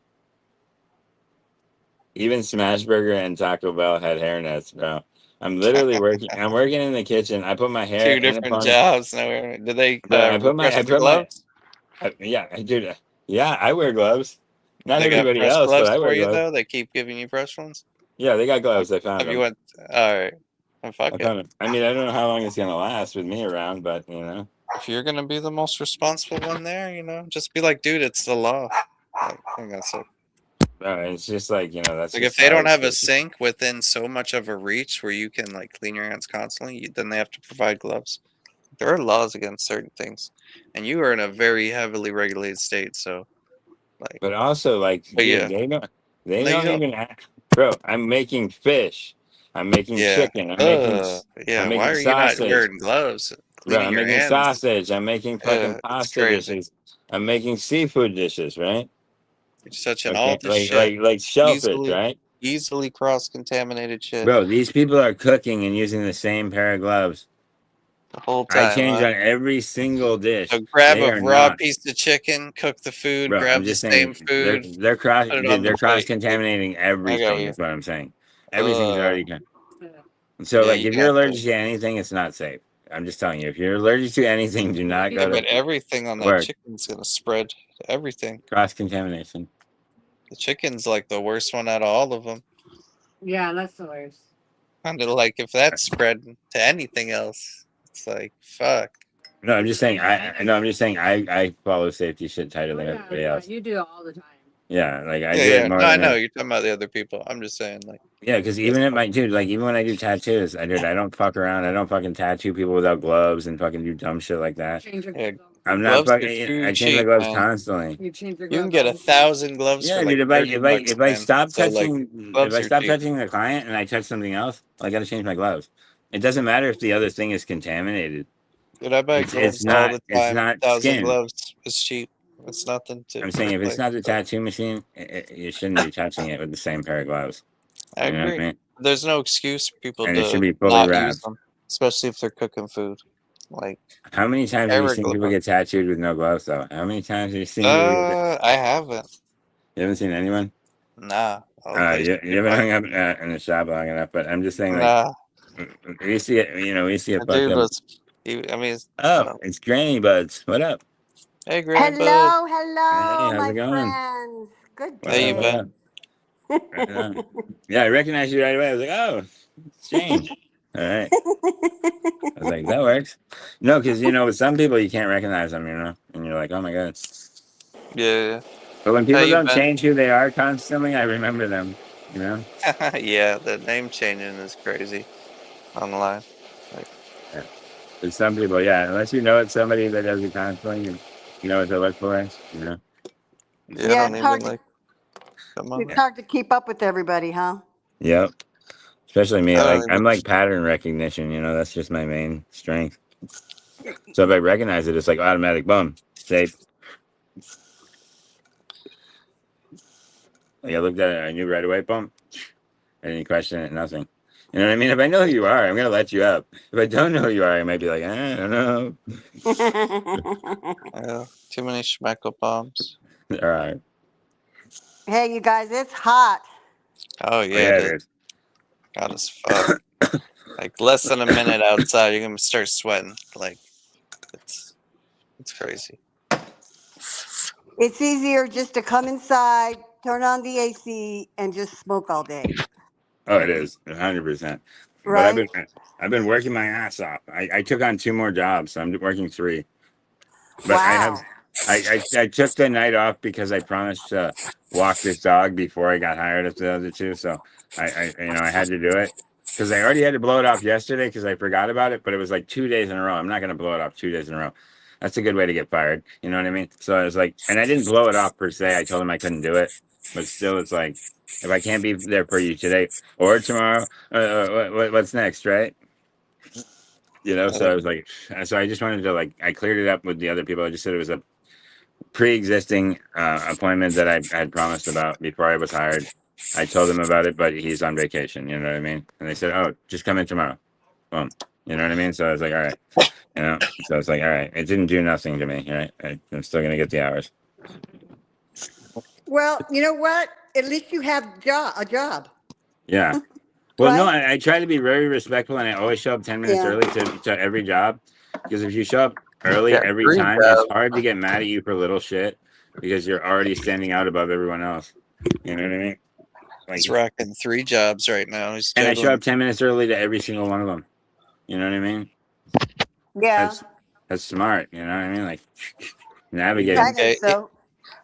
Even Smashburger and Taco Bell had hairnets, bro. I'm literally working. I'm working in the kitchen. I put my hair Two in a different pony. jobs. No, did they Bro, request the gloves? yeah, dude. Yeah, I wear gloves. Not They got everybody fresh else, but gloves I for wear you gloves. though. They keep giving you fresh ones. Yeah, they got gloves. I found Have you them. went? All right. And fuck I it. found them. I mean, I don't know how long it's gonna last with me around, but you know, If you're gonna be the most responsible one there, just be like, dude, it's the law. Like, I'm gonna say. it's just like, you know, that's Like just if they how don't it's have a supposed to- sink within so much of a reach where you can like clean your hands constantly, then they have to provide gloves. There are laws against certain things, and you are in a very heavily regulated state. So, like, But also, like, but dude, yeah, they no, you don't don't. even act, bro. I'm making fish. I'm making Yeah. chicken. Yeah. I'm Why making are you not sausage. wearing gloves? Bro, Cleaning I'm your making hands. sausage. I'm making fucking It's pasta crazy. dishes. I'm making seafood dishes, right? You're touching all Okay, the shit. like shellfish, Easily, right? easily cross-contaminated shit Bro, these people are cooking and using the same pair of gloves. the whole I time. change Huh? on every single dish. So grab They a are raw not. piece of chicken, cook the food, Bro, I'm grab the just same saying food, they're cross put it dude, on the they're cross plate. Like, contaminating I got everything you. is what I'm saying. Everything's already Yeah. so Yeah, like you if can you're have allergic to. to anything, it's not safe. I'm just telling you, if you're allergic to anything, do not Yeah, go but to everything on that work. chicken's gonna spread to everything. Cross contamination. The chicken's like the worst one out of all of them. Yeah, that's the worst. Kind of like if that spread to anything else, it's like fuck. No, I'm just saying I follow safety shit tighter than everybody Yeah, else. you do it all the time. Yeah, like I Yeah, do it yeah. more No, I than know you're talking about the other people. I'm just saying, like, yeah, because even at my dude, like even when I do tattoos, I don't fuck around. I don't fucking tattoo people without gloves and fucking do dumb shit like that. Change your yeah, gloves. I'm not gloves are fucking. too I change my cheap, gloves man. constantly. You change your You can gloves. get 1,000 gloves Yeah, for like dude. 30 bucks, If I man. stop So like, touching gloves are cheap. the client and I touch something else, I got to change my gloves. It doesn't matter if the other thing is contaminated. Dude, I buy gloves all the It's time. not 1,000 skin. gloves is cheap. It's nothing to I'm saying if it's like. not the tattoo machine, you shouldn't be touching it with the same pair of gloves. I You know what I agree. mean? There's no excuse for people And it should to be fully not use wrapped. them, especially if they're cooking food. Like, How many times have you every seen glove. people get tattooed with no gloves though? How many times have you seen people I haven't. You haven't seen anyone? Nah. I'll play You haven't hung up in the shop long enough, but I'm just saying, like, Nah. we see it, we see it The dude fucking. was. I mean, Oh, it's Granny Buds. What up? hey, Granny Bud. Hello, Hey, hello, how's my it going? friends. Good What Hey, up? What day. up? Right on. Yeah, I recognized you right away. I was like, oh, it's Jane. All right. I was like, that works. No, because with some people you can't recognize them, and you're like, oh my god. Yeah. But when How people you don't been? change who they are constantly, I remember them. You know. Yeah, the name changing is crazy online. Like, Yeah. But some people, yeah, unless you know it's somebody that does it constantly, you know what to look for. yeah, I Yeah, don't it's even hard. like come on. It's hard to keep up with everybody, huh? Yep. Especially me, I don't like even. I'm like pattern recognition. That's just my main strength. So if I recognize it, it's like automatic. Boom, safe. Like I looked at it, I knew right away. Boom. I didn't question it. Nothing. You know what I mean? If I know who you are, I'm gonna let you up. If I don't know who you are, I might be like, I don't know. Yeah, too many schmeckle bombs. All right. Hey, you guys, it's hot. Oh Oh, yeah, yeah, it it is is. hot as fuck. Like less than a minute outside, you're gonna start sweating. Like it's crazy. It's easier just to come inside, turn on the AC, and just smoke all day, Oh, it is 100%. But right? I've been working my ass off. I took on 2 more jobs, so I'm working 3. But I have Wow. I took the night off because I promised to walk this dog before I got hired at the other two. So I had to do it because I already had to blow it off yesterday because I forgot about it. But it was like 2 days in a row. I'm not gonna blow it off 2 days in a row. That's a good way to get fired. You know what I mean? So I was like, and I didn't blow it off per se. I told him I couldn't do it, but still, it's like if I can't be there for you today or tomorrow, what's next, right? You know. So I was like, so I just wanted to like, I cleared it up with the other people. I just said it was a pre-existing appointment that I had promised about before I was hired. I told him about it, but he's on vacation. You know what I mean? And they said, "Oh, just come in tomorrow." Boom. You know what I mean? So I was like, "All right." You know. So it's like, "All right." It didn't do nothing to me. Right? I'm still gonna get the hours. Well, you know what? At least you have a job. Yeah. Well, no, Right? I try to be very respectful, and I always show up 10 minutes Yeah. early to every job. Because if you show up early Yeah, every dream time, job. it's hard to get mad at you for little shit because you're already standing out above everyone else. You know what I mean? Like, He's rocking 3 jobs right now. He's and I show juggling. up 10 minutes early to every single one of them. You know what I mean? Yeah. That's smart. You know what I mean? Like navigate. I think so.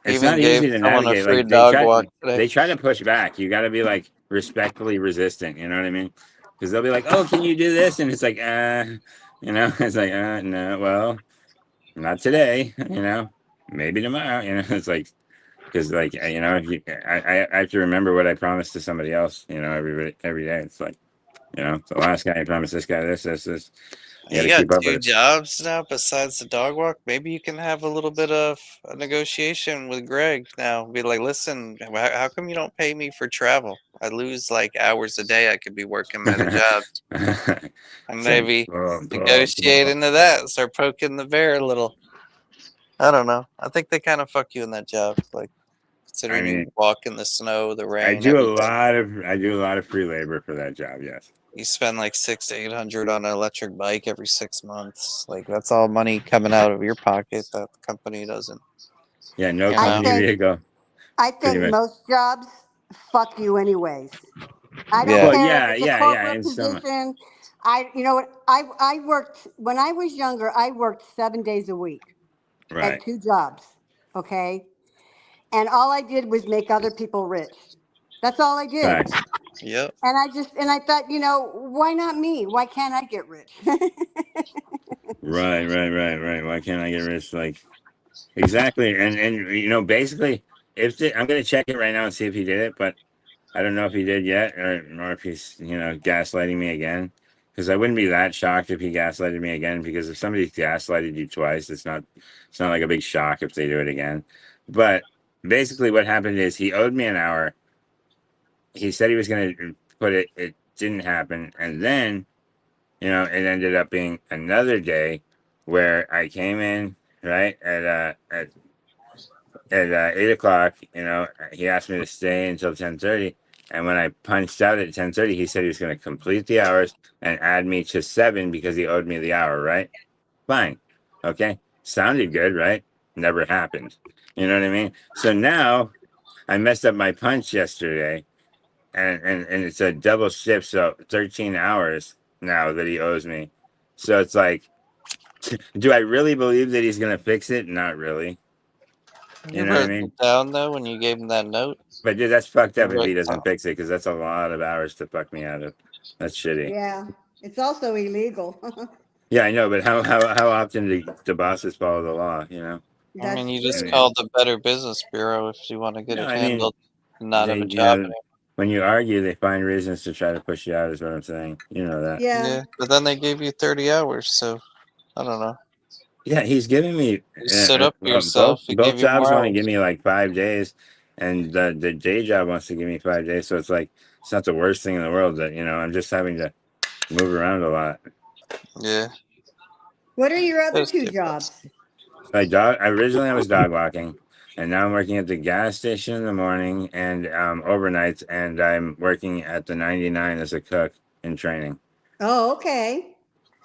It's Even not gave easy to someone a navigate. free Like dog walk today. they try to push back. You got to be like respectfully resistant. You know what I mean? Because they'll be like, "Oh, can you do this?" And it's like, you know, it's like, no, well, not today. You know, maybe tomorrow. You know, it's like, because like, you know, if you, I have to remember what I promised to somebody else. You know, every day. It's like, you know, the last guy I promised this guy this. You got You to got keep up 2 with it. jobs now besides the dog walk. Maybe you can have a little bit of a negotiation with Greg now. Be like, listen, how come you don't pay me for travel? I lose like hours a day I could be working at a job. And maybe negotiate into that. Start poking the bear a little. I don't know. I think they kind of fuck you in that job. Like, considering mean, you walk in the snow, the rain. I do every day. I do a lot of free labor for that job. Yes. You spend like 600 to 800 on an electric bike every 6 months. Like that's all money coming out of your pocket that the company doesn't. Yeah. No I company think- vehicle. I Pretty think much. most jobs fuck you anyways. I don't Yeah. Well, care if it's a corporate and so much. position. You know what? I worked when I was younger. I worked 7 days a week Right. at 2 jobs. Okay, and all I did was make other people rich. That's all I did. Facts. Yep. And I thought, you know, why not me? Why can't I get rich? Right. Why can't I get rich? Like exactly. And you know, basically, I'm gonna check it right now and see if he did it, but I don't know if he did yet, or if he's gaslighting me again. Because I wouldn't be that shocked if he gaslighted me again. Because if somebody's gaslighted you twice, it's not like a big shock if they do it again. But basically, what happened is he owed me an hour. He said he was going to put it. It didn't happen, and then, it ended up being another day where I came in right at 8 o'clock. He asked me to stay until 10:30. And when I punched out at 10:30, he said he was going to complete the hours and add me to 7 because he owed me the hour, right? Fine. Okay. Sounded good, right? Never happened. You know what I mean? So now I messed up my punch yesterday and it's a double shift. So 13 hours now that he owes me. So it's like, do I really believe that he's going to fix it? Not really. You know what I mean? Down though when you gave him that note. But dude, that's fucked up if Right. he doesn't fix it, because that's a lot of hours to fuck me out of. That's shitty. Yeah, it's also illegal. Yeah, I know, but how often do the bosses follow the law? I mean, you just true. called the Better Business Bureau if you want to get No, it I mean, handled. Not have They- a job. you know, when you argue, they find reasons to try to push you out. Is what I'm saying. You know that. Yeah. Yeah, but then they gave you 30 hours, so I don't know. Yeah, he's giving me. You stood up for yourself. He Both gave you jobs more want to hours. give me like 5 days, and the day job wants to give me 5 days. So it's like it's not the worst thing in the world that I'm just having to move around a lot. Yeah. What are your other Those 2 two jobs? Originally I was dog walking, and now I'm working at the gas station in the morning and overnights, and I'm working at the 99 as a cook in training. Oh, okay.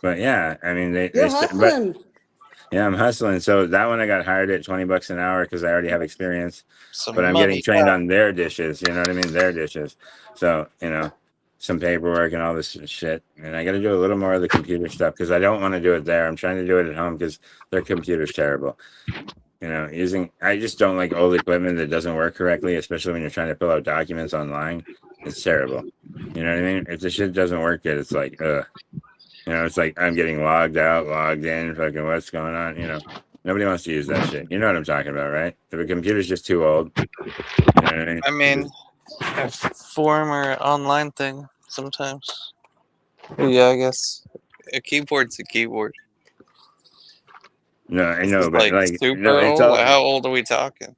But yeah, I mean You're but hustling. yeah, I'm hustling. So that one I got hired at $20 an hour because I already have experience. Some But I'm money. getting trained on their dishes. You know what I mean? Their dishes. So some paperwork and all this shit. And I got to do a little more of the computer stuff because I don't want to do it there. I'm trying to do it at home because their computer's terrible. You know, I just don't like old equipment that doesn't work correctly, especially when you're trying to fill out documents online. It's terrible. You know what I mean? If the shit doesn't work good, it's like, ugh. You know, it's like I'm getting logged out, logged in, fucking what's going on? You know, nobody wants to use that shit. You know what I'm talking about, right? If a computer's just too old, you know what I mean? I mean, a form or online thing sometimes. But yeah, I guess a keyboard's a keyboard. No, I This know, is but like, super no, it's old. all. How old are we talking?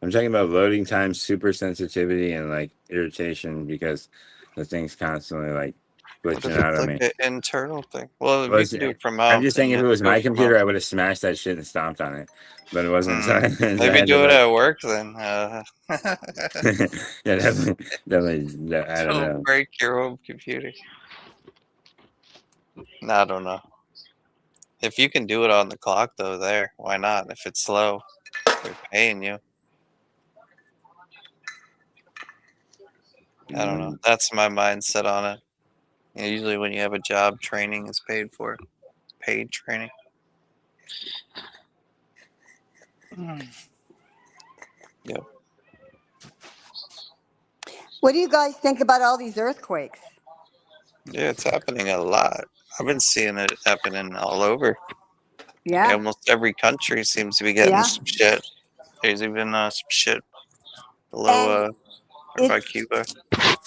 I'm talking about loading time, super sensitivity, and like irritation because the thing's constantly like What if glitching it's out on like me. an internal thing? Well, if Well, you can do it from I'm home, just then saying, you if it have was to go my from computer, home. I would have smashed that shit and stomped on it. But it wasn't. So, so I Maybe had do to, it like, at work then. yeah, definitely. I don't Don't know. break your home computer. No, I don't know. If you can do it on the clock, though, there, why not? If it's slow, they're paying you. I don't know. That's my mindset on it. You know, usually, when you have a job, training is paid for. Paid training. Yep. What do you guys think about all these earthquakes? Yeah, it's happening a lot. I've been seeing it happening all over. Yeah, Almost every country seems to be getting yeah. some shit. There's even some shit below And or by it's Cuba.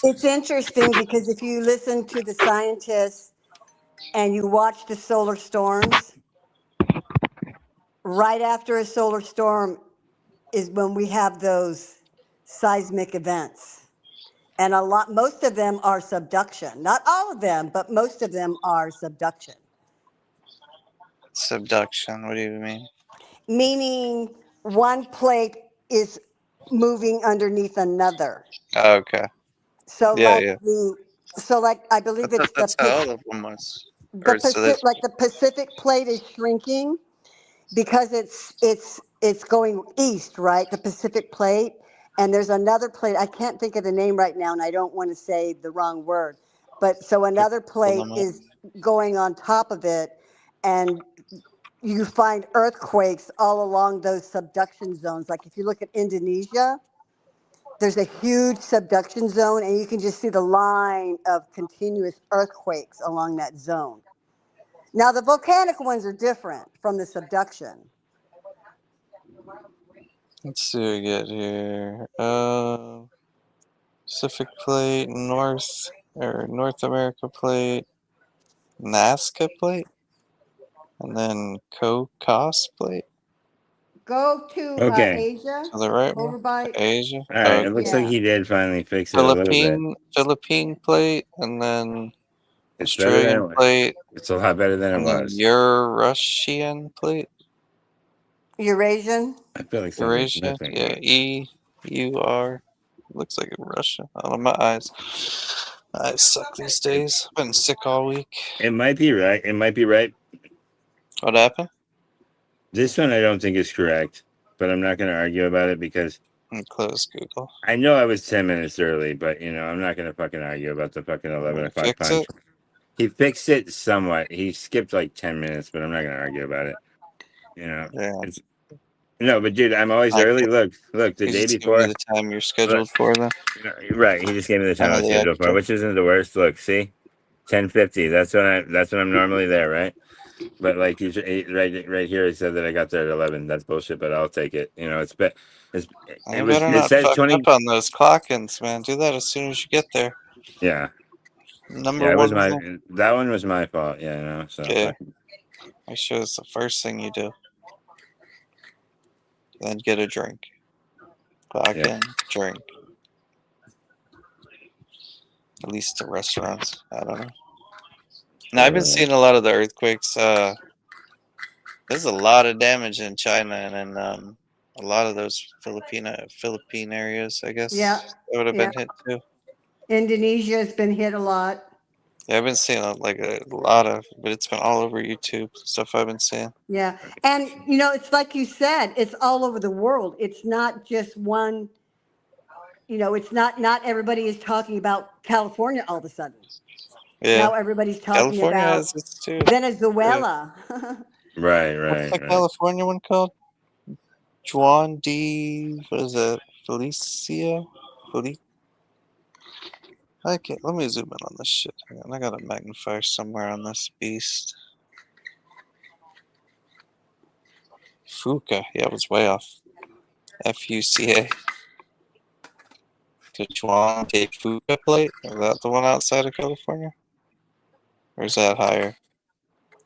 it's interesting because if you listen to the scientists and you watch the solar storms, right after a solar storm is when we have those seismic events. And most of them are subduction. Not all of them, but most of them are subduction. Subduction. What do you mean? Meaning one plate is moving underneath another. Oh, okay. So Yeah, like yeah. I I believe thought it's that's how all of them was. the Or so Pacific, there's like the Pacific plate is shrinking because it's going east, right? The Pacific plate, and there's another plate. I can't think of the name right now, and I don't want to say the wrong word. But so another pull plate them up. is going on top of it, and you find earthquakes all along those subduction zones. Like if you look at Indonesia, there's a huge subduction zone, and you can just see the line of continuous earthquakes along that zone. Now, the volcanic ones are different from the subduction. Let's see what we get here. Pacific plate, North America plate, Nazca plate, and then Cocos plate. Go to Okay. Asia, To the right over one? by, Asia. All right. Oh, It looks like yeah. he did finally fix it a little bit. Philippine plate, and then It's better than Australian plate, it's a lot better than it and then was. Eurasian plate. Eurasian. I feel like something's Eurasia. missing. Yeah, EUR. Looks like Russia. I don't know, my eyes. I suck these days. I've been sick all week. It might be right. It might be right. What happened? This one I don't think is correct, but I'm not going to argue about it because Close Google. I know I was 10 minutes early, but you know, I'm not going to fucking argue about the fucking 11 o'clock Fix punch. it. He fixed it somewhat. He skipped like 10 minutes, but I'm not going to argue about it. You know, Yeah. it's no, but dude, I'm always I early. Look, the You day just give me before. the time you're scheduled for then. Right, he just gave me the time I was the scheduled for, extra. which isn't the worst. Look, see, 10:50. That's when I'm normally there, right? But like he's right here, he said that I got there at 11. That's bullshit, but I'll take it. You know, You better it not says fuck 20. up on those clock-ins, man. Do that as soon as you get there. Yeah, Number yeah, it was one rule. that one was my fault. Yeah, you know. So Okay. Make sure it's the first thing you do. Then get a drink. Clock Yeah. in, drink. At least the restaurants. I don't know. Now I've been seeing a lot of the earthquakes. There's a lot of damage in China and in a lot of those Philippine areas, I guess. Yeah, That would have yeah. been hit too. Indonesia has been hit a lot. Yeah, I've been seeing a lot of, but it's been all over YouTube stuff I've been seeing. Yeah. And, it's like you said, it's all over the world. It's not just one, you know, it's not everybody is talking about California all of a sudden. Yeah, Now everybody's talking California about has this too. Venezuela. Right, What's right, that right. California one called? Juan D. What is that? Felicia? Okay, let me zoom in on this shit. Hang on, I got a magnifier somewhere on this beast. Fuca. Yeah, I was way off. Fuca. Juan de Fuca plate? Is that the one outside of California? Or is that higher?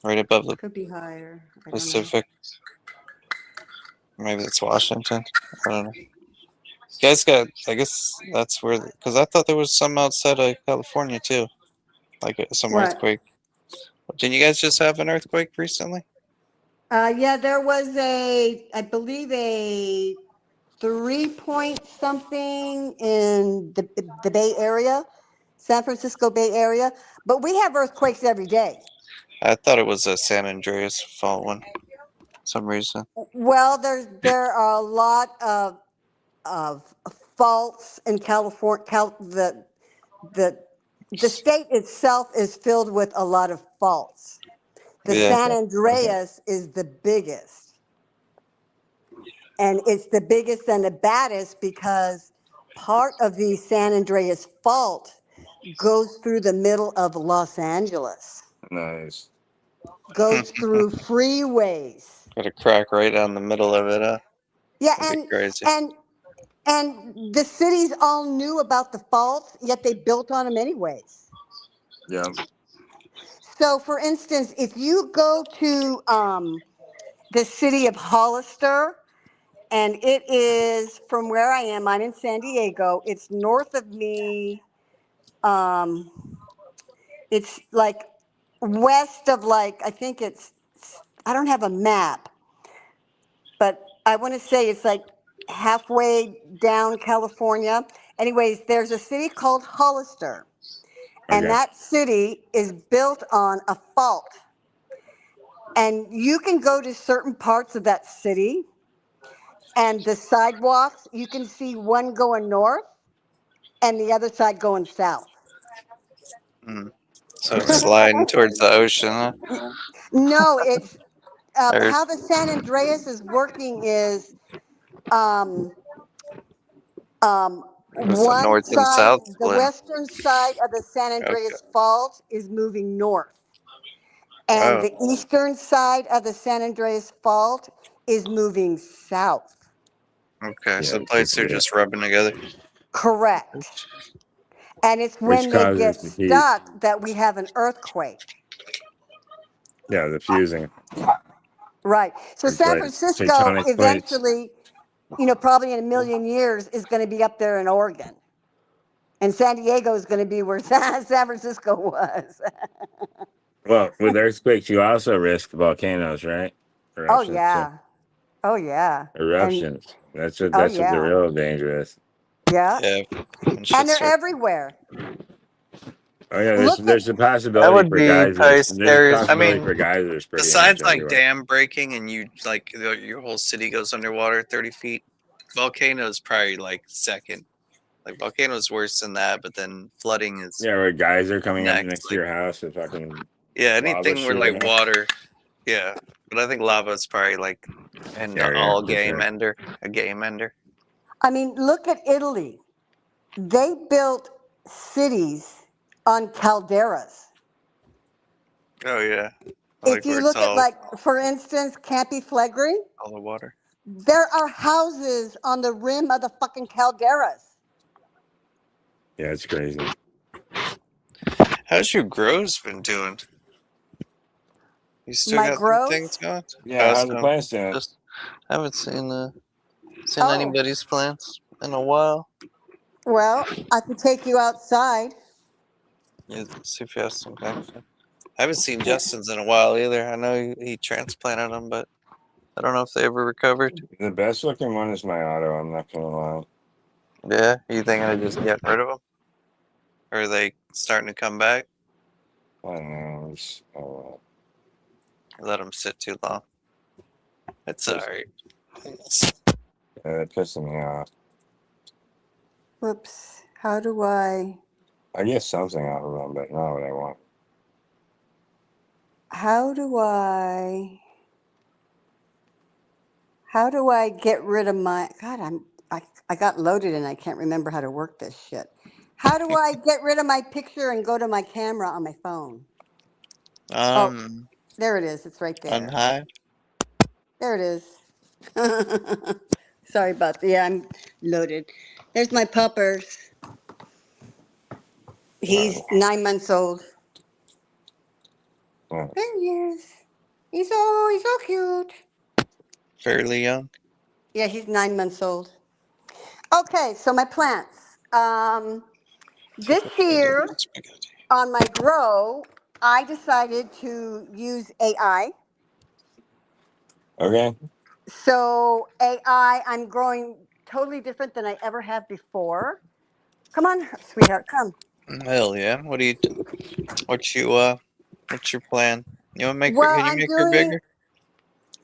Right above the Could be higher. I don't know. Pacific? Maybe it's Washington. I don't know. You guys got, I guess that's where, because I thought there was some outside of California too. Like some What? earthquake. Didn't you guys just have an earthquake recently? Yeah, there was I believe a 3 point something in the Bay Area, San Francisco Bay Area. But we have earthquakes every day. I thought it was a San Andreas fault one. Some reason. Well, there are a lot of faults in California. The state itself is filled with a lot of faults. The Yeah. San Andreas is the biggest. And it's the biggest and the baddest because part of the San Andreas fault goes through the middle of Los Angeles, Nice. goes through freeways. Got a crack right down the middle of it, huh? Yeah, That'd be crazy. and the cities all knew about the faults, yet they built on them anyways. Yeah. So, for instance, if you go to the city of Hollister, and it is from where I am, I'm in San Diego. It's north of me. It's like west of I think I don't have a map, but I want to say it's like halfway down California. Anyways, there's a city called Hollister, and Okay. that city is built on a fault. And you can go to certain parts of that city, and the sidewalks, you can see one going north and the other side going south. So it's sliding towards the ocean, huh? No, it's Or how the San Andreas is working is um, it's a one north and side, south the split. western side of the San Okay. Andreas Fault is moving north. And Oh, the eastern side of the San Andreas Fault is moving south. okay. So Yeah, the plates are yeah. just rubbing together. Correct. And it's Which when they get causes the heat. stuck that we have an earthquake. Yeah, the fusing. Right. So It's San like Francisco tectonic plates. eventually, probably in a million years, is going to be up there in Oregon. And San Diego is going to be where San Francisco was. Well, with earthquakes, you also risk volcanoes, right? Oh, Eruptions. yeah. Oh, yeah. Eruptions. That's what Oh, the yeah. real danger is. Yeah. Yeah. When And shit they're starts. everywhere. Oh yeah, Look there's a That possibility would for be geysers. probably There's a scary. I possibility mean, for geysers pretty besides much like everywhere. dam breaking and you like your whole city goes underwater 30 feet, volcanoes probably like second. Like volcanoes worse than that, but then flooding is Yeah, where geyser coming up next. next to Like, your house with fucking yeah, lava anything where shooting like out. water. Yeah, but I think lava is probably like an Scarier, all for game sure. ender, a game ender. I mean, look at Italy. They built cities on calderas. Oh yeah, If you where it's look at, all for instance, Campi Flegrei, the water. there are houses on the rim of the fucking calderas. Yeah, it's crazy. How's your grows been doing? You still My got some grows? things going? Yeah, how's the plants doing? Just haven't seen Oh. anybody's plants in a while. Well, I could take you outside. Yeah, see if you have some kind. I haven't seen Justin's in a while either. I know he transplanted them, but I don't know if they ever recovered. The best looking one is my auto. I'm not gonna lie. Yeah, you thinking of just getting rid of them? Or are they starting to come back? I don't know. Let them sit too long. It's Just- alright. They're pissing me off. Whoops. How do I get something out of them, but not what I want. how do I get rid of my God, I got loaded and I can't remember how to work this shit. How do I get rid of my picture and go to my camera on my phone? There it is. It's right On there. high. There it is. Sorry about that. Yeah, I'm loaded. There's my puppers. He's 9 months old. Oh. There he is. He's so cute. Fairly young. Yeah, he's 9 months old. Okay, so my plants. This year Spaghetti. on my grow, I decided to use AI. Okay. So AI, I'm growing totally different than I ever have before. Come on, sweetheart, come. Hell yeah. What's your plan? You wanna make her Well, can you I'm make her doing bigger?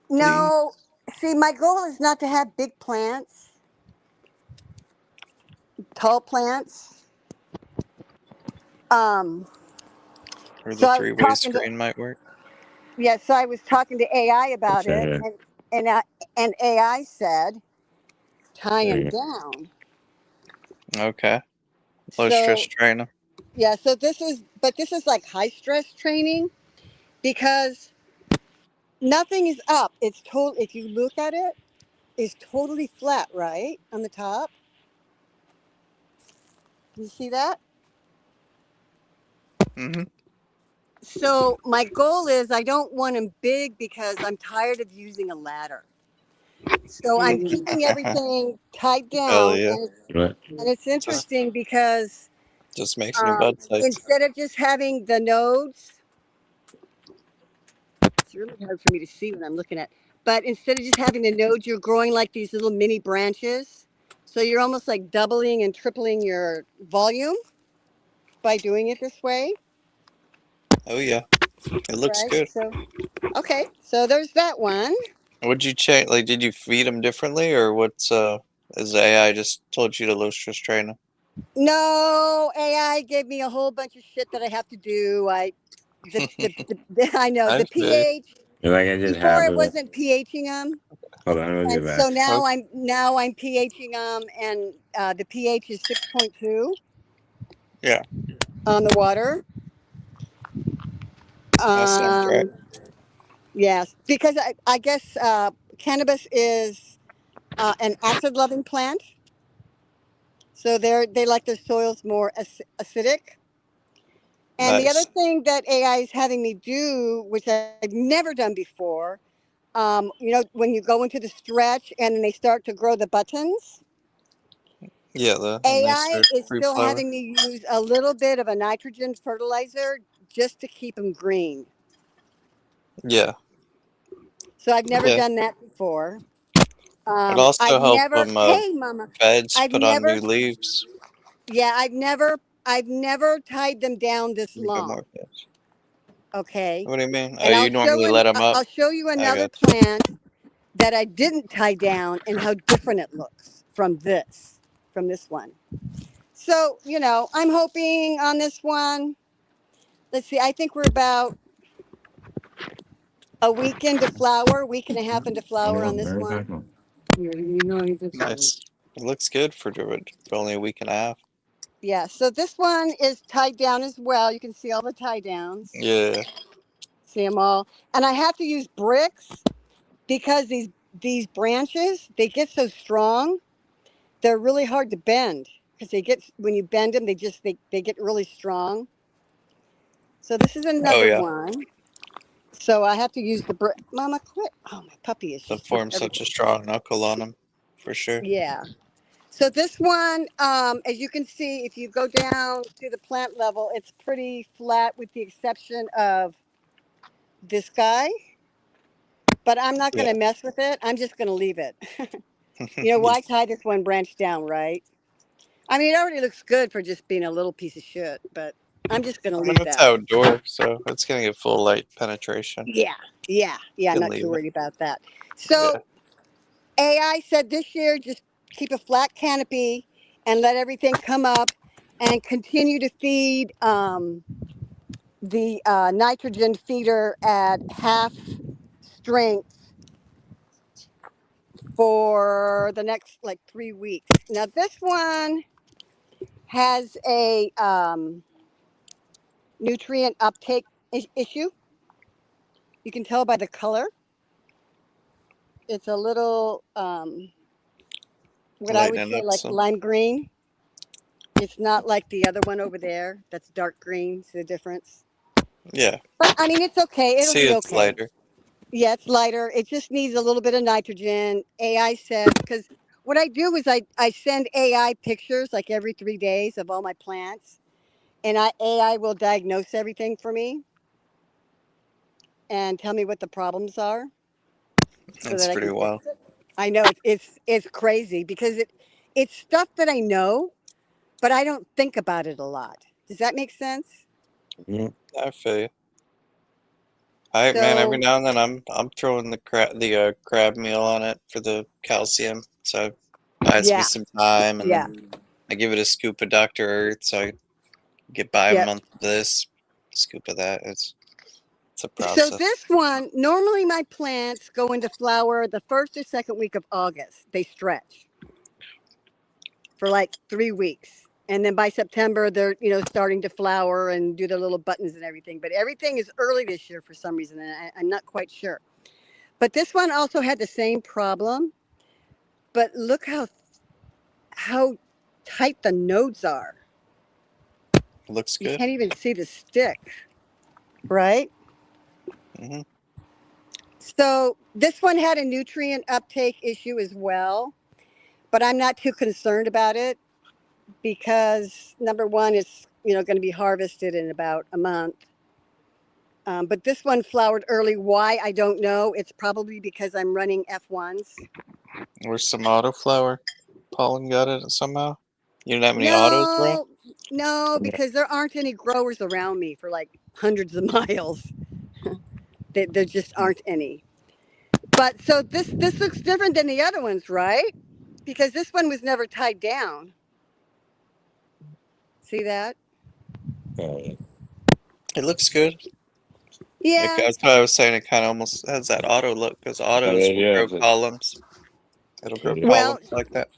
Please? no. See, my goal is not to have big plants, tall plants. Um, Or so the I was three-way talking to screen might work. yeah, so I was talking to AI about It's right it, here. and uh, and AI said tie There them you go. down. Okay. Low stress So trainer. yeah, so this is like high stress training because nothing is up. It's total. If you look at it, it's totally flat, right on the top. You see that? Mm-hmm. So my goal is I don't want them big because I'm tired of using a ladder. So I'm keeping everything tied Hell down, yeah. What? and it's Just interesting because just makes new bud sites. instead of just having the nodes, it's really hard for me to see what I'm looking at. But instead of just having the nodes, you're growing like these little mini branches. So you're almost like doubling and tripling your volume by doing it this way, Oh yeah. It looks right? good. So okay, so there's that one. What'd you change? Like, did you feed them differently, or what's is AI just told you to low stress train them? No, AI gave me a whole bunch of shit that I have to do. I know I the feel you. pH You're like I did before half it of it. wasn't pHing them, Hold on, we'll get and so back. now Okay. I'm pHing them, and the pH is 6.2 Yeah, on the water. that sounds right. Um, yes, because I guess cannabis is an acid loving plant, so they like their soils more acidic. And the other Nice. thing that AI is having me do, which I've never done before, when you go into the stretch and then they start to grow the buttons, Yeah, when they AI start is fruit still flower. having me use a little bit of a nitrogen fertilizer just to keep them green. Yeah, So I've never yeah. done that before. It also I've help never, them hey, mama, beds I've put on never, new leaves. yeah, I've never tied them down this You got long. more beds. Okay. What do you mean? Oh, And you normally let them up. I'll show you I another got plant that I didn't tie down and how different it looks from this one. So, I'm hoping on this one, let's see, I think we're about a week into flower, week and a half into flower on this one. you. Nice. It looks good for only a week and a half. Yeah, so this one is tied down as well. You can see all the tie downs. Yeah. See them all. And I have to use bricks because these branches, they get so strong. They're really hard to bend because when you bend them, they get really strong. So this is Oh another yeah. one. So I have to use the brick. Mama, quit. Oh, my puppy is To just taking form such a everything. strong knuckle on them, for sure. Yeah. So this one, as you can see, if you go down to the plant level, it's pretty flat with the exception of this guy. But I'm not going Yeah. to mess with it. I'm just going to leave it. Yeah. Why tie this one branch down, right? I mean, it already looks good for just being a little piece of shit, but I'm just going to I mean, leave it's that. outdoor, so it's gonna get full light penetration. Yeah, yeah, yeah. You I'm can not too leave it. worried about that. Yeah. So AI said this year, just keep a flat canopy and let everything come up and continue to feed the nitrogen feeder at half strength for the next like 3 weeks. Now this one has a nutrient uptake issue. You can tell by the color. It's a little what I would Lightening say up like some. lime green. It's not like the other one over there that's dark green. See the difference? Yeah. But I mean, it's okay. It'll See, be it's okay. lighter. Yeah, it's lighter. It just needs a little bit of nitrogen. AI says, because what I do is I send AI pictures like every 3 days of all my plants, and AI will diagnose everything for me and tell me what the problems are so It's that I pretty can wild. fix it. I know it's crazy because it's stuff that I know, but I don't think about it a lot. Does that make sense? I feel you. All right, man. Every So now and then, I'm throwing the crab meal on it for the calcium, so it buys me yeah, some time, and yeah, then I give it a scoop of Dr. Earth, so I get by a yeah. month of this, scoop of that. It's a So process. this one, normally my plants go into flower the first or second week of August. They stretch for like 3 weeks. And then by September, they're, starting to flower and do their little buttons and everything. But everything is early this year for some reason. And I'm not quite sure. But this one also had the same problem. But look how tight the nodes are. Looks You good. can't even see the stick, right? Hmm. So this one had a nutrient uptake issue as well. But I'm not too concerned about it because number one, it's going to be harvested in about a month. But this one flowered early. Why I don't know. It's probably because I'm running F1s. Where's some autoflower? Pollen got it somehow. You don't have any autos, bro? No, because there aren't any growers around me for like hundreds of miles. There just aren't any. But so this looks different than the other ones, right? Because this one was never tied down. See that? It looks good. Yeah. That's why I was saying it kind of almost has that auto look, because autos will grow columns. It'll grow Well, columns like that.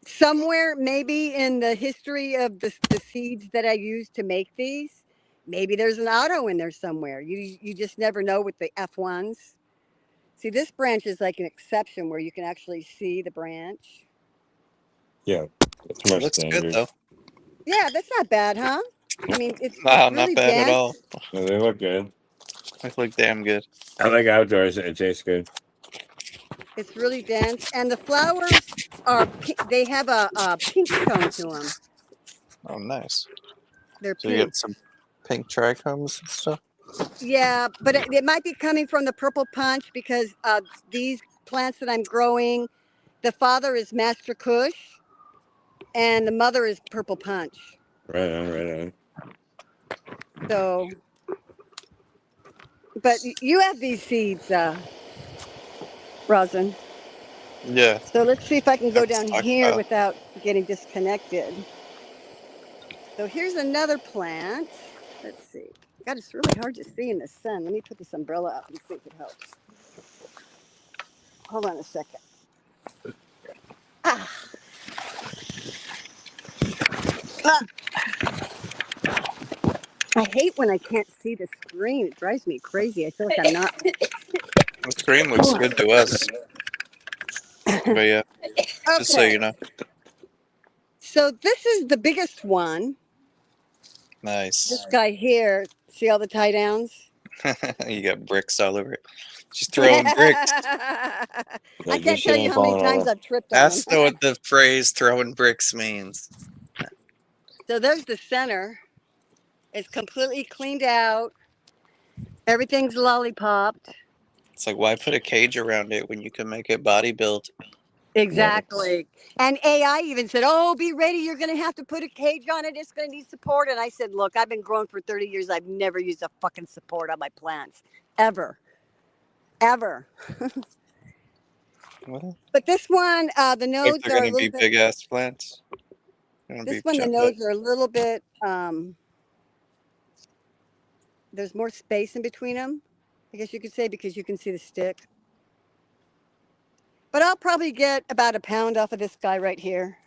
somewhere maybe in the history of the seeds that I use to make these, maybe there's an auto in there somewhere. You just never know with the F1s. See, this branch is like an exception where you can actually see the branch. Yeah, it's It looks good though. Yeah, that's not bad, huh? I mean, it's Nah, not really bad at all. dense. No, they look good. They look damn good. I like outdoors. It tastes good. It's really dense, and the flowers are they have a pink tone to them. Oh, nice. They're So you pink. get some pink trichomes and stuff. Yeah, but it might be coming from the purple punch because these plants that I'm growing, the father is Master Kush, and the mother is Purple Punch. Right on, right on. So, but you have these seeds, Rosin. Yeah, So let's see if I can go I've down here stockpiled. without getting disconnected. So here's another plant. Let's see. God, it's really hard to see in the sun. Let me put this umbrella up and see if it helps. Hold on a second. Ah. Ah. I hate when I can't see the screen. It drives me crazy. I feel like I'm not. The screen looks good to us. But yeah, just so you Okay. know. So this is the biggest one. Nice. This guy here. See all the tie downs? You got bricks all over it. She's throwing bricks. I can't tell you how many times I've tripped on That's them. what the phrase throwing bricks means. So there's the center. It's completely cleaned out. Everything's lollipopped. It's like, why put a cage around it when you can make it body built? Exactly. And AI even said, "Oh, be ready. You're going to have to put a cage on it. It's going to need support." And I said, "Look, I've been growing for 30 years. I've never used a fucking support on my plants. Ever. Ever." Well, But this one, the like nodes they're are a gonna little be bit. big ass plants. Gonna This be one, the chopped up. nodes are a little bit, there's more space in between them, I guess you could say, because you can see the stick. But I'll probably get about a pound off of this guy right here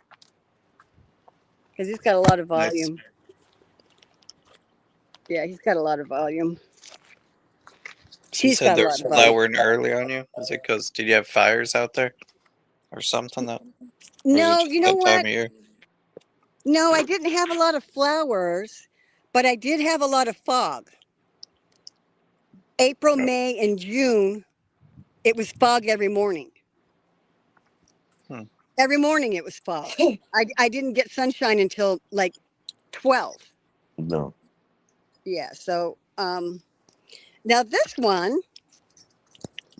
because he's got a lot of Nice. volume. Yeah, he's got a lot of volume. So you She's said got a there's lot of volume. flowering early on you. Is it because did you have fires out there, or something that? Or is it No, just you know that time what? of year? No, I didn't have a lot of flowers, but I did have a lot of fog. April, Oh. May, and June, it was fog every morning. Hmm. Every morning it was fog. I didn't get sunshine until like 12. No. Yeah, so now this one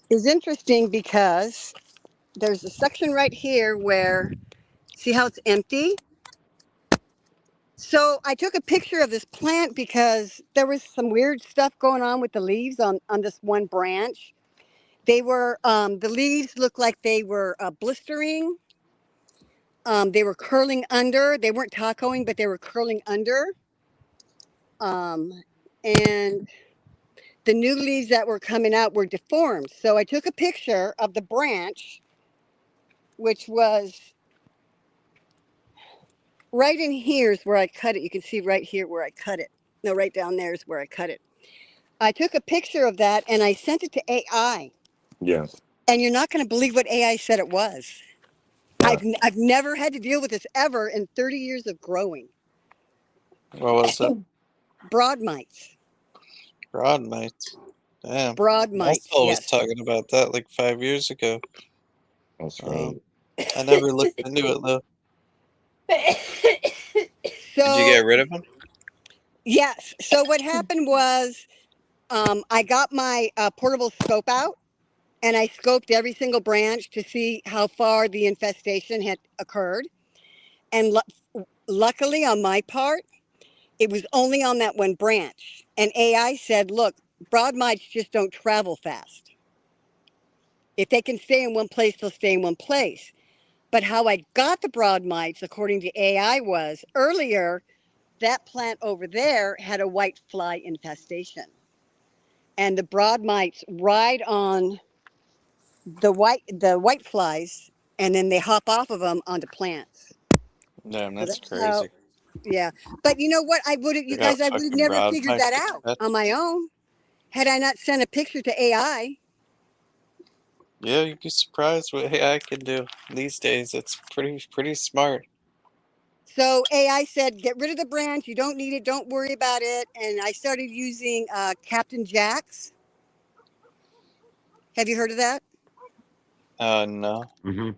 is interesting because there's a section right here where, see how it's empty? So I took a picture of this plant because there was some weird stuff going on with the leaves on this one branch. They were, the leaves looked like they were blistering. They were curling under. They weren't tacoing, but they were curling under. And the new leaves that were coming out were deformed. So I took a picture of the branch, which was right in here is where I cut it. You can see right here where I cut it. No, right down there is where I cut it. I took a picture of that and I sent it to AI. Yeah. And you're not going to believe what AI said it was. I've never had to deal with this ever in 30 years of growing. What was it? Broad mites. Broad mites. Damn. Broad mites, Marcel was yes. talking about that like 5 years ago. That's right. I never looked into it though. So, Did you get rid of them? yes. So what happened was I got my portable scope out and I scoped every single branch to see how far the infestation had occurred. And luckily on my part, it was only on that one branch. And AI said, look, broad mites just don't travel fast. If they can stay in one place, they'll stay in one place. But how I got the broad mites, according to AI, was earlier, that plant over there had a white fly infestation. And the broad mites ride on the white flies and then they hop off of them onto plants. Damn, So that's how, crazy. yeah. But you know what? I would have, They you got guys, I would have fucking never broad figured mites that like out that. on my own had I not sent a picture to AI. Yeah, you'd be surprised what AI can do these days. It's pretty smart. So AI said, get rid of the branch. You don't need it. Don't worry about it. And I started using Captain Jack's. Have you heard of that? No. Mm-hmm.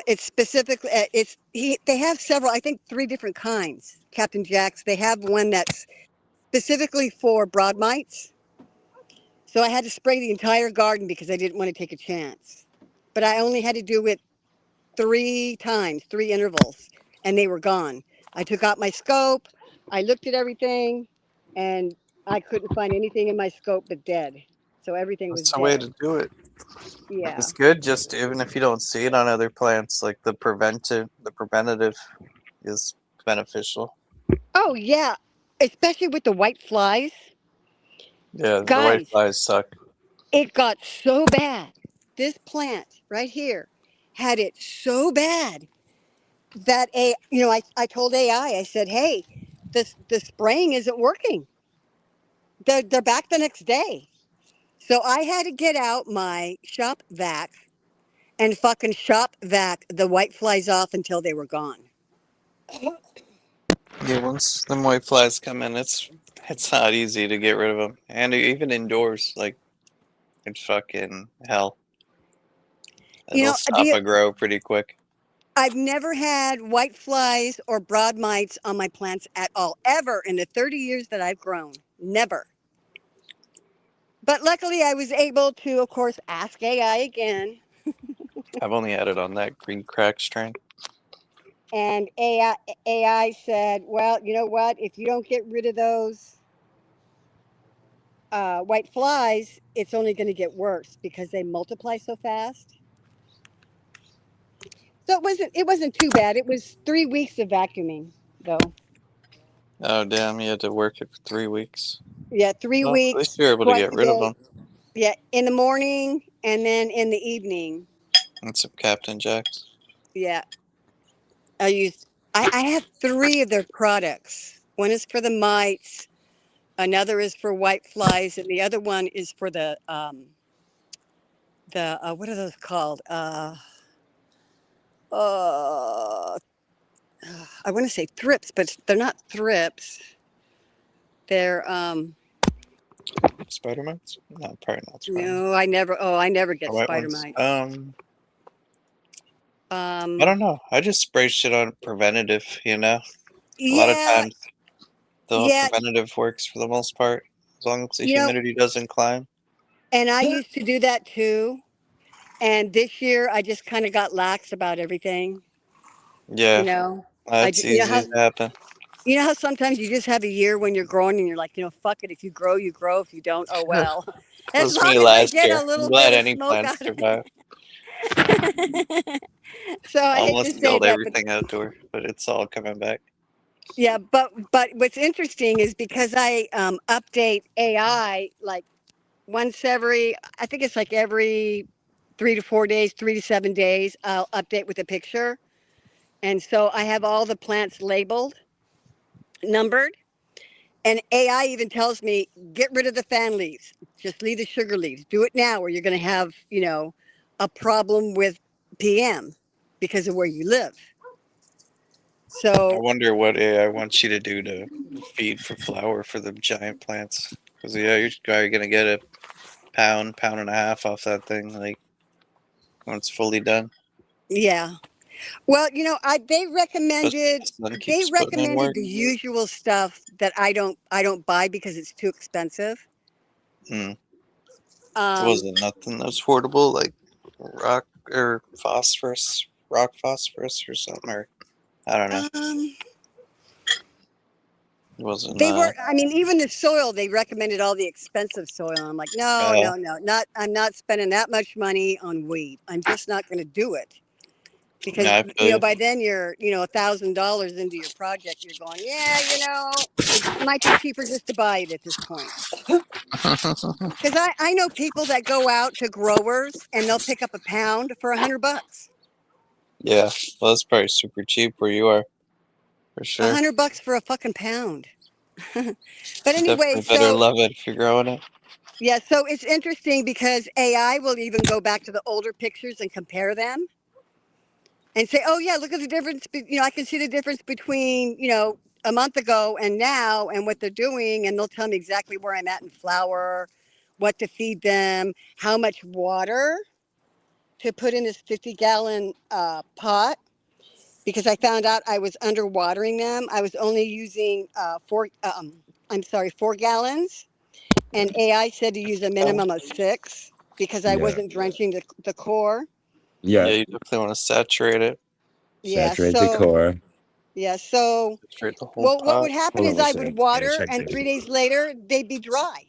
It's specifically, they have several, I think 3 different kinds. Captain Jack's. They have one that's specifically for broad mites. So I had to spray the entire garden because I didn't want to take a chance. But I only had to do it 3 times, 3 intervals, and they were gone. I took out my scope, I looked at everything, and I couldn't find anything in my scope but dead. So everything was That's the way dead. to do it. Yeah. It's good just even if you don't see it on other plants, like the preventative is beneficial. Oh, yeah. Especially with the white flies. Yeah, the white Guys, flies suck. it got so bad. This plant right here had it so bad that I told AI, I said, hey, the spraying isn't working. They're back the next day. So I had to get out my shop vac and fucking shop vac the white flies off until they were gone. Yeah, once them white flies come in, it's not easy to get rid of them, and even indoors, like it's fucking hell. You It'll know, stop a grow pretty quick. I've never had white flies or broad mites on my plants at all, ever in the 30 years that I've grown. Never. But luckily, I was able to, of course, ask AI again. I've only had it on that green crack strain. And AI said, well, you know what? If you don't get rid of those white flies, it's only going to get worse because they multiply so fast. So it wasn't too bad. It was 3 weeks of vacuuming though. Oh damn, you had to work it for 3 weeks. Yeah, 3 Well, at least weeks, you're able to twice get a rid of day. them. Yeah, in the morning and then in the evening. And some Captain Jacks. Yeah. I have 3 of their products. One is for the mites, another is for white flies, and the other one is for the what are those called? I want to say thrips, but they're not thrips. They're Spider mites? No, probably not spider mites. no, I never get The white spider ones. mites. I don't know. I just spray shit on preventative, you know? A lot of Yeah, times the yeah, preventative works for the most part. As long as the you know, humidity doesn't climb. and I used to do that too. And this year I just kind of got lax about everything, Yeah, you know. that's You know easy how to happen. sometimes you just have a year when you're growing and you're like, fuck it. If you grow, you grow. If you don't, oh That well. As was long me as I last get year. a I'm little glad bit of any smoke plants out of survive. it. So I hate to Almost say killed that, but everything outdoor, but it's all coming back. yeah, but what's interesting is because I update AI like once every, I think it's like every 3 to 4 days, 3 to 7 days, I'll update with a picture. And so I have all the plants labeled, numbered, and AI even tells me, get rid of the fan leaves. Just leave the sugar leaves. Do it now or you're going to have, a problem with PM because of where you live. I So, wonder what AI wants you to do to feed for flower for the giant plants. Because yeah, you're probably gonna get a pound and a half off that thing, like when it's fully done. yeah. Well, they But recommended the sun keeps putting in work. the usual stuff that I don't buy because it's too expensive. Hmm. Um, Wasn't nothing that's affordable, like rock or phosphorus, rock phosphorus or something, or I don't know. um, It wasn't. they were. I mean, even the soil. They recommended all the expensive soil. I'm like, no, Uh, no, no, not. I'm not spending that much money on weed. I'm just not going to do it because yeah, I feel you. by then you're $1,000 into your project. You're going, yeah, it might be cheaper just to buy it at this point. Because I know people that go out to growers and they'll pick up a pound for $100. Yeah, well, that's probably super cheap where you are, for sure. $100 for a fucking pound. But anyway, Definitely better so love it if you're growing it. yeah, so it's interesting because AI will even go back to the older pictures and compare them and say, oh yeah, look at the difference. I can see the difference between a month ago and now and what they're doing, and they'll tell me exactly where I'm at in flower, what to feed them, how much water to put in this 50-gallon pot. Because I found out I was underwatering them. I was only using 4 gallons, and AI said to use a minimum of 6 because I Yeah. wasn't drenching the core. Yeah, Yeah. you definitely want to saturate it. Yeah, Saturate the core. so Saturate the whole well, what pot. would happen Hold on is one I second. would Yeah, water, check and this. 3 days later they'd be dry.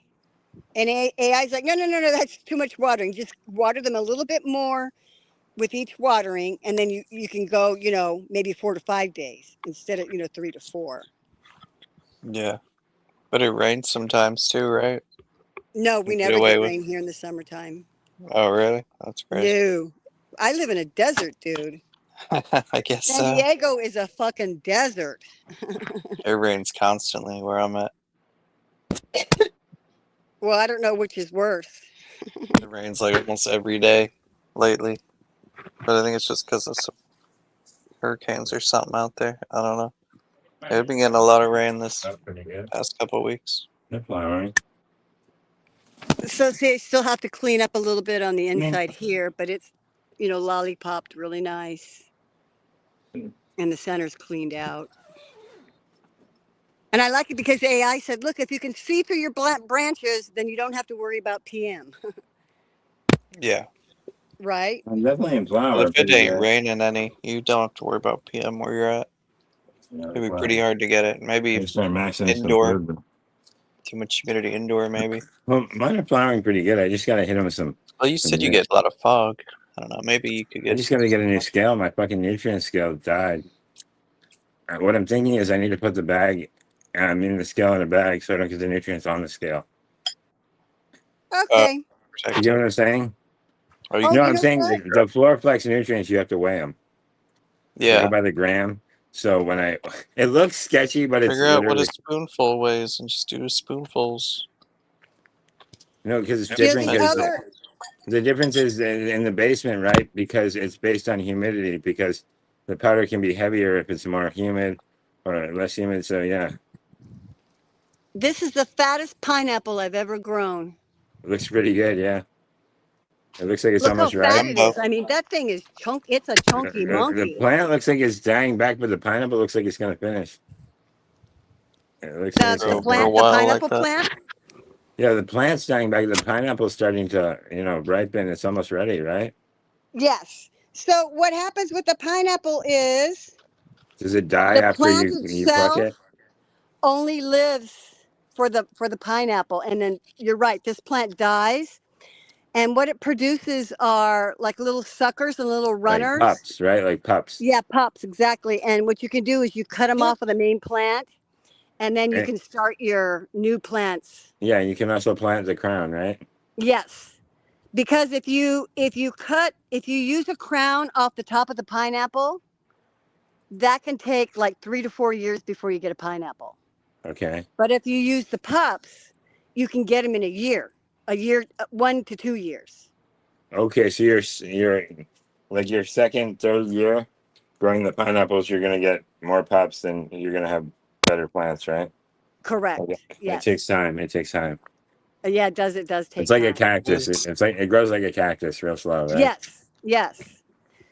And AI's like, no, no, no, no, that's too much watering. Just water them a little bit more with each watering, and then you can go, maybe 4 to 5 days instead of 3 to 4. Yeah, but it rains sometimes too, right? No, we You get never away get with. rain here in the summertime. Oh, really? That's crazy. No, I live in a desert, dude. I guess San so. Diego is a fucking desert. It rains constantly where I'm at. Well, I don't know which is worse. It rains like almost every day lately, but I think it's just because of some hurricanes or something out there. I don't know. I've been getting a lot of rain this That's pretty good. past couple weeks. They're flowering. So see, I still have to clean up a little bit on the inside here, but it's, lollipopped really nice. And the center's cleaned out. And I like it because AI said, look, if you can see through your branches, then you don't have to worry about PM. Yeah. Right? I'm definitely in Well, flower. if it ain't raining any, you don't have to worry about PM where you're at. It'd be pretty hard to get it. Maybe Start maxing indoor. some food. Too much humidity indoor, maybe. Well, mine are flowering pretty good. I just gotta hit them with some. Well, you said you get a lot of fog. I don't know. Maybe you could I get. just gotta get a new scale. My fucking nutrient scale died. What I'm thinking is I need to put the bag, the scale in a bag so I don't get the nutrients on the scale. Okay. You protect get what it. I'm saying? Or you Oh, No, you I'm know saying what? the Floraflex nutrients, you have to weigh them. They go yeah. by the gram. So when it looks sketchy, but it's Figure out what a literally, spoonful weighs and just do spoonfuls. because it's You know, different. the Because other, the difference is in the basement, right? Because it's based on humidity. Because the powder can be heavier if it's more humid or less humid. So yeah, this is the fattest pineapple I've ever grown. it looks pretty good. Yeah, it looks like it's Look how almost ripe. fat it Jumbo. is. I mean, that thing is chunk. It's a chunky The monkey. plant looks like it's dying back, but the pineapple looks like it's gonna finish. It looks like it's The gonna For a finish. plant, the while like pineapple that. plant. Yeah, the plant's dying back. The pineapple's starting to, ripen. It's almost ready, right? Yes. So what happens with the pineapple is Does it die the after plant you pluck itself it? only lives for the pineapple, and then you're right. This plant dies, and what it produces are like little suckers and little Like runners. pups, right? Like pups. Yeah, pups, exactly. And what you can do is you cut them off of the main plant, and then you Eh, can start your new plants. Yeah, you can also plant the crown, right? Yes, because if you use a crown off the top of the pineapple, that can take like 3 to 4 years before you get a pineapple. Okay. But if you use the pups, you can get them in a year, 1 to 2 years. Okay, so you're like your second, third year growing the pineapples, you're gonna get more pups, then you're gonna have better plants, right? Correct. Okay. It Yes. takes time. It takes time. Yeah, it does. It does take It's like a time. cactus. It's like it grows like a cactus, real slow, right? Yes. Yes.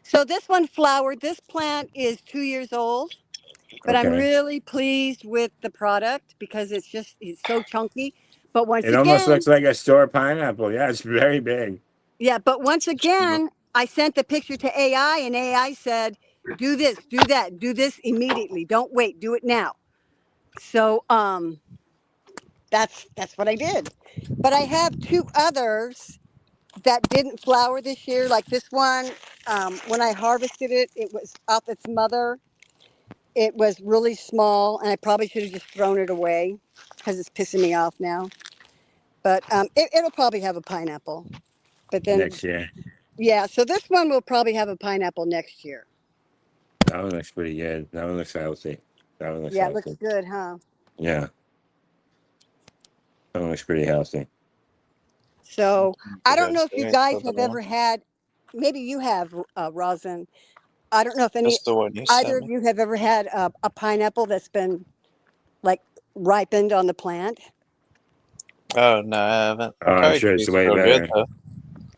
So this one flowered. This plant is 2 years old, but I'm Okay. really pleased with the product because it's so chunky. But once It almost again, looks like a store pineapple. Yeah, it's very big. yeah, but once again, I sent the picture to AI and AI said, do this, do that, do this immediately. Don't wait, do it now. So that's what I did. But I have two others that didn't flower this year. Like this one, when I harvested it, it was off its mother. It was really small, and I probably should have just thrown it away because it's pissing me off now. But it'll probably have a pineapple. But then, Next year. yeah, so this one will probably have a pineapple next year. That one looks pretty good. That one looks healthy. That one looks Yeah, it looks healthy. good, huh? Yeah. That one looks pretty healthy. So I don't know if you Yeah, guys that's have the ever one. had, maybe you have, Rosin. I don't know if That's the one you either sent of me. you have ever had a pineapple that's been like ripened on the plant. Oh no, I haven't. Oh, I'm Probably sure it's tastes way real good better. though.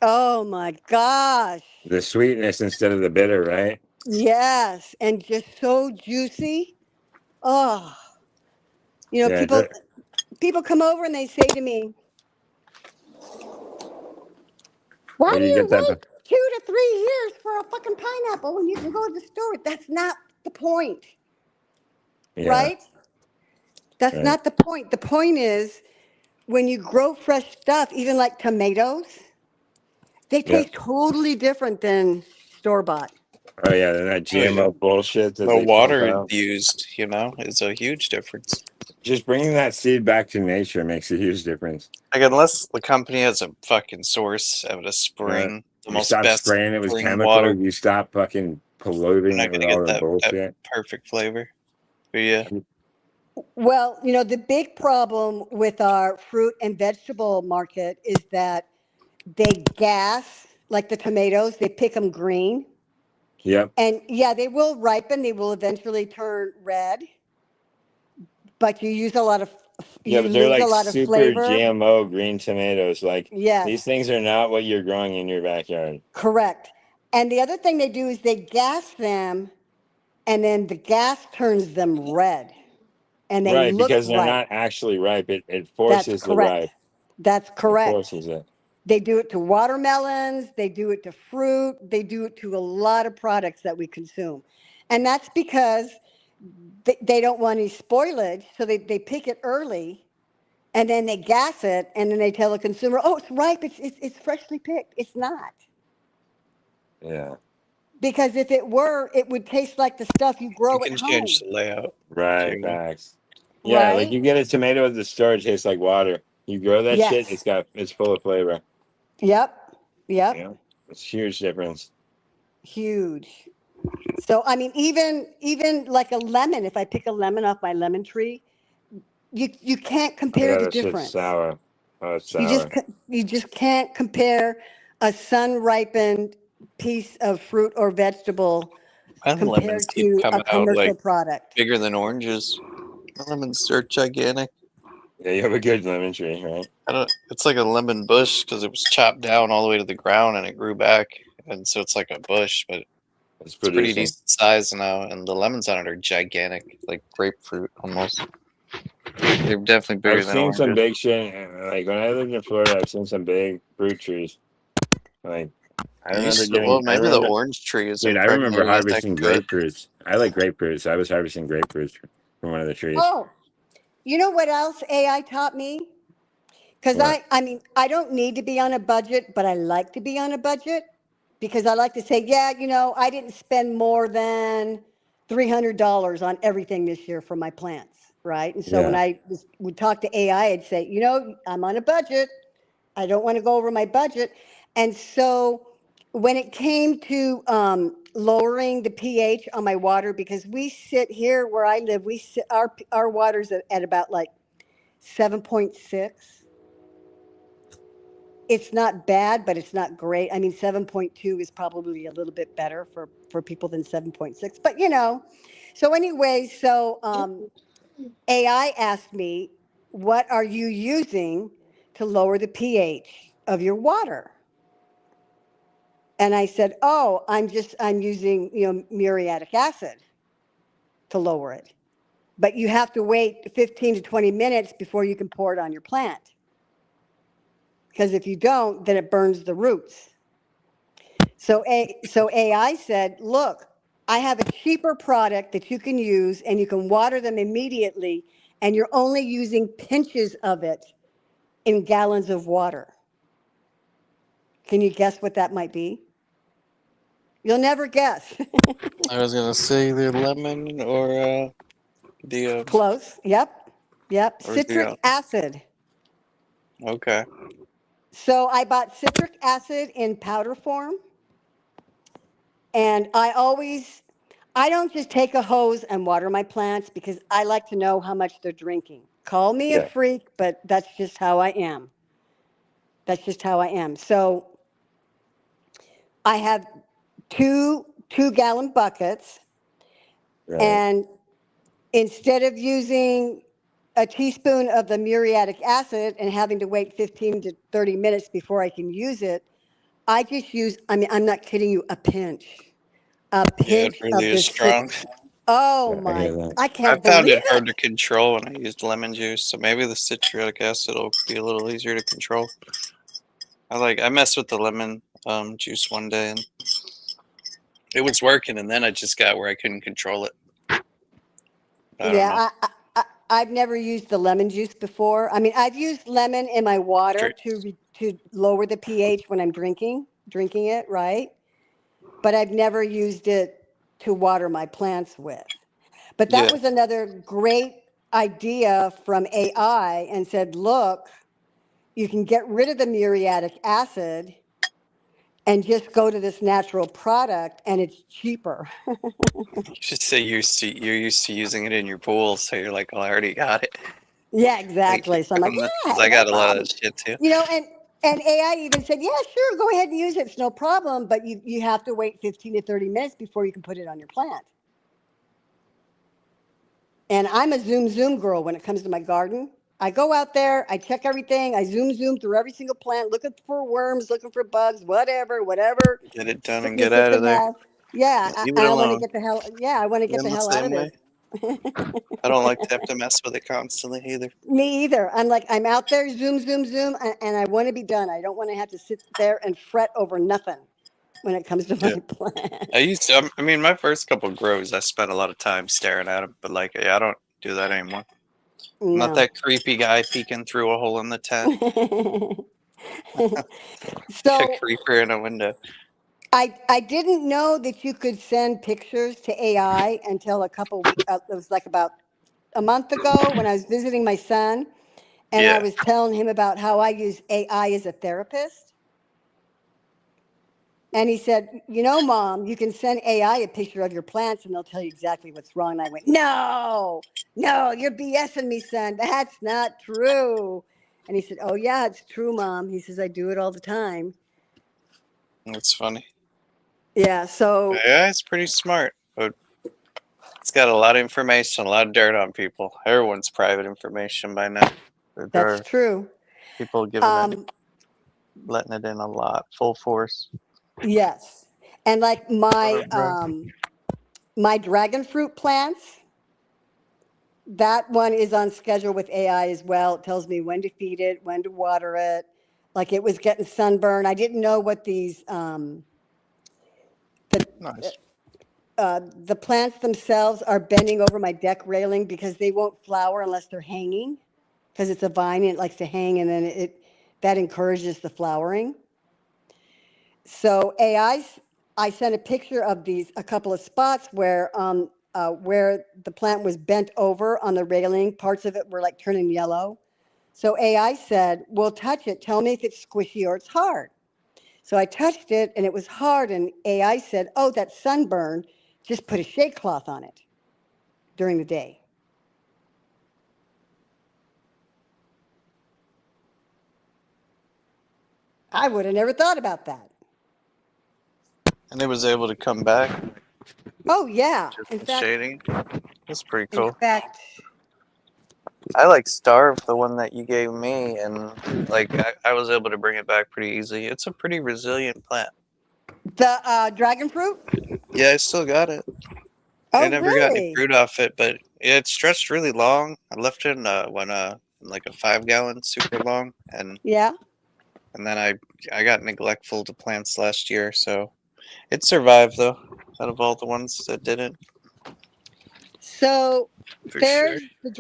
Oh my gosh. The sweetness instead of the bitter, right? Yes, and just so juicy. Oh, Yeah. people come over and they say to me, "Why Where do do you you get that? wait 2 to 3 years for a fucking pineapple when you can go to the store?" That's not the point, Yeah. right? That's Right. not the point. The point is when you grow fresh stuff, even like tomatoes, they Yeah. taste totally different than store bought. Oh yeah, and that Oh, yeah. GMO bullshit that The they pump water out. used, is a huge difference. Just bringing that seed back to nature makes a huge difference. Like unless the company has a fucking source out of Yeah. spring, the You most stop best spraying it with spring chemicals. water, You stop fucking you're polluting not it with gonna all get the that bullshit. perfect flavor. But yeah, Well, the big problem with our fruit and vegetable market is that they gas, like the tomatoes, they pick them green. Yep. And yeah, they will ripen, they will eventually turn red, but Yeah, you but they're lose a like lot of super flavor. GMO green tomatoes. Like Yes, these things are not what you're growing in your backyard. correct. And the other thing they do is they gas them, and then the gas turns them red, and they Right, look because they're ripe. not actually ripe. It That's forces the correct. ripe. That's It correct. forces it. They do it to watermelons, they do it to fruit, they do it to a lot of products that we consume. And that's because they don't want any spoilage, so they pick it early and then they gas it and then they tell the consumer, "Oh, it's ripe, it's freshly picked." It's not. Yeah. Because if it were, it would taste like the stuff you grow You at can home, change the layout. Right. Too. Facts. Yeah, like right? you get a tomato at the store, it tastes like water. You grow that shit, Yes. it's full of flavor. Yep. Yep. Yeah. It's a huge difference. Huge. So I mean, even like a lemon, if I pick a lemon off my lemon tree, you can't Oh compare yeah, the that shit's difference. sour. Oh, it's You just sour. you just can't compare a sun ripened piece of fruit or vegetable And lemons compared keep to a coming out commercial like product. bigger than oranges. Lemons are gigantic. Yeah, you have a good lemon tree, right? I don't. It's like a lemon bush because it was chopped down all the way to the ground and it grew back, and so it's like a bush, but It's it's pretty producing. decent size now. And the lemons on it are gigantic, like grapefruit almost. They're definitely bigger I've than seen some oranges. big shit. Like when I lived in Florida, I've seen some big fruit trees. Like I remember Well, getting. I maybe the remember, orange tree is dude. I remember impregnated at that harvesting good. grapefruits. I like grapefruits. I was harvesting grapefruits from one of the trees. Oh, you know what else AI taught me? Because What? I mean, I don't need to be on a budget, but I like to be on a budget because I like to say, yeah, you know, I didn't spend more than $300 on everything this year for my plants, right? And so when Yeah. would talk to AI, I'd say, you know, I'm on a budget. I don't want to go over my budget. And so when it came to lowering the pH on my water, because we sit here where I live, we sit our water's at about like 7.6. It's not bad, but it's not great. I mean, 7.2 is probably a little bit better for people than 7.6. But you know, so anyway, so AI asked me, "What are you using to lower the pH of your water?" And I said, "Oh, I'm using muriatic acid to lower it. But you have to wait 15 to 20 minutes before you can pour it on your plant." Because if you don't, then it burns the roots. So AI said, look, I have a cheaper product that you can use and you can water them immediately, and you're only using pinches of it in gallons of water. Can you guess what that might be? You'll never guess. I was gonna say either lemon or the Close. Yep. Yep. or the Citric acid. okay. So I bought citric acid in powder form. And I don't just take a hose and water my plants because I like to know how much they're drinking. Call me a Yeah. freak, but that's just how I am. That's just how I am. So I have two-gallon buckets, Right. and instead of using a teaspoon of the muriatic acid and having to wait 15 to 30 minutes before I can use it, I just use, I mean, I'm not kidding you, a pinch. A Yeah, it pinch really of is the strong. Oh Yeah, I hear my, that. I I can't found believe it hard to it. control when I used lemon juice, so maybe the citric acid will be a little easier to control. I messed with the lemon juice one day and it was working, and then I just got where I couldn't control it. I don't know. Yeah, I've never used the lemon juice before. I mean, I've used lemon in my water Straight. to lower the pH when I'm drinking it, right? But I've never used it to water my plants with. But that Yeah, was another great idea from AI and said, look, you can get rid of the muriatic acid and just go to this natural product and it's cheaper. you should say you're used to using it in your pool, so you're like, "Oh, I already got it." Yeah, Like, exactly. So I'm like, yeah, 'cause I no got a lot of problem. that shit too. You know, and AI even said, yeah, sure, go ahead and use it. It's no problem, but you have to wait 15 to 30 minutes before you can put it on your plant. And I'm a zoom girl when it comes to my garden. I go out there, I check everything, I zoom through every single plant, looking for worms, looking for bugs, whatever Get it done and get sickness it out of can there. have. Yeah, Leave it I want to alone. get the hell. Yeah, I want to Yeah, get the I'm the hell out same of way. this. I don't like to have to mess with it constantly either. Me either. I'm like, I'm out there, zoom, and I want to be done. I don't want to have to sit there and fret over nothing when it comes to my Yeah. plant. I used to. I mean, my first couple grows, I spent a lot of time staring at them, but yeah, I don't do that anymore. I'm not No. that creepy guy peeking through a hole in the tent. A So creeper in a window. I didn't know that you could send pictures to AI until a couple weeks. It was like about a month ago when I was visiting my son, and I Yeah. was telling him about how I use AI as a therapist. And he said, "You know, Mom, you can send AI a picture of your plants, and they'll tell you exactly what's wrong." And I went, "No, no, you're BSing me, son. That's not true." And he said, "Oh yeah, it's true, Mom." He says, "I do it all the time." That's funny. Yeah. So Yeah, it's pretty smart, but it's got a lot of information, a lot of dirt on people. Everyone's private information by now. There that's are true. people giving it, Um, letting it in a lot, full force. yes. And like Bro. my dragon fruit plants, that one is on schedule with AI as well. It tells me when to feed it, when to water it. Like it was getting sunburn. I didn't know what these Nice. the plants themselves are bending over my deck railing because they won't flower unless they're hanging, because it's a vine and it likes to hang, and then it that encourages the flowering. So I sent a picture of a couple of spots where the plant was bent over on the railing. Parts of it were like turning yellow. So AI said, "Well, touch it. Tell me if it's squishy or it's hard." So I touched it and it was hard. And AI said, "Oh, that's sunburn. Just put a shade cloth on it during the day." I would have never thought about that. And it was able to come back Oh, yeah. just In with fact, shading. That's pretty in cool. fact, I like Starve, the one that you gave me, and like I was able to bring it back pretty easy. It's a pretty resilient plant. the dragon fruit. Yeah, I still got it. I Oh, never got any really? fruit off it, but it stretched really long. I left it in like a 5 gallon, super long, and Yeah. then I got neglectful to plants last year, so it survived though. Out of all the ones that didn't, So for sure. there's the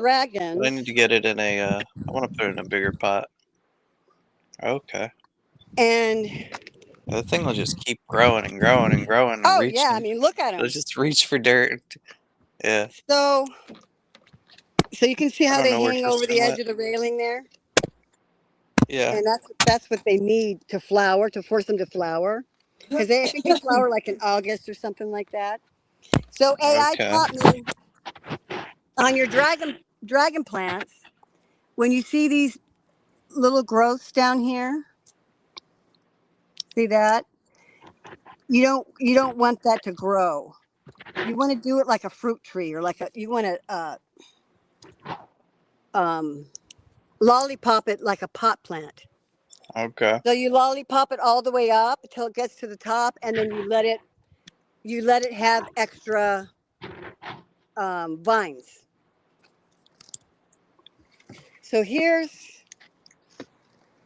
But I dragons, need to get it in a. I want to put it in a bigger pot. Okay. and The thing will just keep growing and growing and growing and oh yeah, I reaching. mean, look at It'll them. just reach for dirt. Yeah. So you can see I how don't they know where hang over the Tristan edge went. of the railing there, Yeah. and that's what they need to flower, to force them to flower, because I think they flower like in August or something like that. So AI Okay. taught me on your dragon plants, when you see these little growths down here, see that? You don't want that to grow. You want to do it like a fruit tree, or you want to um, lollipop it like a pot plant. Okay. So you lollipop it all the way up until it gets to the top, and then you let it have extra vines.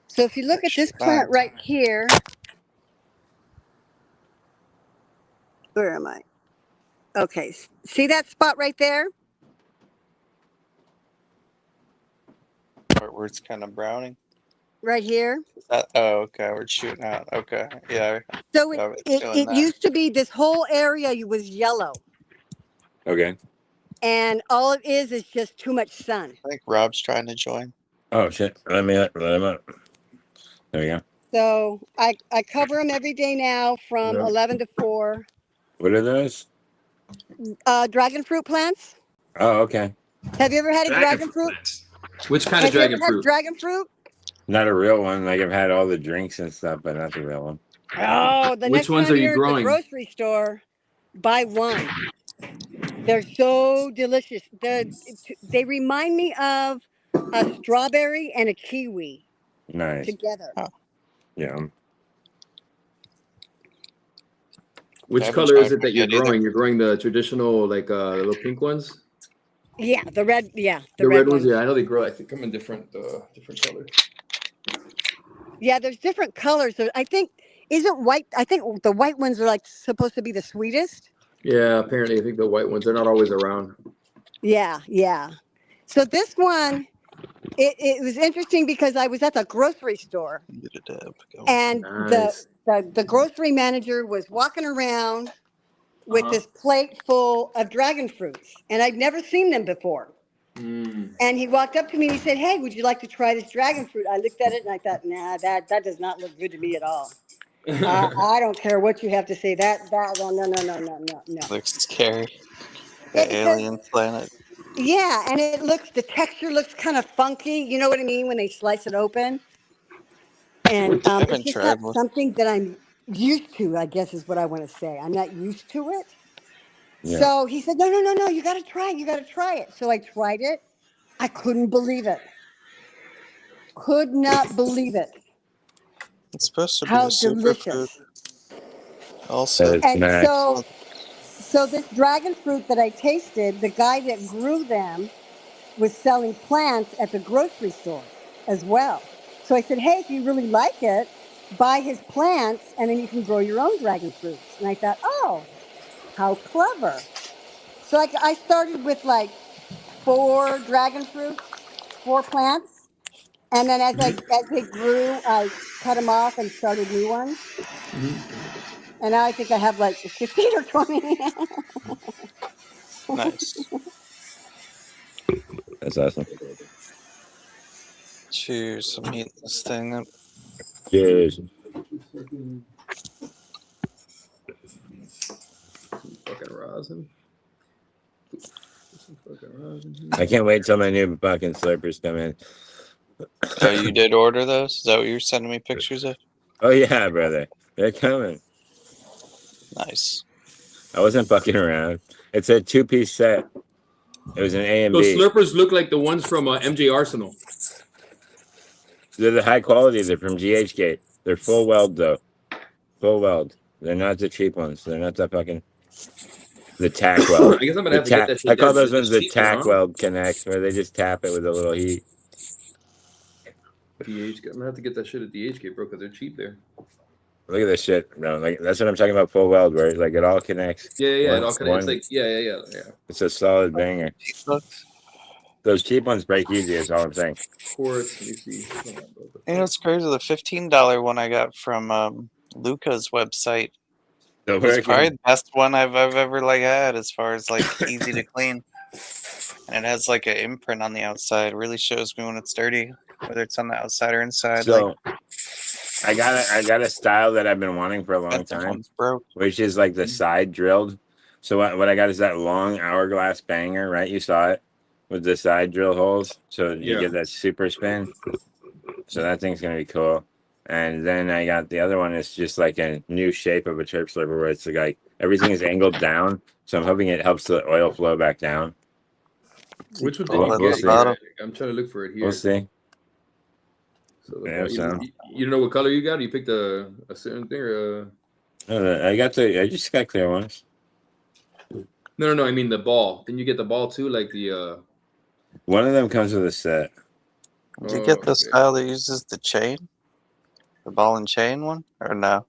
So if you look at Extra this plant vines. right here, where am I? Okay, see that spot right there? Where it's kind of browning. Right here. Oh, okay. We're shooting out. Okay. Yeah. So It's doing it that. used to be this whole area was yellow, Okay. and all it is just too much sun. I think Rob's trying to join. Oh shit! Let him up. There we go. So I cover them every day now from Yeah. 11 to 4. What are those? Dragon fruit plants. Oh, okay. Have you ever had a dragon fruit? plants. Which kind of Have you ever dragon had fruit? dragon fruit? Not a real one. Like I've had all the drinks and stuff, but not the real one. Oh, the Which next ones time are you you're at the growing? grocery store, buy one. They're so delicious. They remind me of a strawberry and a kiwi Nice. together. Oh. Yeah. Which haven't color is tried it that one you're yet either. growing? You're growing the traditional, like little pink ones. Yeah, the red. Yeah, The red ones, yeah, I know they grow. I think come in different colors. Yeah, there's different colors. I think isn't white. I think the white ones are like supposed to be the sweetest. Yeah, apparently, I think the white ones, they're not always around. Yeah, yeah. So this one, it was interesting because I was at the grocery store, Get a dab going. and Nice. the grocery manager was walking around with Uh-huh. this plate full of dragon fruits, and I'd never seen them before. Mm. And he walked up to me and he said, "Hey, would you like to try this dragon fruit?" I looked at it and I thought, "Nah, that does not look good to me at all. I don't care what you have to say. No. Looks scary. Yeah, The alien planet. Yeah, and the texture looks kind of funky. You know what I mean when they slice it open, and I it's haven't just tried not one. something that I'm used to. I guess is what I want to say. I'm not used to it. Yeah. So he said, no, you got to try it. You got to try it. So I tried it. I couldn't believe it. Could not believe it. It's supposed to be How a superfood. delicious. Also, It's And nice. so this dragon fruit that I tasted, the guy that grew them was selling plants at the grocery store as well. So I said, hey, if you really like it, buy his plants and then you can grow your own dragon fruits. And I thought, oh, how clever. So I started with like 4 dragon fruits, 4 plants. And then as they grew, I cut them off and started new ones. And now I think I have like 15 or 20. nice. That's awesome. Cheers. I'm heating this thing up. Cheers. Fucking rosin. Some fucking rosin. I can't wait till my new fucking Slurpers come in. Oh, you did order those? Is that what you were sending me pictures of? Oh yeah, brother. They're coming. Nice. I wasn't fucking around. It's a 2-piece set. It was an A and Those B. Slurpers look like the ones from MJ Arsenal. They're the high quality. They're from GHgate. They're full weld though. Full weld. They're not the cheap ones. They're not the fucking the tack weld. I guess I'm gonna The have to get tack- that shit. I call there. those ones It's the cheaper, tack huh? weld connects, where they just tap it with a little heat. DHgate. I'm gonna have to get that shit at DHgate, bro, because they're cheap there. Look at this shit, bro. Like that's what I'm talking about. Full weld, where like it all connects. Yeah. It One- all kind of. It's one- like yeah. It's a solid banger. $8. Those cheap ones break easy. Is all I'm saying. Of course. Let me see. Hold on, bro. You know, it's crazy. The $15 one I got from Luca's website The was working- probably the best one I've ever like had as far as like easy to clean. And it has like an imprint on the outside. It really shows me when it's dirty, whether it's on the outside or inside. So I got a style that I've been wanting for a long that time, one's broke. which is like the side drilled. So what I got is that long hourglass banger, right? You saw it with the side drill holes, so you Yeah. get that super spin. So that thing's gonna be cool. And then I got the other one. It's just like a new shape of a chirp slipper, where it's like everything is angled down. So I'm hoping it helps the oil flow back down. Which one We'll did you see. get? I'm trying to look for it here. We'll see. So Yeah, so- you don't know what color you got? Or you picked a certain thing or I just got clear ones. No. I mean the ball. Then you get the ball too, like the. One of them comes with a set. Did you get the okay. style that uses the chain? The ball and chain one? Or no?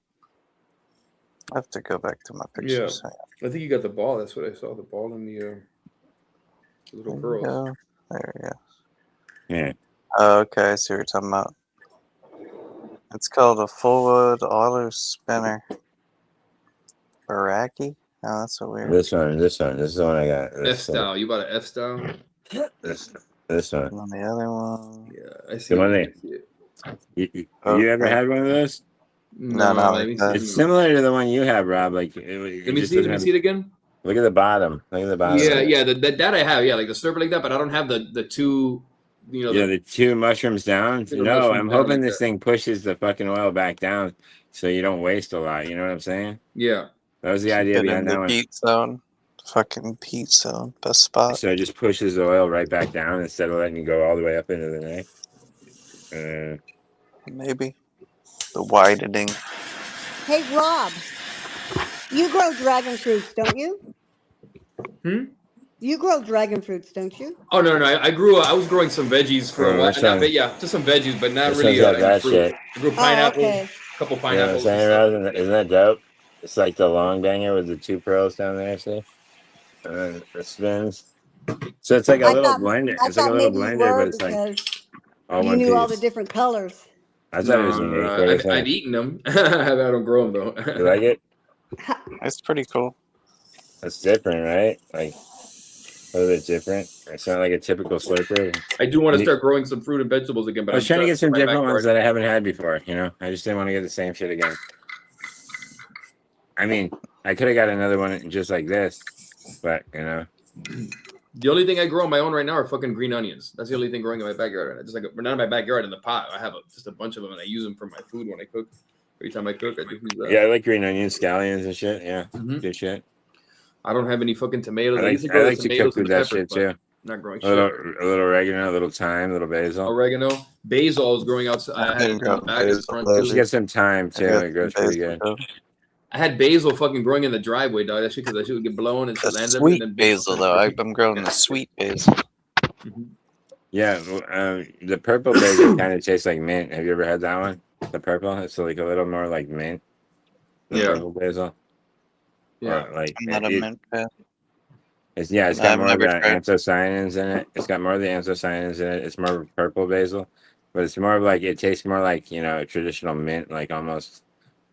I have to go back to my pictures. I think you got the ball. That's what I saw. The ball and the little There we pearls. go. There we go. Yeah. Oh, okay, I see what you're talking about. It's called a Fullwood Auto Spinner. Baraki? Oh, that's so weird. This one. This is the one I got. F This style. You bought an F style? This one. And then the other one. Yeah, I see. The one it. You Okay. ever had one of those? No, let me like see. It's similar to the one you have, Rob. Like, Let me see. Let me see it again. Look at the bottom. Look at the bottom. Yeah. That I have. Yeah, like the slurper like that, but I don't have the two. You know. Yeah, the 2 mushrooms down. The No, mushrooms I'm down hoping like this that. thing pushes the fucking oil back down, so you don't waste a lot. You know what I'm saying? Yeah. That was the idea Get in behind that the one. heat zone. Fucking heat zone. Best spot. So it just pushes the oil right back down instead of letting you go all the way up into the neck. Maybe. The widening. Hey, Rob, you grow dragon fruits, don't you? Hmm? You grow dragon fruits, don't you? Oh no. I grew. I was growing some veggies for a Oh, while. this one- Yeah, just some veggies, but not This really. one's got Any that fruit. shit. I grew Oh, pineapple, okay. a couple You know what I'm pineapples. saying, and Rob? Isn't that dope? It's like the long banger with the 2 pearls down there, see? And then it spins. So it's like a I little thought- blender. I It's like a thought little maybe you blender, were but it's like because all you one knew all the piece. different colors. I thought it was unique. What do you I've think? eaten them. I don't grow them though. You like it? It's pretty cool. It's different, right? Like a little bit different. It's not like a typical slurper. I do want to start growing some fruit and vegetables again, but I was trying to get some my different ones backyard. that I haven't had before. You know, I just didn't want to get the same shit again. I mean, I could have got another one just like this, but you know, The only thing I grow on my own right now are fucking green onions. That's the only thing growing in my backyard right now. Just like not in my backyard, in the pot. I have just a bunch of them, and I use them for my food when I cook. Every time I cook, I do use that. yeah, I like green onions, scallions, and shit. Yeah, Mhm. good shit. I don't have any fucking tomatoes. I used like, grow I the like to tomatoes cook and with the that peppers, shit but too. not growing A little, shit. a little oregano, a little thyme, a little basil. Oregano, basil is growing outside. I had it in the back of the front You should too. get some thyme too. It grows pretty good. I had basil fucking growing in the driveway, dog. That shit because that shit would get blown and The shit lands sweet everything. basil, though. I'm growing the sweet basil. Yeah, the purple basil kind of tastes like mint. Have you ever had that one? The purple, it's like a little more like mint. The Yeah. purple basil. Yeah. Or like I'm not a mint fan. it's it's No, got I've more of never the tried. anthocyanins in it. It's got more of the anthocyanins in it. It's more of purple basil, but it's more of like it tastes more like a traditional mint, like almost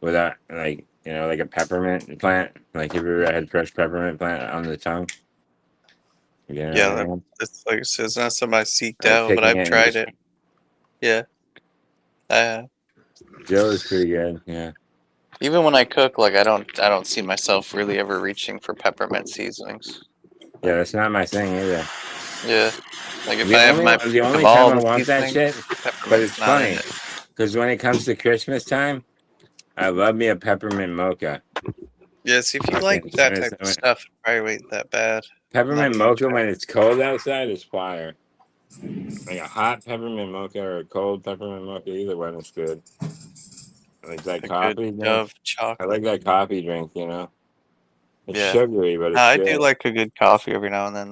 without like like a peppermint plant. Like have you ever had fresh peppermint plant on the tongue? You know Yeah, what I mean? It's like it's not something I seeked Like out, but picking I've and tried just- it. Yeah. Joe is pretty good. Yeah. Even when I cook, like I don't see myself really ever reaching for peppermint seasonings. Yeah, that's not my thing either. Yeah. Like if The I have only- my the pick only of all time I the want that seasonings, shit, but peppermint's it's not in funny it. because when it comes to Christmas time, I love me a peppermint mocha. Yeah, see if you Okay, like that when type of it's- stuff, it probably ain't that bad. Peppermint Not mocha even when it's cold outside is fire. Like a hot peppermint mocha or a cold peppermint mocha, either one is good. Like that A coffee good drink. Dove I chocolate. like that coffee drink. It's Yeah. sugary, but it's I good. do like a good coffee every now and then,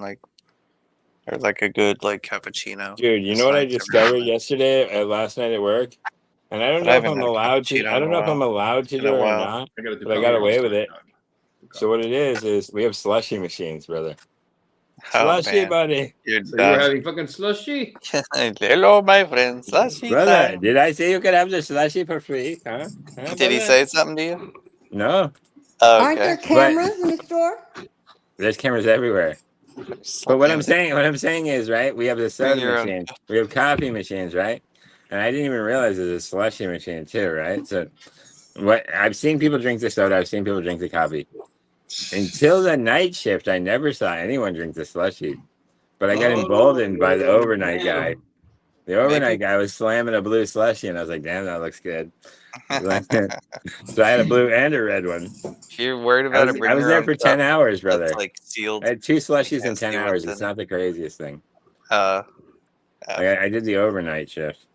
or like a good cappuccino. Dude, you It's know what I nice every now discovered and then. yesterday, last night at work, and I don't But know I if haven't I'm had a allowed to. cappuccino I don't in know a if I'm while. allowed to Been do a it or while. not. I gotta do But I got coffee. away with it. So what it is we have slushy machines, brother. Oh, Slushy, man. buddy. You're So you're done. having fucking slushy? Hello, my friends. Slushy Brother, time. did I say you could have the slushy for free? Huh? Did he brother? say something to you? No. Oh, Aren't there okay. cameras in the store? There's cameras everywhere. But what I'm saying is, right, we have the soda your own machine. We have coffee machines, right? And I didn't even realize there's a slushy machine too, right? So what I've seen people drink the soda, I've seen people drink the coffee. Until the night shift, I never saw anyone drink the slushy. But I got emboldened by the overnight guy. The overnight guy was slamming a blue slushy, and I was like, damn, that looks good. So I had a blue and a red one. If you're worried I about was, it, bring I was your there own for cup 10 hours, brother. that's like sealed. I had 2 slushies in can't 10 see hours. what's It's in it. not the craziest thing. Uh, Like, I did the overnight shift.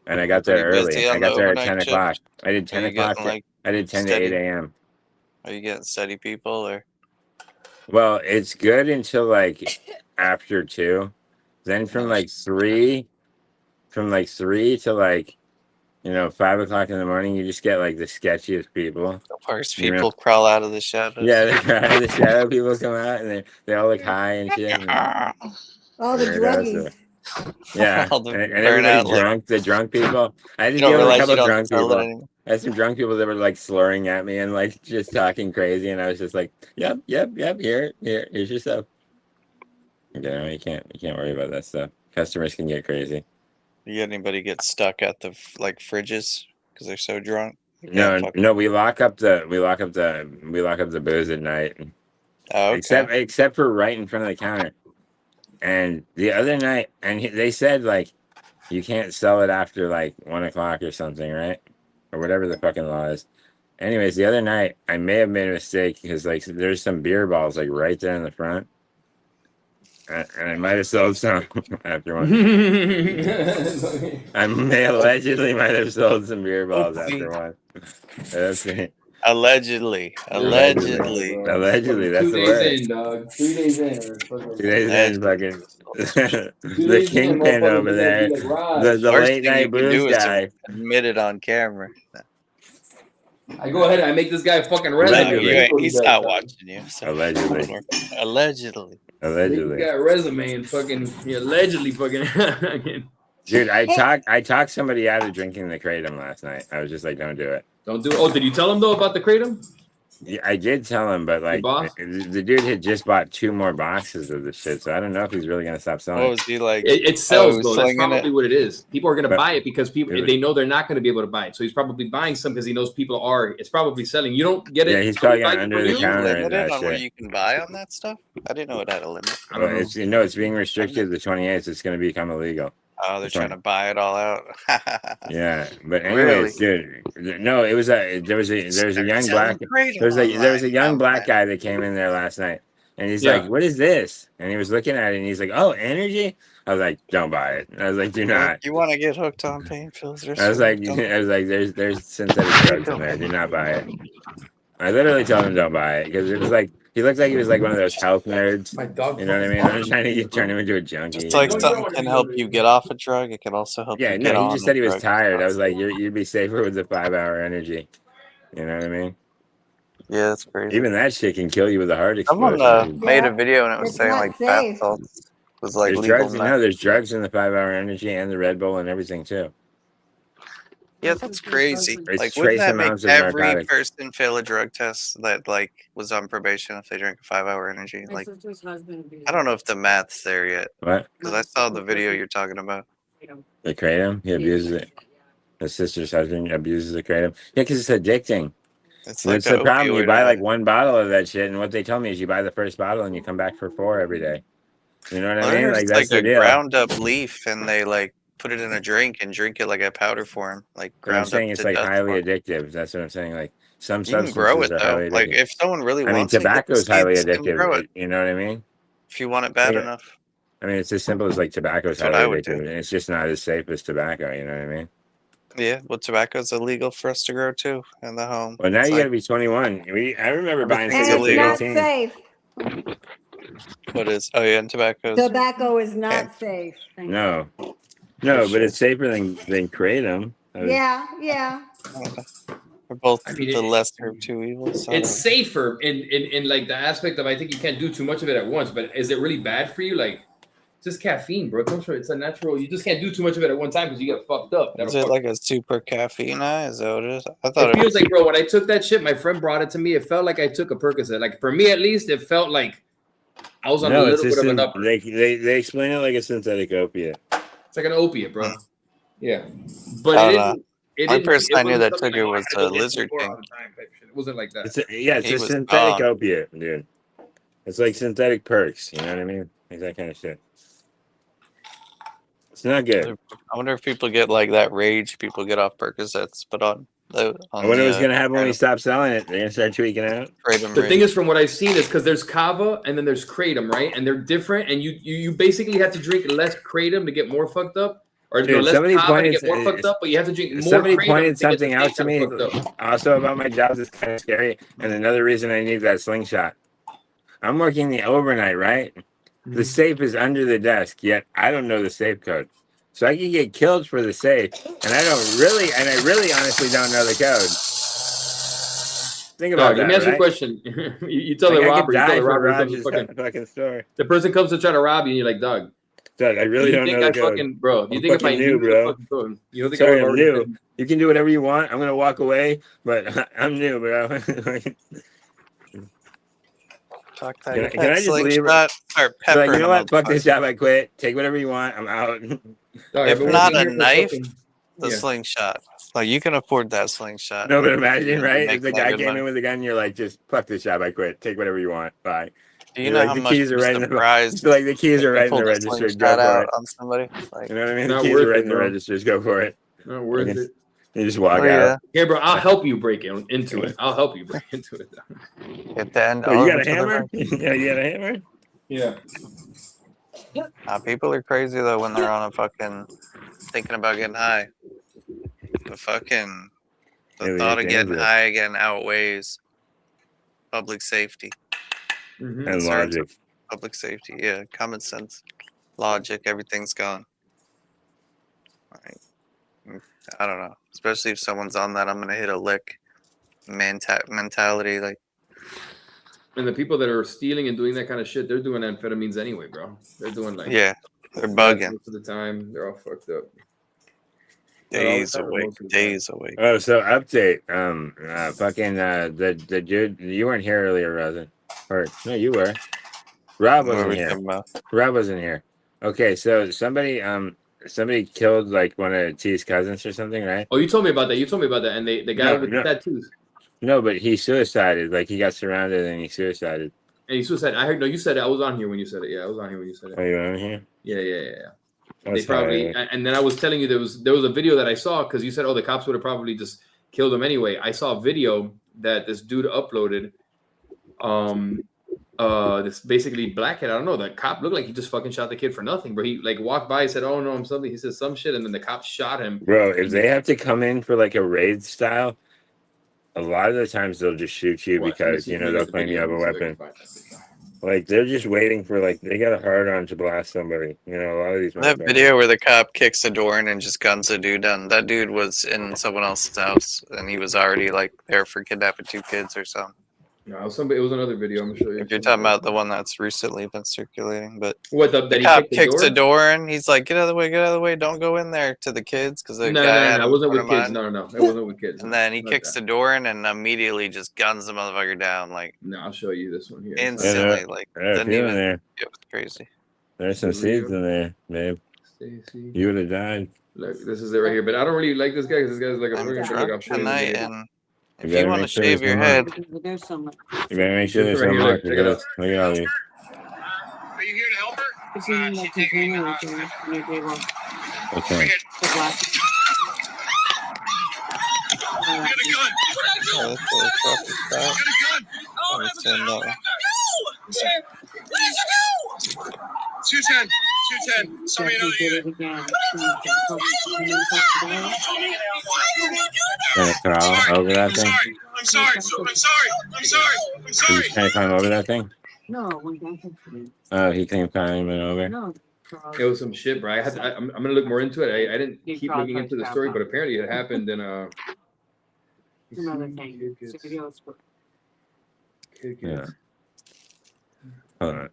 And I got there Pretty early. busy I on got the there at overnight 10 shift? o'clock. I did Are 10 you o'clock. getting, like, I did 10 steady? to 8 a.m. are you getting steady people or? Well, it's good until like after 2. Then from like 3 to like 5 o'clock in the morning, you just get like the sketchiest people. Of course, You know- people crawl out of the shadows. Yeah, the shadow people come out and they all look high and shit. And, All the weirdos, druggies. yeah, All the and everybody burnout, like- drunk. The drunk people. I had to You don't deal with a realize you couple don't drunk smell it people. anymore. I had some drunk people that were like slurring at me and like just talking crazy, and I was just like, "Yep. Here's your stuff." You can't worry about that stuff. Customers can get crazy. You get anybody get stuck at the fridges because they're so drunk? They No, can't fucking- no, we lock up the booze at night, Oh, okay. except for right in front of the counter. And the other night, they said like you can't sell it after like 1 o'clock or something, right? Or whatever the fucking law is. Anyways, the other night I may have made a mistake because like there's some beer balls like right there in the front, and I might have sold some after one. I allegedly might have sold some beer balls after one. That's me. Allegedly. Allegedly, that's 2 the days word. in, dog. 3 days in. 2 days in, fucking the kingpin over there, the Worst late thing night you can booze do is guy. admit it on camera. I go ahead and I make this guy fucking No, Allegedly. he's not watching you. So Allegedly. Allegedly. Make Allegedly. this guy a resume and fucking he allegedly fucking Dude, I talked somebody out of drinking the kratom last night. I was just like, don't do it. Don't do it. Oh, did you tell him though about the kratom? Yeah, I did tell him, but like boss? the dude had just bought 2 more boxes of the shit, so I don't know if he's really gonna stop selling. What it. was he like? It sells Oh, though. That's slinging probably what it is. People are gonna But- buy it because people It- they know they're not gonna be able to buy it. So he's probably buying some because he knows people are. It's probably selling. You don't get it. Yeah, he's probably Like, got under Are the you counter and limited that on what shit. you can buy on that stuff? I didn't know it had a limit. I don't know. It's it's being restricted the 28th. It's gonna become illegal. Oh, they're That's trying right. to buy it all out. Yeah, but anyways, dude, no, it was there's a young black there's a young black guy that came in there last night, and he's Yeah. like, "What is this?" And he was looking at it, and he's like, "Oh, energy." I was like, "Don't buy it." I was like, "Do not." You want to get hooked on pain pills? They're I was sweet. like, there's synthetic drugs in there. Do not buy it. I literally told him don't buy it because it was like he looked like he was like one of those health nerds. My dog. You know what I mean? I'm trying to turn him into a junkie. Just like No, you something don't can wanna help do you it. get off a drug, it can also help Yeah, you get no, on he just a said he was drug. tired. I was like, you'd be safer with the 5-hour energy. You know what I mean? Yeah, that's crazy. Even that shit can kill you with a heart Someone explosion. made a video and it was It's saying not like bath safe. salts was like There's legal. drugs. now. No, there's drugs in the 5-hour energy and the Red Bull and everything too. Yeah, that's crazy. It's Like, trace wouldn't that make amounts of every narcotics. person fail a drug test that like was on probation if they drank a 5-hour energy? My Like, sister's husband. I don't know if the math's there yet What? because I saw the video you're talking about. The kratom? He abuses it. His sister's husband abuses the kratom. Yeah, because it's addicting. It's That's like the problem. You opioid buy like addict. one bottle of that shit, and what they tell me is you buy the first bottle and you come back for 4 every day. You know what I mean? Or Like it's that's like the a deal. ground up leaf and they like put it in a drink and drink it like a powder form, like But I'm ground saying up it's to like dust highly form. addictive. That's what I'm saying. Like some You can grow substances it are though. highly Like addictive. if someone really I mean, wants it, get the tobacco is highly seeds and grow addictive. it You know what I mean? if you want it bad Yeah. enough. I mean, it's as simple as like tobacco is That's what highly I would addictive. do. It's just not as safe as tobacco. You know what I mean? Yeah, well, tobacco is illegal for us to grow too in the home. Well, now It's you like, got to be 21. I remember buying Everything's cigarettes And at it's 18. not safe. what is? Oh yeah, and tobacco. Tobacco is not Okay. safe. Thank No, For but sure. it's safer than kratom. you. Yeah. We're both I mean, the lesser of two evils. It's safer in like the aspect of I think you can't do too much of it at once. But is it really bad for you? Like, it's just caffeine, bro. It comes from, it's a natural. You just can't do too much of it at one time because you get fucked up. Is That'll it fuck like a super caffeine high? Is that what it is? I thought It it feels was. like, bro, when I took that shit, my friend brought it to me. It felt like I took a Percocet. Like for me, at least, it felt like I was on a No, little it's bit just of an upper. they explain it like a synthetic opiate. It's like an opiate, bro. Mm. Yeah, but I it don't know. didn't. It One didn't, person it I knew wasn't that something took it like, oh, I was had to go a get Lizard 4 King. all the time type shit. It wasn't like that. It's He a was synthetic gone. opiate, dude. It's like synthetic perks. You know what I mean? Like that kind of shit. It's not good. I wonder if people get like that rage people get off Percocets, but on I wonder what's gonna happen when we stop selling it. They're gonna start tweaking out. The thing is, from what I've seen, is because there's kava and then there's kratom, right? And they're different, and you basically have to drink less kratom to get more fucked up, or Dude, less somebody kava to pointed- get more fucked up. But you have to drink more. Somebody kratom pointed to get the something same out to kind me of fucked up. also about my job that's kind of scary. And another reason I need that slingshot. I'm working the overnight, right? Mm-hmm. The safe is under the desk, yet I don't know the safe code. So I can get killed for the safe, and I really honestly don't know the code. Think about Dog, that, let me ask you a right? question. you tell Like, the I robber, could you tell die the for robber, Rogers' fucking store. the person comes to try to rob you, and you're like, dog, Doug, I really you don't think know I the code. fucking, bro? You I'm think if I fucking knew new, the bro. fucking code, you don't think Sorry, I would I'm already new. been- You can do whatever you want. I'm gonna walk away, but I'm new, bro. Fuck that. Can Get I that just leave? slingshot, start So, like, peppering you know them what? Fuck up. this job. I quit. Take whatever you want. I'm out. Dog, If I've been not working a here for knife, fucking- The yeah. slingshot. Like you can afford that slingshot. No, but imagine, You're right? making If the that guy good came money. in with a gun, you're like, just fuck this job. I quit. Take whatever you want. Bye. Do you You're know like, how the much keys are right in the surprised like the keys are they right in pulled the a register. Go slingshot for out it. on somebody? Like, You know what I mean? The Not keys worth are right it, in the bro. registers. Go for it. Not worth Okay. it. You just walk oh yeah. out. Here, bro, I'll help you break into it. I'll help you break into it. At the end. Oh, you got a of the hammer? night. Yeah, you got a hammer? Yeah. People are crazy though when they're on a fucking thinking about getting high. The fucking Really thought of getting dangerous. high again outweighs public safety. Mhm. And Concerns of logic. public safety. Yeah, common sense, logic, everything's gone. Like, I don't know. Especially if someone's on that, I'm gonna hit a lick. Mentality, like And the people that are stealing and doing that kind of shit, they're doing amphetamines anyway, bro. They're doing like yeah, They're bugging. Most of the time, they're all fucked up. Not all the Days time, but awake. most of the time. Days awake. Oh, so update. The dude, you weren't here earlier, Rosen. Or no, you were. Rob What are wasn't we here. talking about? Rob wasn't here. Okay, so somebody killed like one of T's cousins or something, right? Oh, you told me about that. And the guy No, with no. the tattoos. No, but he suicided. Like he got surrounded and he suicided. And he suicide. I heard. No, you said it. I was on here when you said it. Yeah, I was on here when you said it. Are you on here? Yeah. That's They probably. hilarious. And then I was telling you there was a video that I saw because you said, oh, the cops would have probably just killed him anyway. I saw a video that this dude uploaded. This basically blackhead. I don't know. The cop looked like he just fucking shot the kid for nothing, but he like walked by and said, "Oh no, I'm something." He said some shit, and then the cop shot him. Bro, if they have to come in for like a raid style, a lot of the times they'll just shoot you What? because Let me see- they'll let me claim you have a see if I can weapon. find that video. Like they're just waiting for like they got a hard on to blast somebody. You know, a lot of these. That motherfuckers. video where the cop kicks the door in and just guns the dude down. That dude was in someone else's house and he was already like there for kidnapping 2 kids or something. No, it was another video. I'm gonna show you. If you're talking about the one that's recently been circulating, but what that the he cop kicked the kicks door? the door in. He's like, "Get out of the way! Don't go in there!" To the kids because the No, guy had it him wasn't in with front of kids. mine. No, it wasn't with kids. And then he Not kicks that. the door in and immediately just guns the motherfucker down like No, I'll show you this one here. instantly. Like There's a didn't few in even. there. It was crazy. There's some The video. seeds in there, babe. Stacy. You would have died. Look, this is it right here. But I don't really like this guy because this guy's like a I'm friggin' drunk I'll show you tonight, later. and You if better you want to make sure shave there's your no head, Because there's so much. You better make sure This there's right no here, mark. check it out. Look at all these. Are you here to help her? It's in the container right there on your table. Okay. The black. Get a gun! oh, that's a traffic stop. Get a gun! I understand that one. No! 210. 210. Somebody know He the did unit. it again. Gonna crawl over that thing. I'm sorry. I'm sorry. He was trying to climb over that thing. No, when that happened. Oh, he came climbing over. No. It was some shit, bro. I'm gonna look more into it. I didn't You keep probably looking into the found story, out. but apparently it happened in Another thing. Studios. Yeah. Hold on.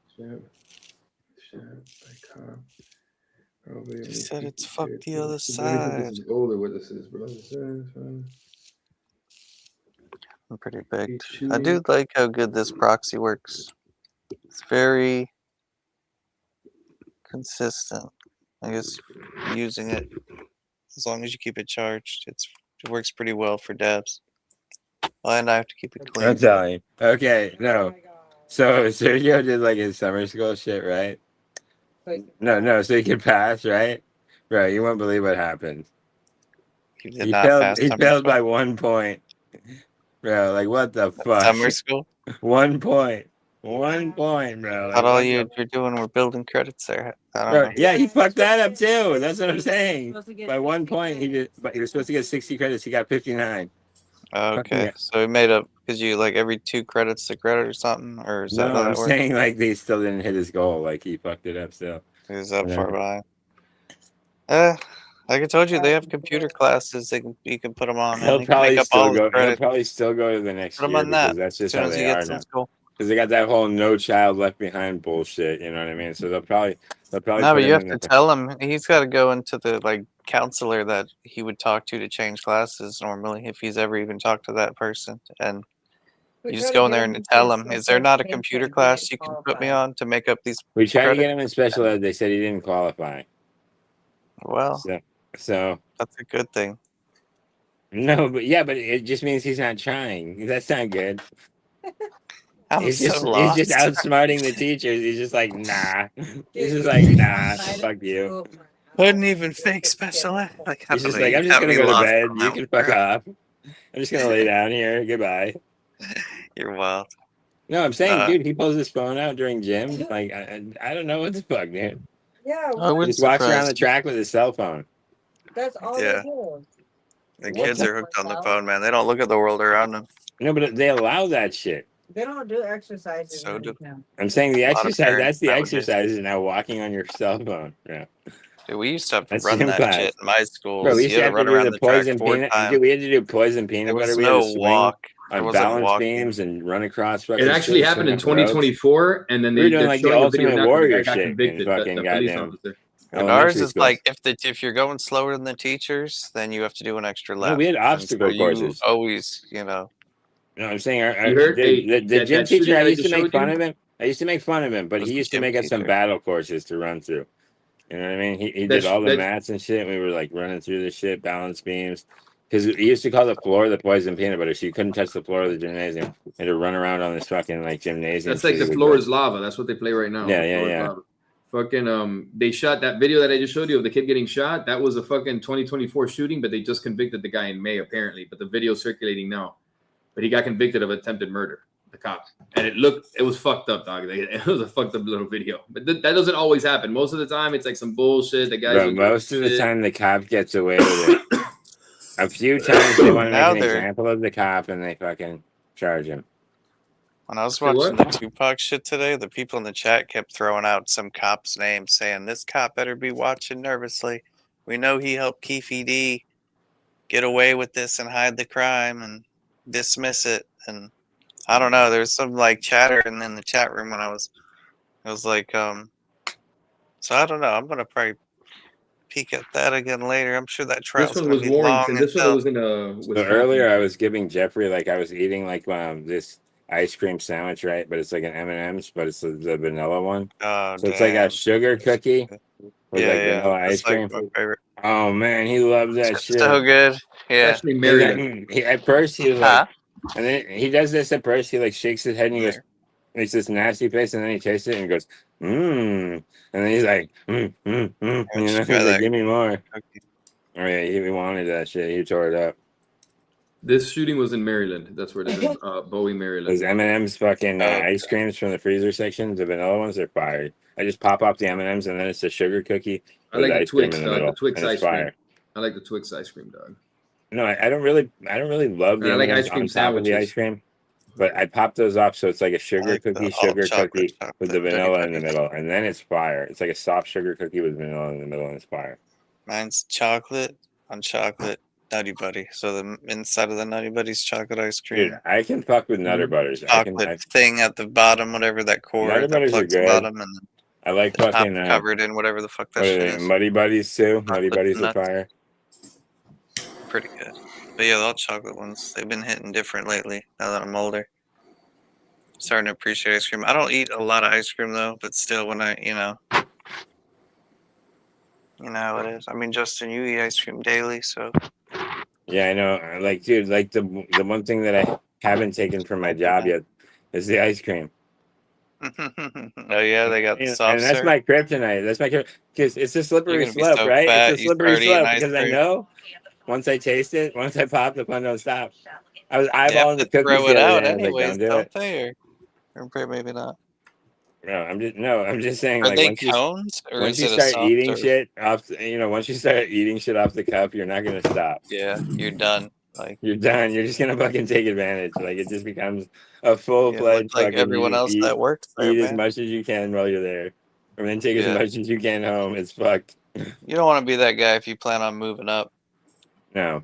He said it's fuck the other side. Older what this is, bro. I'm pretty big. I do like how good this proxy works. It's very consistent. I guess using it as long as you keep it charged, it works pretty well for devs. And I have to keep it clean. I'm telling you. Okay, no. So Sergio did like his summer school shit, right? No, so he could pass, right? Bro, you won't believe what happened. You did He not failed, pass he summer failed school. by 1 point. Bro, like what the fuck? Summer school? 1 point. 1 point, bro. Like, Not all what the you're doing, we're building credits there. I don't Bro, know. yeah, he fucked that up too. That's what I'm saying. Supposed to get By 1 point, 60 but he was supposed to get 60 credits. He got 59. Okay, Yeah. so we made up because you like every 2 credits to credit or something, or is that No, how I'm that works? saying like he still didn't hit his goal. Like he fucked it up still. He was that Whatever. far behind. Like I told you, they have computer classes. You can put them on. And He'll you can make probably up still all the go. He'll credits. probably still go to the next Put 'em year on because that that's As just soon how as they he are gets now. in school. Because they got that whole no child left behind bullshit. You know what I mean? So they'll probably. No, put but him you have in to the- tell him he's got to go into the like counselor that he would talk to change classes normally if he's ever even talked to that person. And you just go in there and tell him, is there not a computer class you can put me on to make up these? We tried to credit? get him in special ed. They said he didn't qualify. Well, So that's a good thing. no, but yeah, but it just means he's not trying. That's not good. I'm He's so just lost. he's just outsmarting the teachers. He's just like nah. He's just like nah. Fuck you. Couldn't even fake special ed. Like, I He's don't just know, like you I'm just got gonna me go to lost bed. on You that can one, fuck bro. off. I'm just gonna lay down here. Goodbye. You're wild. No, I'm saying, Nah. dude, he pulls his phone out during gym. Like I don't know what the fuck, dude. Yeah, I He wouldn't just walks around the surprise. track with his cell phone. that's all Yeah. they do. The What kids the- are hooked on the phone, man. They don't look at the world around them. No, but they allow that shit. They don't do exercises. So do- I'm saying the A lot of exercise. parents That's the nowadays. exercise is now walking on your cell phone. Yeah. Dude, we used to have to That's run gym that class. shit in my school. Bro, we You used to had have to to run do around the the track poison 4 peanut. times. Dude, we had to do poison peanut There butter. was We had no to swing walk. There on wasn't balance walking. beams and run across. fucking It actually streets, happened in swing up roads. 2024, and then We were they're doing like the showing a video Ultimate now 'cause the Warrior guy got shit convicted, in fucking the police goddamn officer. And ours elementary is school. like if you're going slower than the teachers, then you have to do an extra lap. No, we had And so obstacle you courses. always, you know. No, I'm saying You heard? Hey, the that gym shooting teacher. I that I used to just make showed fun you? of him. I used to make fun of him, but Was he the used to gym make us some teacher. battle courses to run through. You know what I mean? He That's- did all the that's- mats and shit. We were like running through the shit, balance beams. Because he used to call the floor the poison peanut butter. So you couldn't touch the floor of the gymnasium. You had to run around on this fucking like gymnasium. That's like shit the with floor is lava. That's what they play right now. Yeah, The yeah, floor is yeah. lava. Fucking they shot that video that I just showed you of the kid getting shot. That was a fucking 2024 shooting, but they just convicted the guy in May apparently. But the video's circulating now. But he got convicted of attempted murder. The cop, and it was fucked up, dog. It was a fucked up little video. But that doesn't always happen. Most of the time, it's like some bullshit. The guys. But most of the time, the cop gets away with it. A few times they want to make Now an they're- example of the cop and they fucking charge him. When I was Say what? watching the Tupac shit today, the people in the chat kept throwing out some cop's name, saying this cop better be watching nervously. We know he helped Keefe D get away with this and hide the crime and dismiss it. And I don't know, there's some like chatter in the chat room when I was like, so I don't know. I'm gonna probably peek at that again later. I'm sure that trial's This one gonna was be long Warrington. This as one hell. was in a. So earlier I was giving Jeffrey, like I was eating like this ice cream sandwich, right? But it's like an M&M's, but it's the vanilla one. Oh, So it's like a damn. sugar cookie with like vanilla ice That's like cream. my favorite. Oh man, he loves that shit. So good. Yeah. Especially And Maryland. then at first he was Huh? like, and then he does this at first. He like shakes his head and he goes, makes this nasty face, and then he tastes it and goes, and then he's like, You know, he's try like, that give me more. cookie. Oh yeah, he wanted that shit. He tore it up. This shooting was in Maryland. That's where it is. Bowie, Those Maryland. M&M's fucking Oh, ice creams from the freezer section, the vanilla ones are fire. I just pop off the M&M's and then it's a sugar cookie I with like the ice cream Twix, in the dog. middle. The Twix and it's ice cream. fire. I like the Twix ice cream, dog. No, I don't really love the I like M&Ms ice cream on top of the sandwiches. ice cream, but I pop those off so it's like a sugar like the cookie, all sugar chocolate cookie with the chocolate vanilla in the Nutty middle, and then it's fire. It's like a soft sugar cookie with vanilla in the middle, and it's fire. Mine's chocolate on chocolate Nutty Buddy. So the inside of the Nutty Buddy's chocolate ice cream. Dude, I can fuck with Nutter Butters. Chocolate thing at the bottom, whatever that core Nutter that Butters are plugs the good. bottom, and then I like the top fucking covered in whatever the fuck that what are shit they, is. Muddy Buddies too. Muddy Chocolate Buddies are nuts. fire. Pretty good. But yeah, the all chocolate ones, they've been hitting different lately now that I'm older. Starting to appreciate ice cream. I don't eat a lot of ice cream though, but still when I, you know how it is. I mean, Justin, you eat ice cream daily, so Yeah, I know. Like, dude, like the one thing that I haven't taken from my job yet is the ice cream. oh yeah, they got the And soft that's serve. my kryptonite. That's my because it's a slippery You're gonna be slope, so right? fat, It's a you slippery start eating slope ice because I cream. know once I taste it, once I pop, the fun don't stop. I was They have eyeballing the to cookies throw the it other out day. I was like, anyways, don't do don't it. they? Or maybe not. No, I'm just saying. Are Like they once you cones or once is you it a start soft eating serve? shit off, once you start eating shit off the cup, you're not gonna stop. Yeah, you're done. Like You're done. You're just gonna fucking take advantage. Like it just becomes a full you fledged look like fucking everyone else eat, that works there, eat as man. much as you can while you're there, and then take as Yeah. much as you can home. It's fucked. You don't want to be that guy if you plan on moving up. No,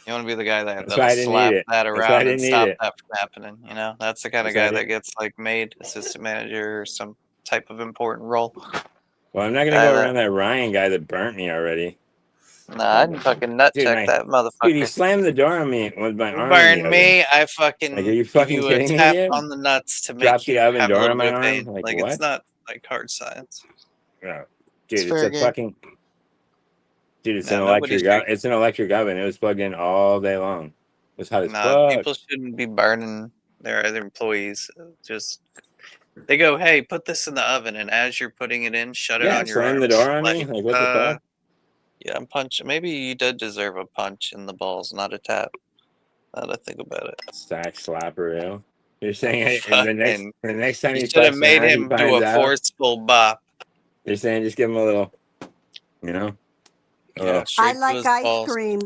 You want to be the guy That's that'll why I didn't slap need it. that That's why I around and didn't need stop it. that from happening. You know, that's the kind of That's why I guy that didn't- gets like made assistant manager or some type of important role. well, I'm not gonna go around that Ryan guy that burnt me already. Nah, I'd fucking nut Dude, check that Dude, he motherfucker. slammed the door on me with my You arm. in burn the oven. me, I fucking Like, are you give fucking you a kidding me, tap dude? on the nuts to make Drop the you oven have a door little on my bit of arm? pain. Like, Like what? it's not like hard science. No. Dude, It's it's fair a game. fucking. Dude, it's Nah, an nobody's electric. It's an electric oven. It was plugged in all day long. It was hot as Nah, fuck. people shouldn't be burning their other employees. Just they go, hey, put this in the oven, and as you're putting it in, shut it Yeah, on your slam the arms. door on me. Like what the fuck? Yeah, I'm punching. Maybe you did deserve a punch in the balls, not a tap. Now that I think about it. Sack slapper, yo. You're saying hey, and the next time You he should have fucks made around, he him do finds a out, forceful bop. You're saying just give him a little, you know. A Yeah, little- I straight to like his ice balls. cream,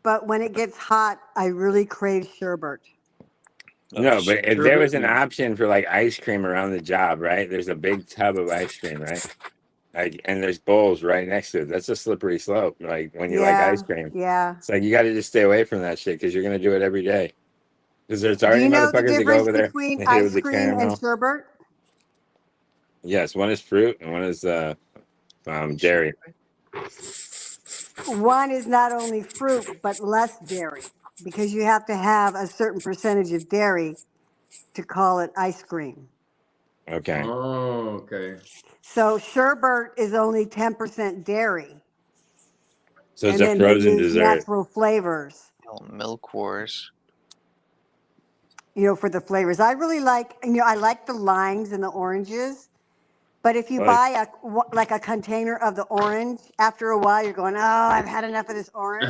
but when it gets hot, I really crave sherbet. No, but shit. if there was an Sherbet. option for like ice cream around the job, right? There's a big tub of ice cream, right? Like, and there's bowls right next to it. That's a slippery slope. Like when you like ice cream, Yeah. it's like you got to just stay away from that shit because you're gonna do it every day. Because there's Do already you know the motherfuckers that go over difference there between and hit it ice with the cream and caramel. sherbet? Yes, one is fruit and one is dairy. One is not only fruit, but less dairy because you have to have a certain percentage of dairy to call it ice cream. Okay. Oh, okay. So sherbet is only 10% dairy. So it's And a then they frozen use dessert. natural flavors, Oh, Milk Wars. for the flavors. I really like, I like the limes and the oranges. But if you Like, buy like a container of the orange, after a while you're going, oh, I've had enough of this orange.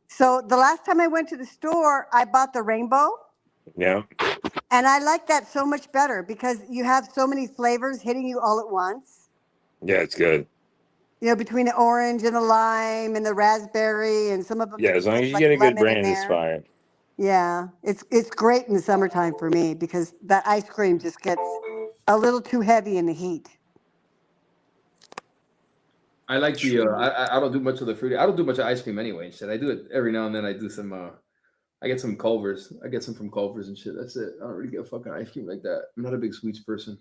So the last time I went to the store, I bought the rainbow. yeah. And I like that so much better because you have so many flavors hitting you all at once. Yeah, it's good. Between the orange and the lime and the raspberry and some of them Yeah, as long have as you like get a good lemon in brand, it's there. fine. Yeah, it's great in the summertime for me because that ice cream just gets a little too heavy in the heat. I like the. I don't do much of the fruity. I don't do much of ice cream anyway. And shit. I do it every now and then. I do some. I get some Culvers. I get some from Culvers and shit. That's it. I don't really get a fucking ice cream like that. I'm not a big sweets person.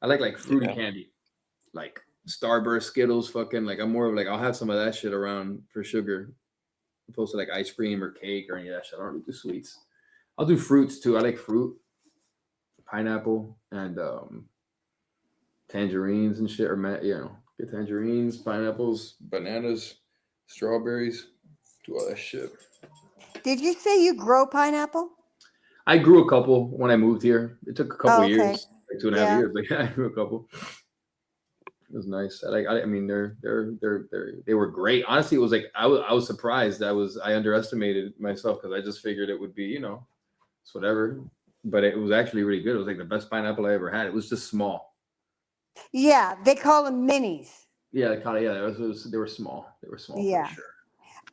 I like fruity candy, like Starburst, Skittles, fucking. Like I'm more of like I'll have some of that shit around for sugar, opposed to like ice cream or cake or any of that shit. I don't really do sweets. I'll do fruits too. I like fruit, pineapple, and tangerines and shit. Or get tangerines, pineapples, bananas, strawberries, do all that shit. Did you say you grow pineapple? I grew a couple when I moved here. It took a couple Oh, okay. years, like 2.5 Yeah. years, but yeah, I grew a couple. It was nice. I mean, they were great. Honestly, it was like I was surprised. I underestimated myself because I just figured it would be it's whatever. But it was actually really good. It was like the best pineapple I ever had. It was just small. Yeah, they call them minis. Yeah, they were small. They were small Yeah. for sure.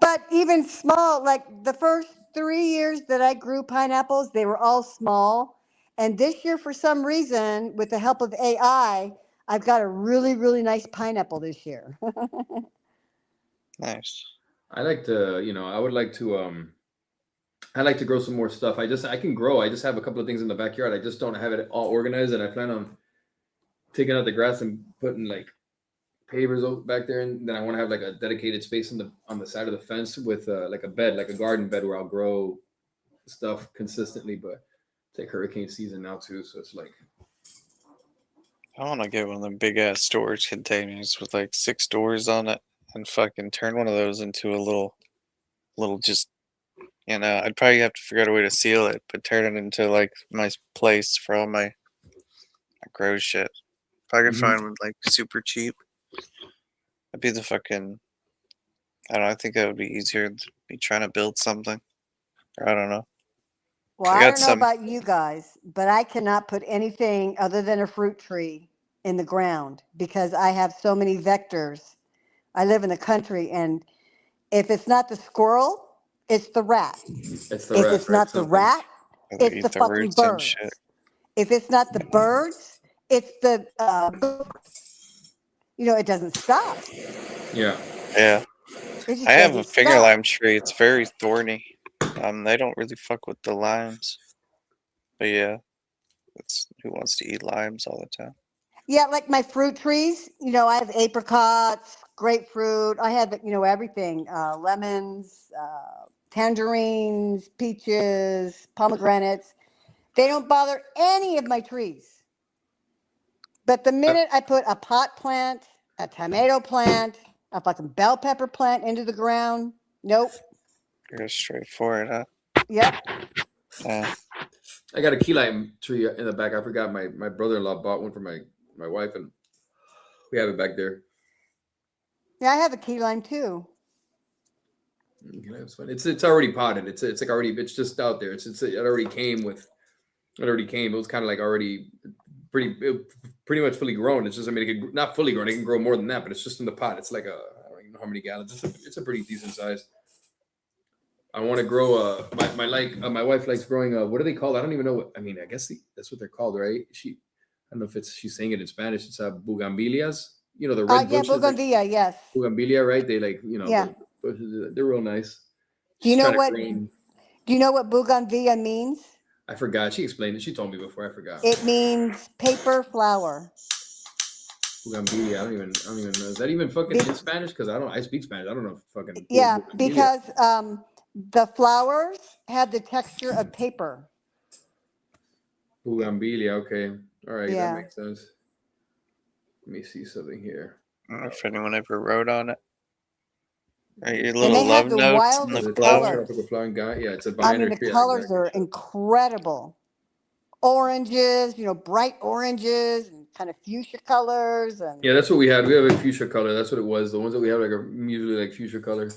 But even small, like the first 3 years that I grew pineapples, they were all small. And this year, for some reason, with the help of AI, I've got a really, really nice pineapple this year. Nice. I like to, I would like to I like to grow some more stuff. I can grow. I just have a couple of things in the backyard. I just don't have it all organized, and I plan on taking out the grass and putting like pavers back there, and then I want to have like a dedicated space on the side of the fence with like a bed, like a garden bed where I'll grow stuff consistently. But it's like hurricane season now too, so it's like I want to get one of them big ass storage containers with like 6 doors on it and fucking turn one of those into a little just, I'd probably have to figure out a way to seal it, but turn it into like my place for all my grow shit. If I could find one like super cheap, that'd be the fucking, I don't know, I think that would be easier than me trying to build something. Or I don't know. Well, I I got don't know some- about you guys, but I cannot put anything other than a fruit tree in the ground because I have so many vectors. I live in the country, and if it's not the squirrel, it's the rat. it's the If rat, it's right? not the Something. rat, Or they it's eat the fucking roots and birds. shit. If it's not the birds, it's the it doesn't stop. Yeah. Yeah. It just I have a doesn't finger stop. lime tree. It's very thorny. They don't really fuck with the limes. But yeah, it's who wants to eat limes all the time? Yeah, like my fruit trees, I have apricots, grapefruit. I have, everything, lemons, tangerines, peaches, pomegranates. They don't bother any of my trees. But the minute I put a pot plant, a tomato plant, a fucking bell pepper plant into the ground, nope. You're straight for it, huh? Yep. Yeah. I got a key lime tree in the back. I forgot my brother-in-law bought one for my wife, and we have it back there. Yeah, I have a key lime too. Key lime's fun. It's already potted. It's like already. It's just out there. It already came with. It already came. It was kind of like already pretty much fully grown. It's just it not fully grown. It can grow more than that, but it's just in the pot. It's like I don't even know how many gallons. It's a pretty decent size. I want to grow my wife likes growing what are they called? I don't even know. I guess that's what they're called, right? I don't know if she's saying it in Spanish. It's bugambilias. The red Yeah, bushes. bougainvillea, yes. Bugambilia, right? They like Yeah. they're real nice. Do you know She's trying to Do you know what bougainvillea means? I forgot. She explained it. She told me before. I forgot. It means paper flower. Bugambilia. I don't even know. Is that even fucking in Spanish? Because I speak Spanish. I don't know if fucking. Yeah, Bugambilia. because the flowers have the texture of paper. Bugambilia. Okay. All right. Yeah. That makes sense. Let me see something here. I don't know if anyone ever wrote on it. Right, your And little they have love the notes and wildest the Is it called flower. colors. tropical flowering guy? Yeah, it's a I vine mean, or the tree. colors Exactly. are incredible. Oranges, bright oranges and kind of fuchsia colors. And Yeah, that's what we had. We have a fuchsia color. That's what it was. The ones that we have like are usually like fuchsia color.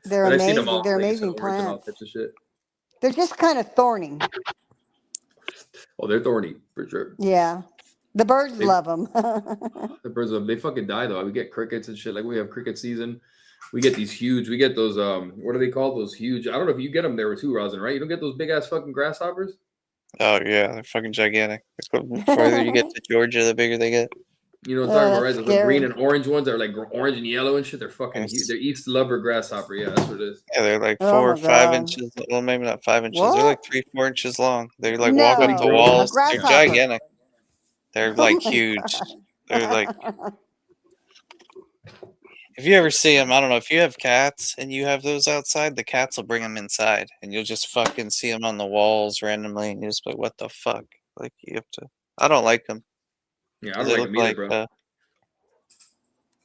they're But I've seen them amazing. all. They're Like you said, amazing orange and all plants. types of shit. They're just kind of thorny. Oh, they're thorny for sure. Yeah. The birds They- love them. The birds, they fucking die though. We get crickets and shit. Like we have cricket season. We get these huge. We get those. What are they called? Those huge. I don't know if you get them there too, Rosin. Right? You don't get those big ass fucking grasshoppers. Oh yeah, they're fucking gigantic. The further you get to Georgia, the bigger they get. You know what I'm talking about, right? that's Those like green scary. and orange ones that are like orange and yellow and shit. They're fucking Yes. huge. They're East lover grasshopper. Yeah, that's what it is. Yeah, they're like Oh 4 or my 5 God. inches. Well, maybe not 5 inches. They're like What? 3-4 inches long. They like walk up No. the A walls. They're grasshopper. gigantic. They're Oh like my huge. God. They're like, if you ever see them, I don't know if you have cats and you have those outside, the cats will bring them inside, and you'll just fucking see them on the walls randomly, and you just be like, what the fuck? Like you have to. I don't like them. Yeah, I don't They like look them either, like bro.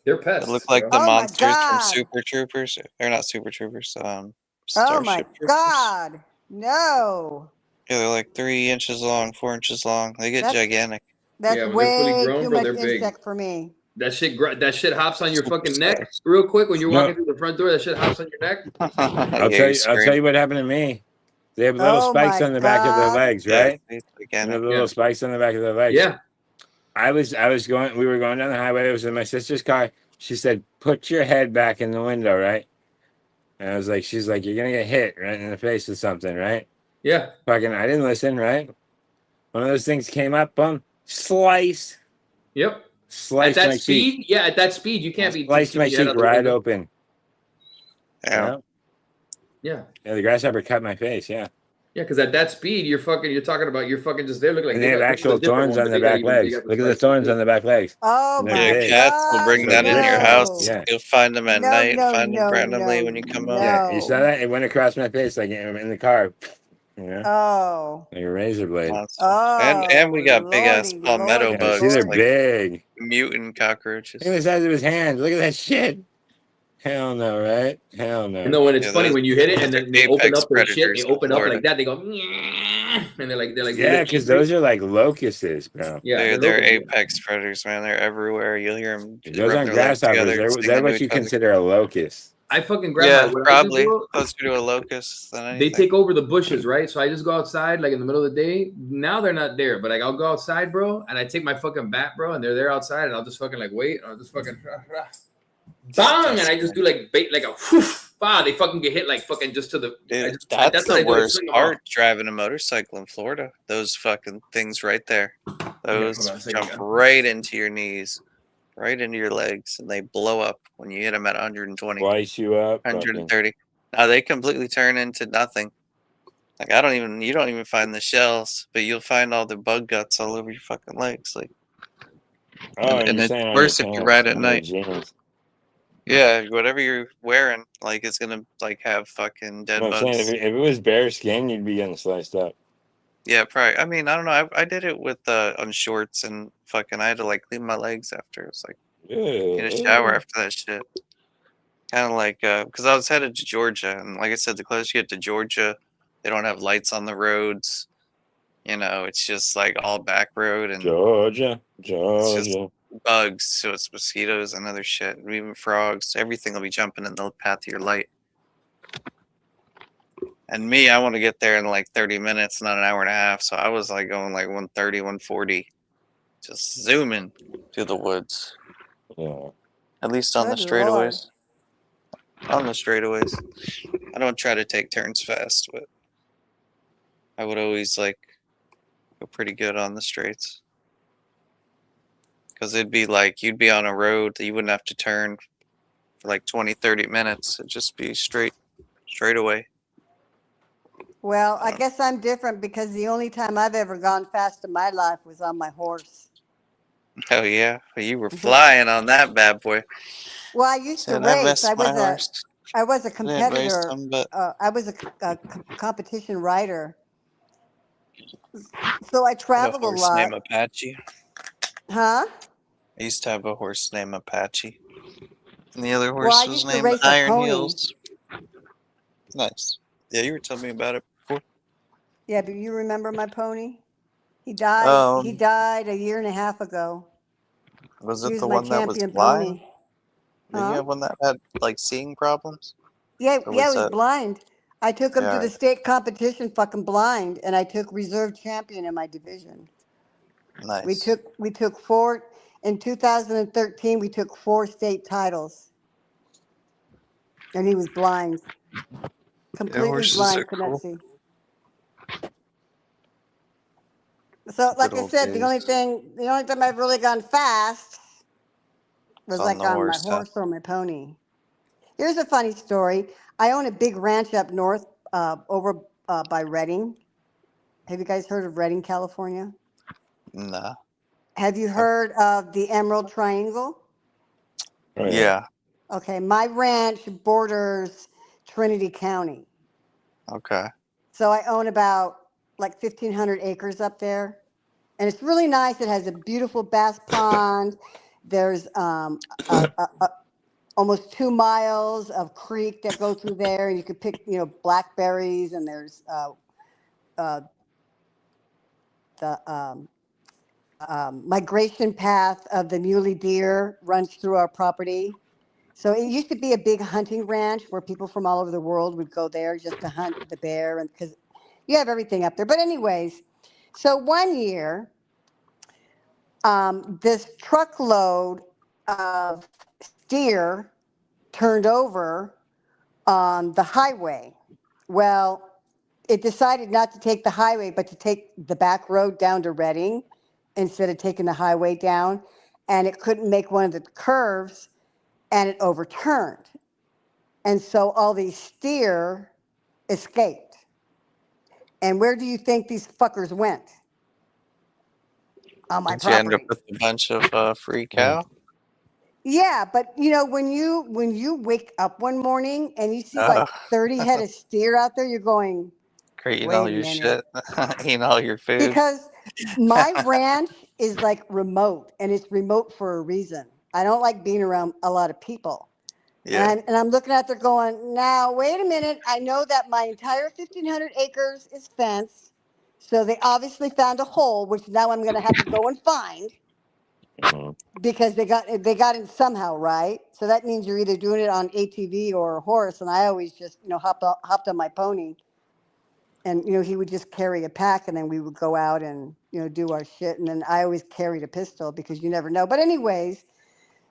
They're pests. they look like bro. the Oh my monsters from God. Super Troopers. They're not Super Troopers. Oh Starship my Troopers. God. No. Yeah, they're like 3 inches long, 4 inches long. They get That's gigantic. that's Yeah, when they're fully way grown, too bro, much they're big. insect for me. That shit hops on your Super fucking neck size. real quick when you're No. walking through the front door. That shit hops on your neck. I'll Yeah, tell you you. I'll tell scream. you what happened to me. They have little Oh spikes my on the back of their God. legs, Yeah, right? it's You know gigantic. the little Yeah. spikes on the back of their legs. Yeah. I was going. We were going down the highway. It was in my sister's car. She said, "Put your head back in the window, right?" And I was like, "She's like, you're gonna get hit right in the face with something, right?" Yeah. Fucking, I didn't listen, right? One of those things came up, boom, slice, Yep. At sliced that my cheek, speed, yeah, at that speed, you can't be sliced my keeping your head cheek out the right window. open. Yeah. Yeah, Yeah. yeah. The grasshopper cut my face. Yeah, Yeah, because at that speed, you're talking about you're fucking just there looking like and they have got- actual a different thorns one, on but their they got back even- they legs. got Look at the spikes thorns too. on the back legs. Oh And they're my Yeah, big. cats will God. bring They're that in your big. house. Yeah. You'll find them at No, night, no, find them no, randomly no, when you come home. Yeah, you saw no. that? It went across my face like in the car. Yeah, Oh. like a razor blade. Monster. Oh. And we got big ass Lordy, palmetto lordy, Yeah, see, bugs, they're like big. mutant cockroaches. Look at the size of his hand. Look at that shit. Hell no, right? Hell no. You know when it's Yeah, funny those- when you hit it and they're then they open apex up their shit, predators they in open up Florida. like that, they go and they're like Yeah, because those are like locusts, bro. yeah, They're local. apex predators, man. They're everywhere. You'll hear them. Those aren't grasshoppers. They're what you consider a locust. I fucking grab Yeah, my what I do, probably bro, closer to a locust than they anything. take over the bushes, right? So I just go outside like in the middle of the day. Now they're not there, but like I'll go outside, bro, and I take my fucking bat, bro, and they're there outside, and I'll just fucking like wait, and I'll just fucking bang, and I just do like bait, like a whoof, bah, they fucking get hit like fucking just to the. Dude, what that's I the do, I worst swing them part off. driving a motorcycle in Florida. Those fucking things right there. Those hold on a second, jump yeah. right into your knees, right into your legs, and they blow up when you hit them at 120, Slice you up. fucking- 130. Now they completely turn into nothing. Like you don't even find the shells, but you'll find all the bug guts all over your fucking legs. Like, Oh, and and you're it's saying on worse your if you pants, ride at on your night. jeans. Yeah, whatever you're wearing, like it's gonna like have fucking dead No, I'm saying bugs. if it was bare skin, you'd be getting sliced up. Yeah, probably. I mean, I don't know. I did it with on shorts and fucking. I had to like clean my legs after. It was like get a shower after that shit. Kind of like because I was headed to Georgia, and like I said, the closer you get to Georgia, they don't have lights on the roads. You know, it's just like all back road and Georgia, just- Georgia. bugs. So it's mosquitoes and other shit, even frogs. Everything will be jumping in the path of your light. And me, I want to get there in like 30 minutes, not an hour and a half. So I was like going like 130, 140, just zooming through the woods. Yeah. At least on the Good Lord. straightaways. On the straightaways. I don't try to take turns fast, but I would always like go pretty good on the straights. Because it'd be like you'd be on a road that you wouldn't have to turn for like 20, 30 minutes. It'd just be straight away. Well, I guess I'm different because the only time I've ever gone fast in my life was on my horse. Oh yeah, you were flying on that bad boy. Well, I used to Said I race. missed my horse. I was a I didn't race competitor. him, but I was a competition rider. So I I had a traveled a horse named lot. Apache. Huh? I used to have a horse named Apache, and the other Well, I horse was used to named race a Iron pony. Heels. Nice. Yeah, you were telling me about it before. Yeah, but you remember my pony? He died. He Um, died a year and a half ago. was He it was the my one that was champion blind? pony. Didn't you Huh? have one that had like seeing problems? Yeah, Or yeah, was he was that? blind. I took him to Yeah, the state competition fucking blind, and I took reserve champion in my division. nice. We took four in 2013. We took 4 state titles, and he was blind, Yeah, completely horses are blind, could not cool. see. So, Good like I old said, days. the only time I've really gone fast It's was on like the on my horse, huh? horse or my pony. Here's a funny story. I own a big ranch up north, over by Redding. Have you guys heard of Redding, California? Nah. Have you Huh? heard of the Emerald Triangle? Oh, yeah. Yeah. Okay, my ranch borders Trinity County. Okay. So I own about like 1,500 acres up there. And it's really nice. It has a beautiful bass pond. There's almost 2 miles of creek that go through there. And you can pick, blackberries. And there's uh, the migration path of the muley deer runs through our property. So it used to be a big hunting ranch where people from all over the world would go there just to hunt the bear, and because you have everything up there. But anyways, so one year, this truckload of steer turned over on the highway. Well, it decided not to take the highway, but to take the back road down to Redding instead of taking the highway down. And it couldn't make one of the curves, and it overturned. And so all these steer escaped. And where do you think these fuckers went? On my Did you end up property. with a bunch of free cow? Yeah, but when you wake up one morning and you see Oh, like 30 head of steer out there, you're going, eating all wait a your minute. shit, eating all your food. Because my ranch is like remote, and it's remote for a reason. I don't like being around a lot of people. Yeah. And I'm looking at there going, now, wait a minute. I know that my entire 1,500 acres is fenced. So they obviously found a hole, which now I'm going to have to go and find Mhm. because they got it somehow, right? So that means you're either doing it on ATV or a horse. And I always just, hopped on my pony. And, he would just carry a pack, and then we would go out and, do our shit. And then I always carried a pistol because you never know. But anyways,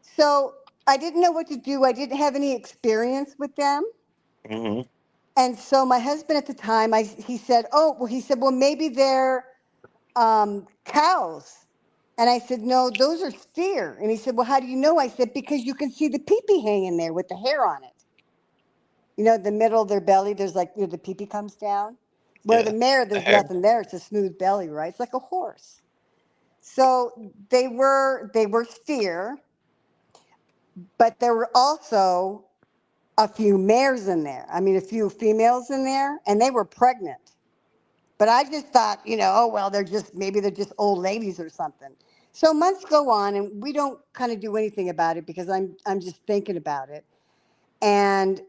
so I didn't know what to do. I didn't have any experience with them. Mhm. And so my husband at the time, he said, well, maybe they're cows. And I said, no, those are steer. And he said, well, how do you know? I said, because you can see the peepee hanging there with the hair on it. The middle of their belly, there's like, the peepee comes down. Where the Yeah. mare, The there's hair. nothing there. It's a smooth belly, right? It's like a horse. So they were steer, but there were also a few mares in there. I mean, a few females in there, and they were pregnant. But I just thought, oh well, maybe they're just old ladies or something. So months go on, and we don't kind of do anything about it because I'm just thinking about it. And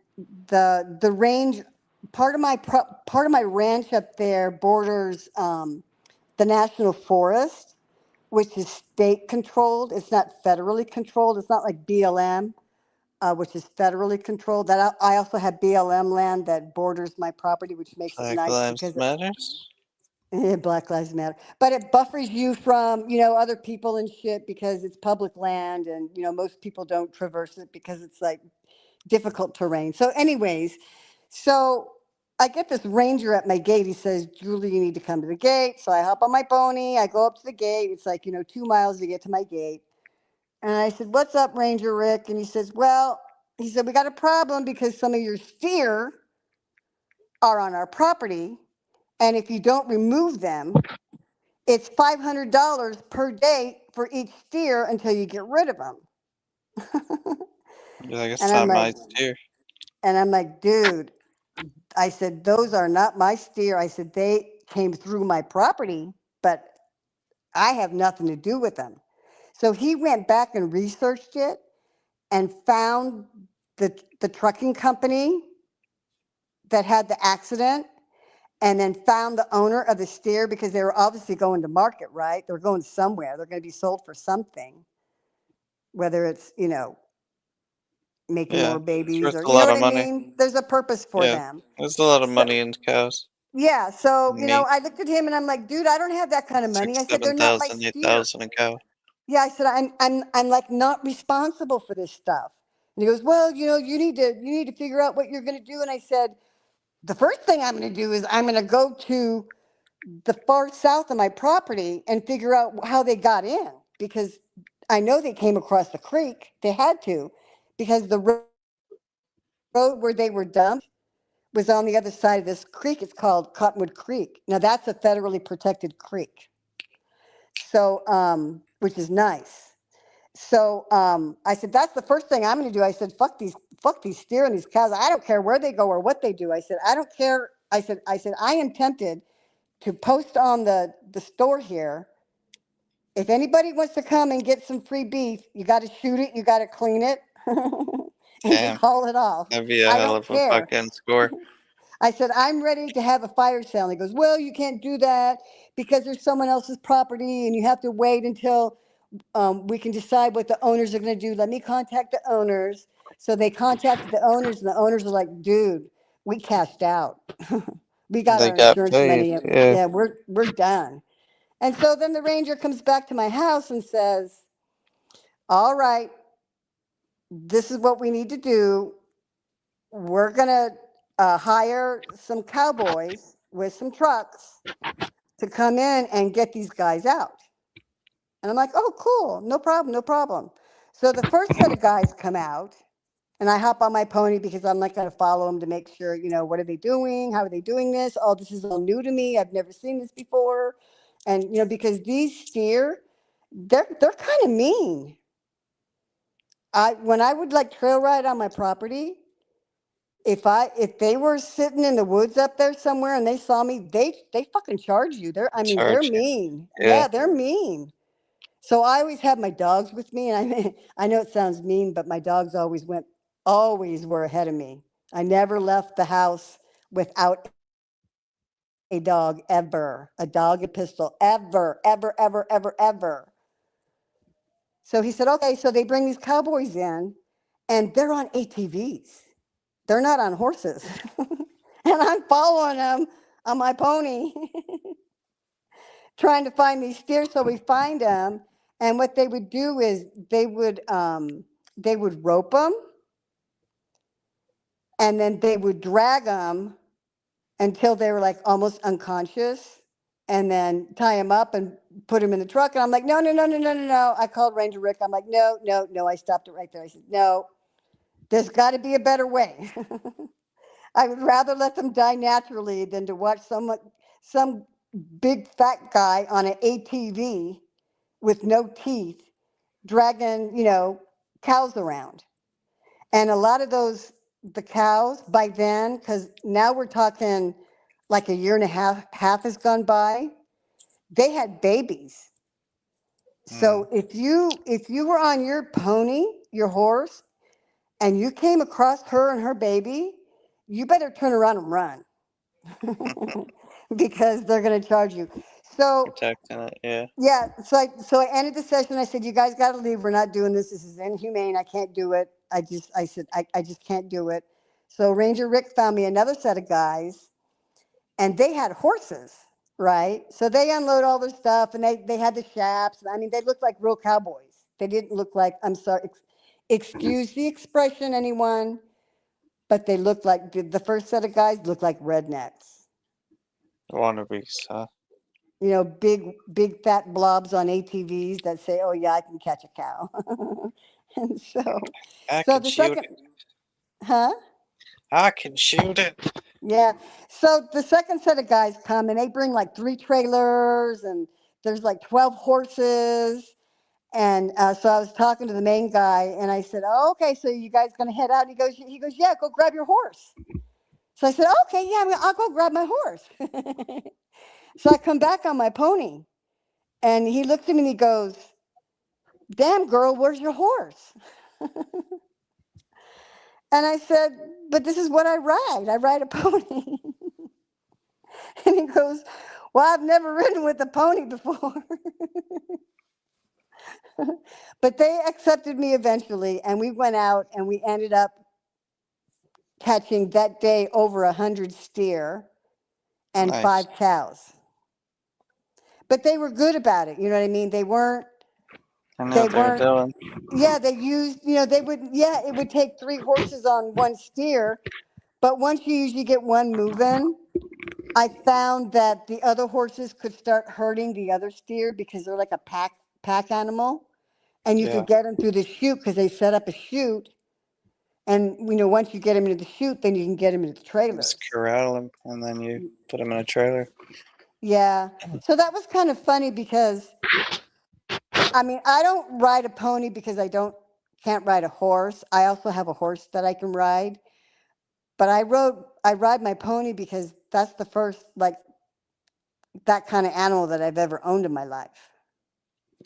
the range, part of my ranch up there borders the national forest, which is state controlled. It's not federally controlled. It's not like BLM, which is federally controlled. That I also have BLM land that borders my property, which makes it Black nice Lives because Matters. Black Lives Matter. But it buffers you from other people and shit because it's public land, and most people don't traverse it because it's like difficult terrain. So, anyways, so I get this ranger at my gate. He says, Julie, you need to come to the gate. So I hop on my pony. I go up to the gate. It's like 2 miles to get to my gate. And I said, what's up, Ranger Rick? And he said, we got a problem because some of your steer are on our property. And if you don't remove them, it's $500 per day for each steer until you get rid of them. You're like, it's And I'm not my like, steer. and I'm like, dude, I said, those are not my steer. I said, they came through my property, but I have nothing to do with them. So he went back and researched it and found the trucking company that had the accident, and then found the owner of the steer, because they were obviously going to market, right? They're going somewhere. They're going to be sold for something, whether it's, making Yeah, more it's babies, worth or, a you know lot what of I money. mean? There's a purpose for Yeah, them. there's a lot of So, money in cows. yeah. So, Meat, I looked at him and I'm like, dude, I don't have that kind of money. six, I said, they're seven not my thousand, eight steer. thousand a cow. Yeah. I said, I'm like not responsible for this stuff. And he goes, well, you need to figure out what you're going to do. And I said, the first thing I'm going to do is I'm going to go to the far south of my property and figure out how they got in, because I know they came across the creek. They had to, because the road where they were dumped was on the other side of this creek. It's called Cottonwood Creek. Now that's a federally protected creek. So, which is nice. So I said, that's the first thing I'm going to do. I said, fuck these steer and these cows. I don't care where they go or what they do. I said, I don't care. I said, I am tempted to post on the store here. If anybody wants to come and get some free beef, you got to shoot it, you got to clean it, and Damn, just haul it off. that'd be a I hell don't of a care. fucking score. I said, I'm ready to have a fire sale. And he goes, well, you can't do that because there's someone else's property and you have to wait until we can decide what the owners are going to do. Let me contact the owners. So they contacted the owners, and the owners are like, dude, we cashed out. We got They our got insurance paid. money. Yeah, Yeah, we're done. And so then the ranger comes back to my house and says, all right, this is what we need to do. We're going to hire some cowboys with some trucks to come in and get these guys out. And I'm like, oh, cool. No problem. No problem. So the first set of guys come out, and I hop on my pony because I'm not going to follow them to make sure, what are they doing? How are they doing this? Oh, this is all new to me. I've never seen this before. And, because these steer, they're kind of mean. When I would like trail ride on my property, if they were sitting in the woods up there somewhere and they saw me, they fucking charge you. They're charge you. mean. Yeah. Yeah, they're mean. So I always have my dogs with me, and I know it sounds mean, but my dogs always were ahead of me. I never left the house without a dog ever, a dog, a pistol, ever, ever, ever, ever, ever. So he said, okay, so they bring these cowboys in, and they're on ATVs. They're not on horses. And I'm following them on my pony, trying to find these steers. So we find them. And what they would do is they would rope them, and then they would drag them until they were like almost unconscious, and then tie them up and put them in the truck. And I'm like, no, no, no, no, no, no, no. I called Ranger Rick. I'm like, no, no, no. I stopped it right there. I said, no, there's got to be a better way. I would rather let them die naturally than to watch some big fat guy on an ATV with no teeth dragging, cows around. And a lot of the cows by then, because now we're talking like a year and a half has gone by, they had babies. So if you were on your pony, your horse, and you came across her and her baby, you better turn around and run. Because they're going to charge you. So protecting it. Yeah. yeah, so I ended the session. I said, you guys got to leave. We're not doing this. This is inhumane. I can't do it. I said, I just can't do it. So Ranger Rick found me another set of guys, and they had horses, right? So they unload all their stuff, and they had the chaps. I mean, they looked like real cowboys. They didn't look like, I'm sorry, excuse the expression, anyone, but they looked like, the first set of guys looked like rednecks. Wannabes, huh? Big fat blobs on ATVs that say, oh yeah, I can catch a cow. And I so can the shoot second, it. huh? I can shoot it. Yeah. So the second set of guys come, and they bring like 3 trailers, and there's like 12 horses. And so I was talking to the main guy, and I said, "Oh, okay, so you guys gonna head out?" He goes, "Yeah, go grab your horse." So I said, "Okay, yeah, I'll go grab my horse." So I come back on my pony, and he looks at me and he goes, "Damn, girl, where's your horse?" And I said, "But this is what I ride. I ride a pony." And he goes, "Well, I've never ridden with a pony before." But they accepted me eventually, and we went out and we ended up catching that day over 100 steer and Nice. 5 cows. But they were good about it. You know what I mean? They weren't, I know they what they were weren't, doing. yeah, they used, they would, yeah, it would take 3 horses on 1 steer. But once you usually get one moving, I found that the other horses could start hurting the other steer because they're like a pack animal. And you Yeah. could get them through the chute because they set up a chute. And, once you get them into the chute, then you can get them into the trailers. Just corral them and then you put them in a trailer. Yeah. So that was kind of funny because, I don't ride a pony because can't ride a horse. I also have a horse that I can ride. But I ride my pony because that's the first, like, that kind of animal that I've ever owned in my life.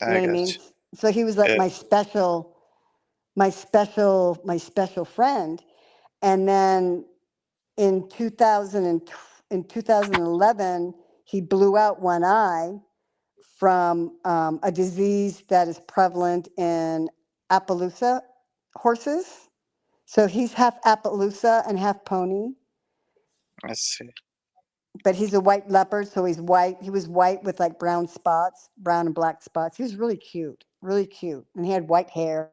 You know I what I mean? guess. So he was like Yeah. my special friend. And then in 2011, he blew out one eye from a disease that is prevalent in Appaloosa horses. So he's half Appaloosa and half pony, I see. but he's a white leopard, so he's white. He was white with like brown and black spots. He was really cute, and he had white hair.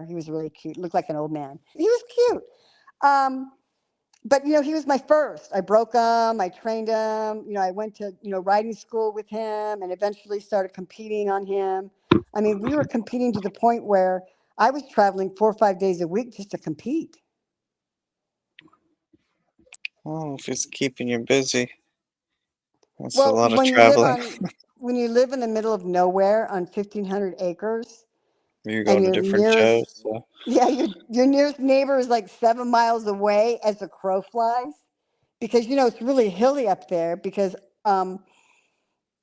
He was really cute, looked like an old man. He was cute. But he was my first. I broke him. I trained him. I went to riding school with him, and eventually started competing on him. We were competing to the point where I was traveling 4 or 5 days a week just to compete. Oh, if it's keeping you busy, that's a Well, lot of when you live traveling. when you live in the middle of nowhere on 1,500 acres, You're and going to your different nearest shows. So. yeah your nearest neighbor is like 7 miles away as the crow flies, because it's really hilly up there. Because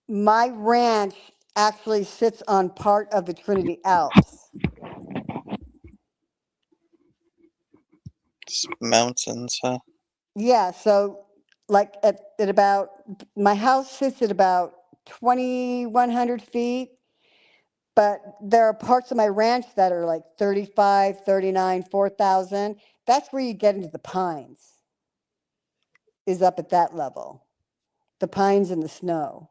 my ranch actually sits on part of the Trinity Alps. It's mountains, huh? Yeah, so like at about, my house sits at about 2,100 feet, but there are parts of my ranch that are like 35, 39, 4,000. That's where you get into the pines, is up at that level. The pines and the snow,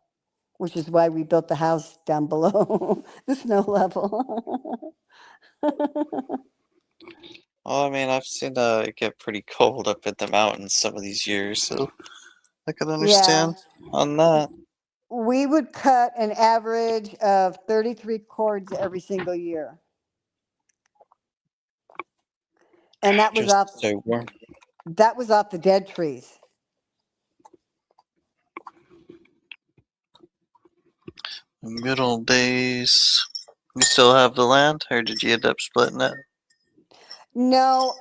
which is why we built the house down below the snow level. Well, I've seen it get pretty cold up in the mountains some of these years, so I can Yeah. understand on that. We would cut an average of 33 cords every single year. And that was Just off so warm. the dead trees. In good old days. You still have the land, or did you end up splitting it? No,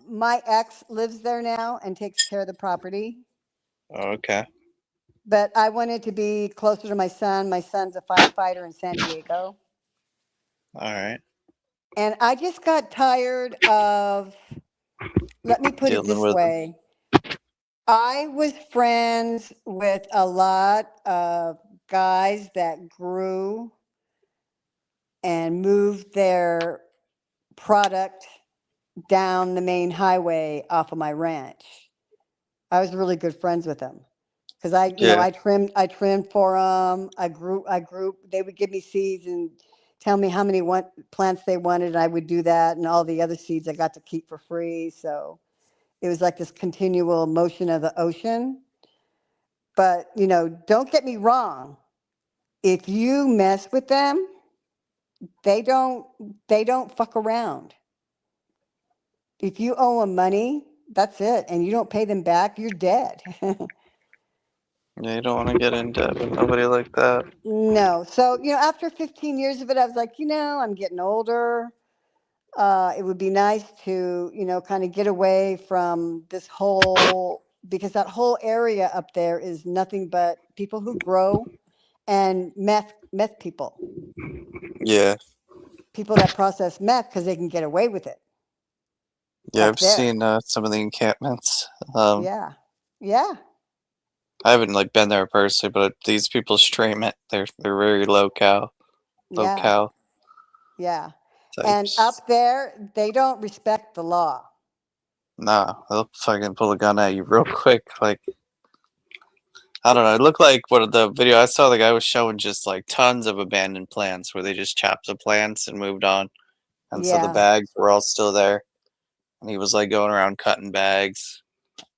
my ex lives there now and takes care of the property. Oh, okay. But I wanted to be closer to my son. My son's a firefighter in San Diego. All right. And I just got tired of, let me put it Dealing this with them. way. I was friends with a lot of guys that grew and moved their product down the main highway off of my ranch. I was really good friends with them because Yeah. I trimmed for them. I grew. They would give me seeds and tell me how many plants they wanted, and I would do that. And all the other seeds I got to keep for free. So it was like this continual motion of the ocean. But don't get me wrong. If you mess with them, they don't fuck around. If you owe them money, that's it, and you don't pay them back, you're dead. Yeah, you don't want to get in debt with nobody like that. No. So, after 15 years of it, I was like, I'm getting older. It would be nice to, kind of get away from this whole, because that whole area up there is nothing but people who grow and meth people, Yeah, people that process meth because they can get away with it yeah, up I've there. seen some of the encampments. Yeah. Yeah. I haven't like been there personally, but these people stream it. They're very low cal Yeah. Yeah. And types. up there, they don't respect the law. Nah, they'll fucking pull a gun at you real quick. Like, I don't know. It looked like what the video I saw, the guy was showing just like tons of abandoned plants where they just chopped the plants and moved on. And so the Yeah. bags were all still there. And he was like going around cutting bags,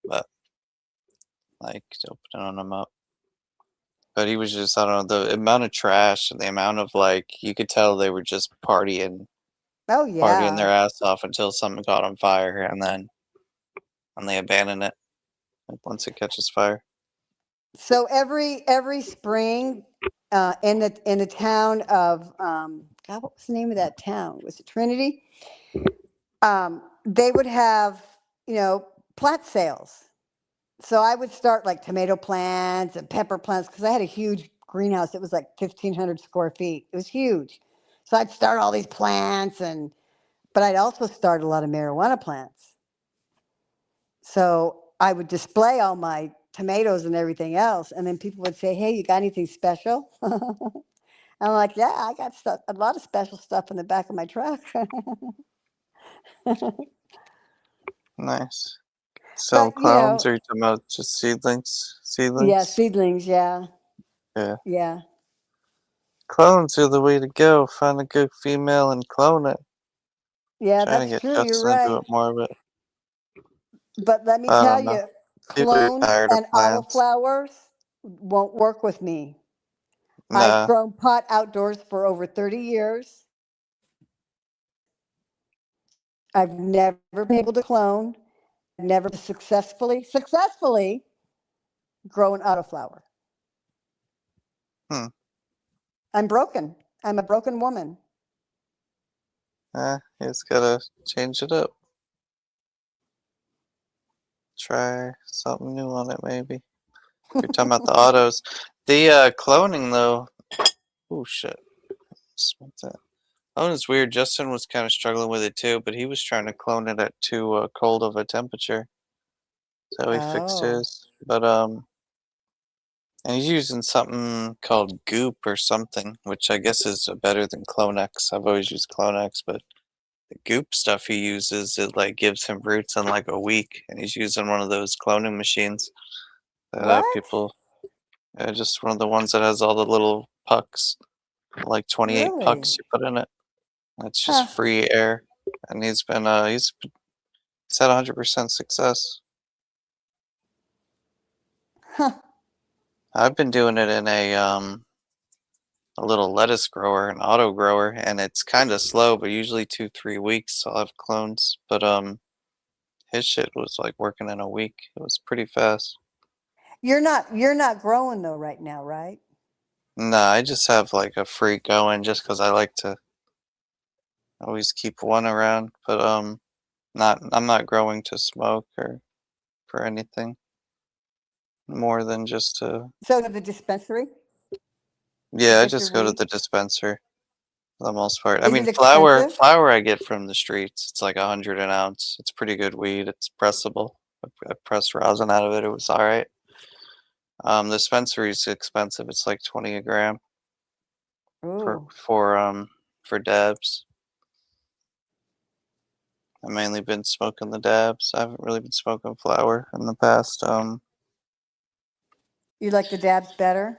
but like opening them up. But he was just, I don't know, the amount of trash and the amount of like, you could tell they were just partying Oh, their yeah. ass off until something caught on fire, and then when they abandon it, like once it catches fire. So every spring, in the town of God, what was the name of that town? Was it Trinity? They would have plant sales. So I would start like tomato plants and pepper plants because I had a huge greenhouse. It was like 1,500 square feet. It was huge. So I'd start all these plants, but I'd also start a lot of marijuana plants. So I would display all my tomatoes and everything else, and then people would say, "Hey, you got anything special?" I'm like, "Yeah, I got stuff, a lot of special stuff in the back of my truck." Nice. Sell But clones, or are you talking about just seedlings? yeah, Seedlings? seedlings, yeah, Yeah. yeah, Clones are the way to go. Find a good female and clone it. yeah. Trying to That's get true. You're Justin to do right. it more of it. But let me I tell don't know. you, People are clones tired of and plants. autoflowers won't work with me. I've Nah. grown pot outdoors for over 30 years. I've never been able to clone. I've never successfully grow an autoflower. Hmm. I'm broken. I'm a broken woman. You just gotta change it up. Try something new on it, maybe. If you're talking about the autos. The cloning, though. Oh, shit. Smoked that. Oh, it's weird. Justin was kind of struggling with it too, but he was trying to clone it at too cold of a temperature. So he fixed Oh, his. But and he's using something called Goop or something, which I guess is better than Clonex. I've always used Clonex, but the Goop stuff he uses, it like gives him roots in like a week, and he's using one of those cloning machines that what? people. Just one of the ones that has all the little pucks, like 28 Really? pucks you put in it. It's just Huh. free air, and he's had 100% success. Huh. I've been doing it in a little lettuce grower, an auto grower, and it's kind of slow, but usually 2-3 weeks I'll have clones. But his shit was like working in a week. It was pretty fast. You're not growing though right now, right? Nah, I just have like a free going just because I like to always keep one around. But I'm not growing to smoke or for anything more than just to. So to the dispensary to Yeah, I get your just go to weed. the dispenser for the most part. I Is mean, it expensive? flower I get from the streets. It's like 100 an ounce. It's pretty good weed. It's pressable. I pressed rosin out of it. It was all right. The dispensary is expensive. It's like 20 a gram Ooh. for dabs. I've mainly been smoking the dabs. I haven't really been smoking flower in the past. You like the dabs better?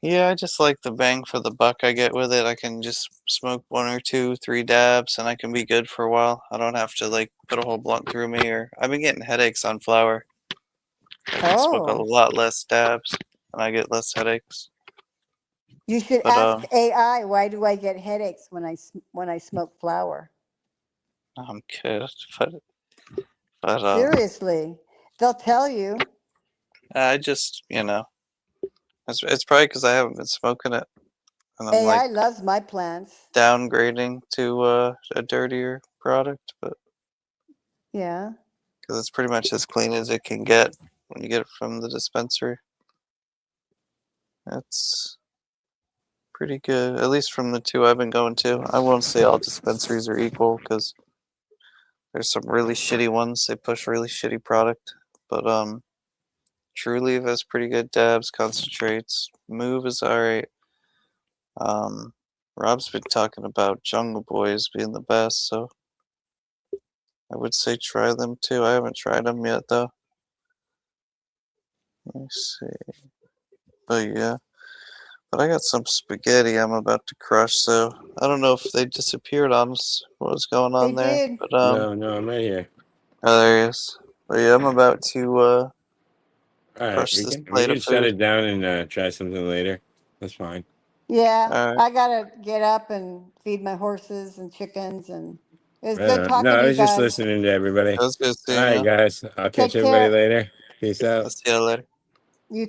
Yeah, I just like the bang for the buck I get with it. I can just smoke 1 or 2, 3 dabs, and I can be good for a while. I don't have to like put a whole blunt through me. Or I've been getting headaches on flower. I smoke a Oh. lot less dabs, and I get less headaches. You should But ask AI, why do I get headaches when I smoke flower? I'm good. But Seriously. They'll tell you. I just, it's probably because I haven't been smoking it, and I'm AI like loves my plants. downgrading to a dirtier product, but Yeah. because it's pretty much as clean as it can get when you get it from the dispensary. That's pretty good, at least from the two I've been going to. I won't say all dispensaries are equal because there's some really shitty ones. They push really shitty product, but True Leaf has pretty good dabs, concentrates. Move is alright. Rob's been talking about Jungle Boys being the best, so I would say try them too. I haven't tried them yet though. Let me see. But yeah. But I got some spaghetti I'm about to crush, so I don't know if they disappeared on us. What was going on They there? did. But No, I'm right here. oh, there he is. But yeah, I'm about to All right, crush we this can plate of shut food. it down and try something later. That's fine. Yeah. Alright. I gotta get up and feed my horses and chickens, and it was Right good on. talking No, to I you was just guys. listening to everybody. That was good All seeing right, you. guys. I'll catch Take everybody care. later. Peace out. I'll see you later. You